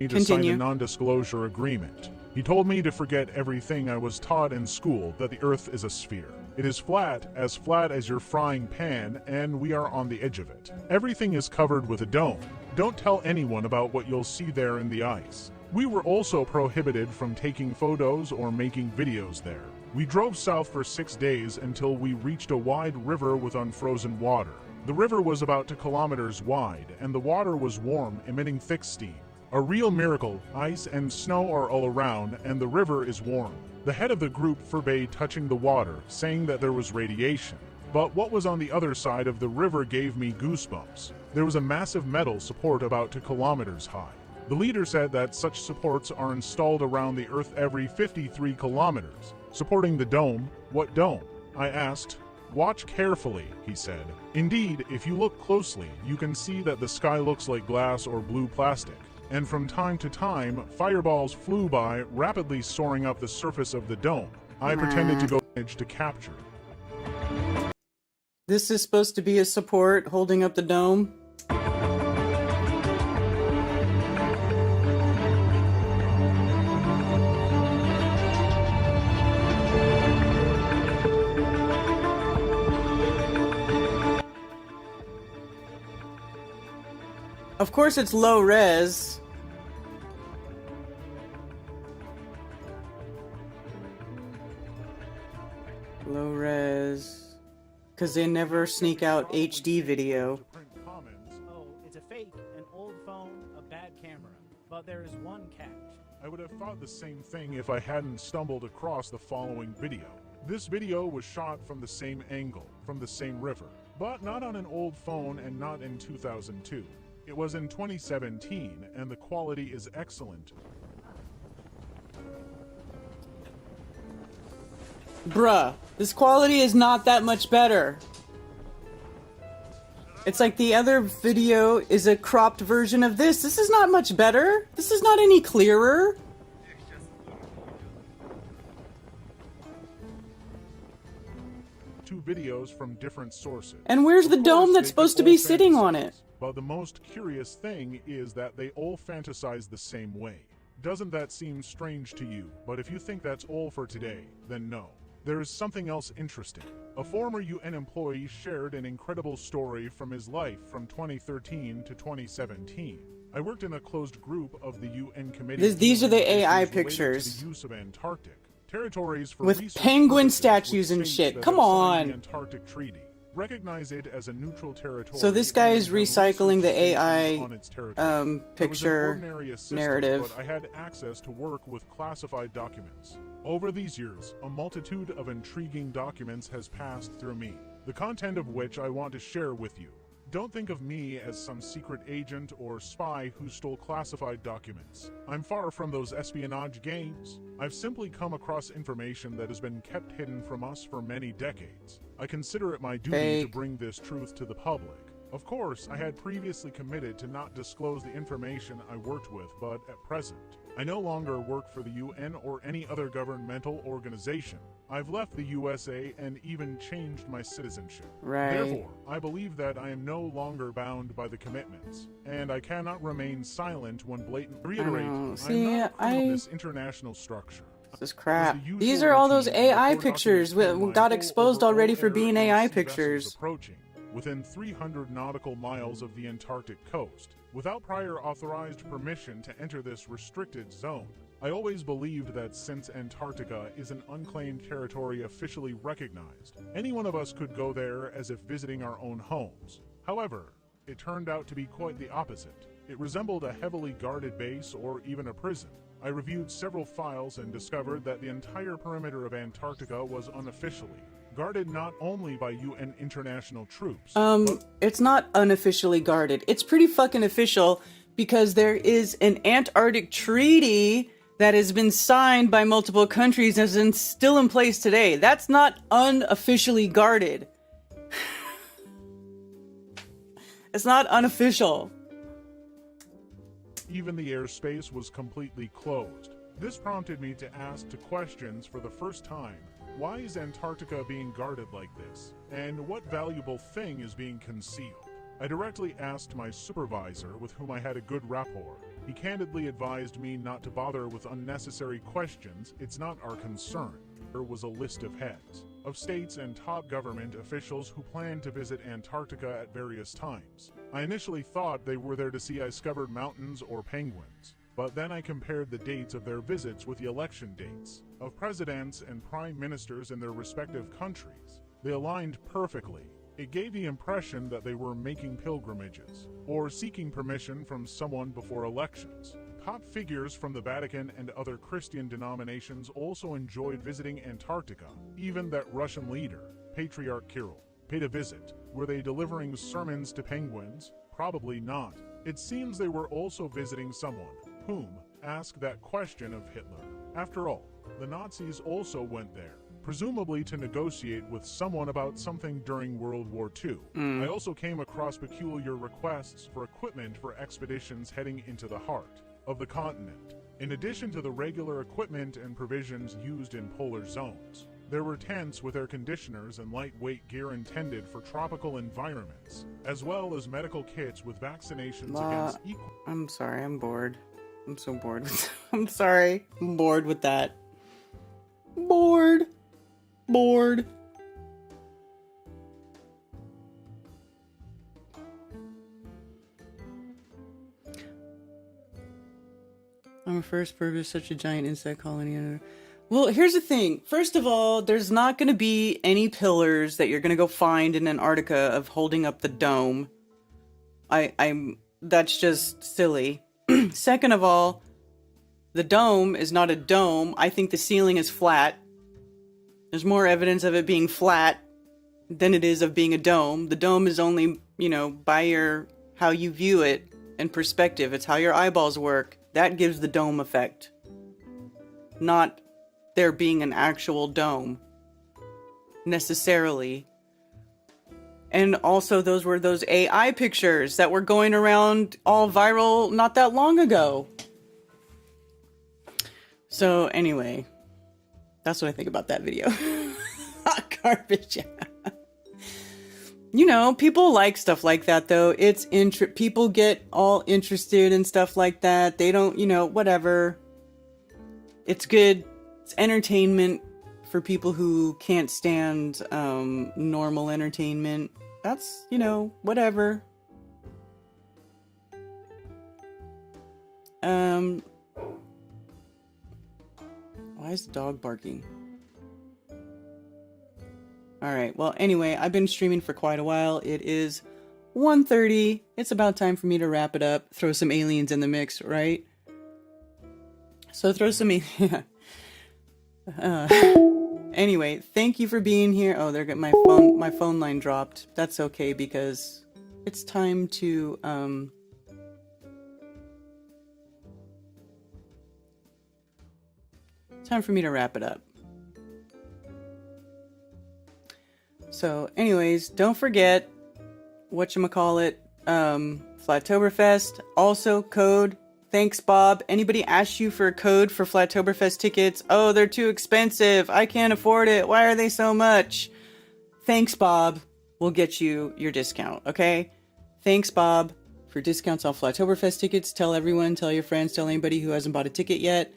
Speaker 17: To sign a non-disclosure agreement. He told me to forget everything I was taught in school, that the Earth is a sphere. It is flat as your frying pan, and we are on the edge of it. Everything is covered with a dome. Don't tell anyone about what you'll see there in the ice. We were also prohibited from taking photos or making videos there. We drove south for 6 days until we reached a wide river with unfrozen water. The river was about 2 kilometers wide, and the water was warm, emitting thick steam. A real miracle. Ice and snow are all around, and the river is warm. The head of the group forbade touching the water, saying that there was radiation. But what was on the other side of the river gave me goosebumps. There was a massive metal support about 2 kilometers high. The leader said that such supports are installed around the Earth every 53 kilometers. Supporting the dome. What dome? I asked. Watch carefully, he said. Indeed, if you look closely, you can see that the sky looks like glass or blue plastic. And from time to time, fireballs flew by, rapidly soaring up the surface of the dome. I pretended to go to capture.
Speaker 1: This is supposed to be a support holding up the dome. Of course it's low res. Low res. Because they never sneak out HD video.
Speaker 18: Oh, it's a fake, an old phone, a bad camera. But there is one catch.
Speaker 17: I would have thought the same thing if I hadn't stumbled across the following video. This video was shot from the same angle, from the same river, but not on an old phone and not in 2002. It was in 2017, and the quality is excellent.
Speaker 1: Bruh, this quality is not that much better. It's like the other video is a cropped version of this. This is not much better. This is not any clearer.
Speaker 17: Two videos from different sources.
Speaker 1: And where's the dome that's supposed to be sitting on it?
Speaker 17: But the most curious thing is that they all fantasize the same way. Doesn't that seem strange to you? But if you think that's all for today, then no. There is something else interesting. A former UN employee shared an incredible story from his life from 2013 to 2017. I worked in a closed group of the UN committee.
Speaker 1: These are the AI pictures.
Speaker 17: The use of Antarctic territories for
Speaker 1: with penguin statues and shit. Come on.
Speaker 17: The Antarctic Treaty. Recognize it as a neutral territory.
Speaker 1: So this guy is recycling the AI picture narrative.
Speaker 17: But I had access to work with classified documents. Over these years, a multitude of intriguing documents has passed through me, the content of which I want to share with you. Don't think of me as some secret agent or spy who stole classified documents. I'm far from those espionage games. I've simply come across information that has been kept hidden from us for many decades. I consider it my duty to bring this truth to the public. Of course, I had previously committed to not disclose the information I worked with, but at present, I no longer work for the UN or any other governmental organization. I've left the USA and even changed my citizenship.
Speaker 1: Right.
Speaker 17: Therefore, I believe that I am no longer bound by the commitments, and I cannot remain silent when blatantly reiterate I'm not a part of this international structure.
Speaker 1: This is crap. These are all those AI pictures. We got exposed already for being AI pictures.
Speaker 17: Approaching within 300 nautical miles of the Antarctic coast, without prior authorized permission to enter this restricted zone. I always believed that since Antarctica is an unclaimed territory officially recognized, any one of us could go there as if visiting our own homes. However, it turned out to be quite the opposite. It resembled a heavily guarded base or even a prison. I reviewed several files and discovered that the entire perimeter of Antarctica was unofficially guarded not only by UN international troops.
Speaker 1: It's not unofficially guarded. It's pretty fucking official because there is an Antarctic treaty that has been signed by multiple countries and is still in place today. That's not unofficially guarded. It's not unofficial.
Speaker 17: Even the airspace was completely closed. This prompted me to ask two questions for the first time. Why is Antarctica being guarded like this? And what valuable thing is being concealed? I directly asked my supervisor, with whom I had a good rapport. He candidly advised me not to bother with unnecessary questions. It's not our concern. There was a list of heads. of states and top government officials who plan to visit Antarctica at various times. I initially thought they were there to see ice-covered mountains or penguins, but then I compared the dates of their visits with the election dates of presidents and prime ministers in their respective countries. They aligned perfectly. It gave the impression that they were making pilgrimages, or seeking permission from someone before elections. Top figures from the Vatican and other Christian denominations also enjoyed visiting Antarctica. Even that Russian leader, Patriarch Kirill, paid a visit. Were they delivering sermons to penguins? Probably not. It seems they were also visiting someone whom asked that question of Hitler. After all, the Nazis also went there, presumably to negotiate with someone about something during World War II. I also came across peculiar requests for equipment for expeditions heading into the heart of the continent. In addition to the regular equipment and provisions used in polar zones, there were tents with air conditioners and lightweight gear intended for tropical environments, as well as medical kits with vaccinations against
Speaker 1: I'm sorry, I'm bored. I'm so bored. I'm sorry. I'm bored with that. Bored. I'm a first purpose, such a giant insect colony. Well, here's the thing. First of all, there's not going to be any pillars that you're going to go find in Antarctica of holding up the dome. That's just silly. Second of all, the dome is not a dome. I think the ceiling is flat. There's more evidence of it being flat than it is of being a dome. The dome is only, by how you view it and perspective. It's how your eyeballs work. That gives the dome effect. Not there being an actual dome. Necessarily. And also those were those AI pictures that were going around all viral not that long ago. So anyway, that's what I think about that video. Hot garbage. People like stuff like that though. It's people get all interested in stuff like that. They don't, whatever. It's good. It's entertainment for people who can't stand normal entertainment. That's, whatever. Why is the dog barking? Alright, well, anyway, I've been streaming for quite a while. It is 1:30. It's about time for me to wrap it up. Throw some aliens in the mix, right? So throw some anyway, thank you for being here. Oh, there got my phone line dropped. That's okay because it's time to time for me to wrap it up. So anyways, don't forget whatchamacallit, Flattoberfest. Also code thanks Bob. Anybody asked you for a code for Flattoberfest tickets? Oh, they're too expensive. I can't afford it. Why are they so much? Thanks Bob. We'll get you your discount, okay? Thanks Bob for discounts on Flattoberfest tickets. Tell everyone, tell your friends, tell anybody who hasn't bought a ticket yet.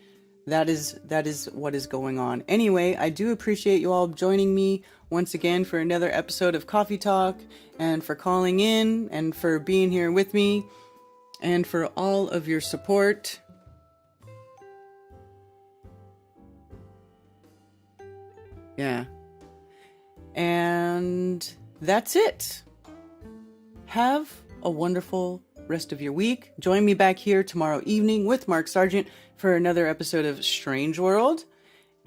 Speaker 1: That is what is going on. Anyway, I do appreciate you all joining me once again for another episode of Coffee Talk, and for calling in, and for being here with me, and for all of your support. Yeah. And that's it. Have a wonderful rest of your week. Join me back here tomorrow evening with Mark Sargent for another episode of Strange World.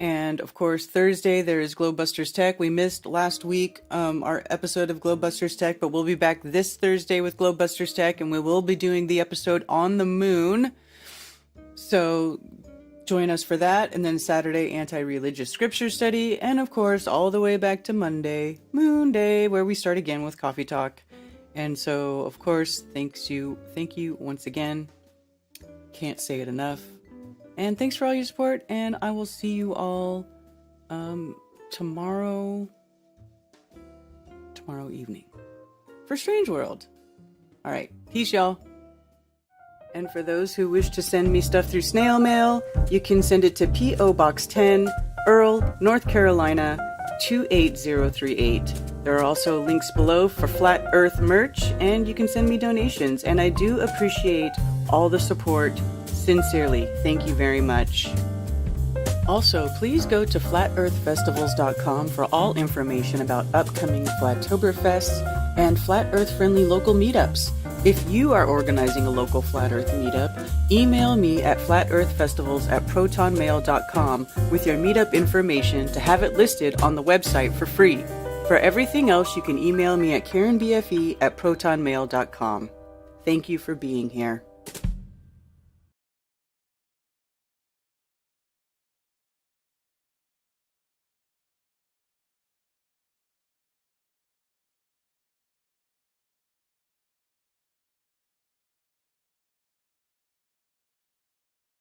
Speaker 1: And of course, Thursday there is Globebusters Tech. We missed last week our episode of Globebusters Tech, but we'll be back this Thursday with Globebusters Tech, and we will be doing the episode on the moon. So join us for that. And then Saturday, anti-religious scripture study. And of course, all the way back to Monday, Moonday, where we start again with Coffee Talk. And so, of course, thank you once again. Can't say it enough. And thanks for all your support, and I will see you all tomorrow evening for Strange World. All right, peace, y'all. And for those who wish to send me stuff through snail mail, you can send it to P.O. Box 10, Earl, North Carolina, 28038. There are also links below for Flat Earth merch, and you can send me donations, and I do appreciate all the support. Sincerely, thank you very much. Also, please go to flatearthfestivals.com for all information about upcoming Flattoberfests and Flat Earth-friendly local meetups. If you are organizing a local Flat Earth meetup, email me at flatearthfestivals@protonmail.com with your meetup information to have it listed on the website for free. For everything else, you can email me at karenbfe@protonmail.com. Thank you for being here.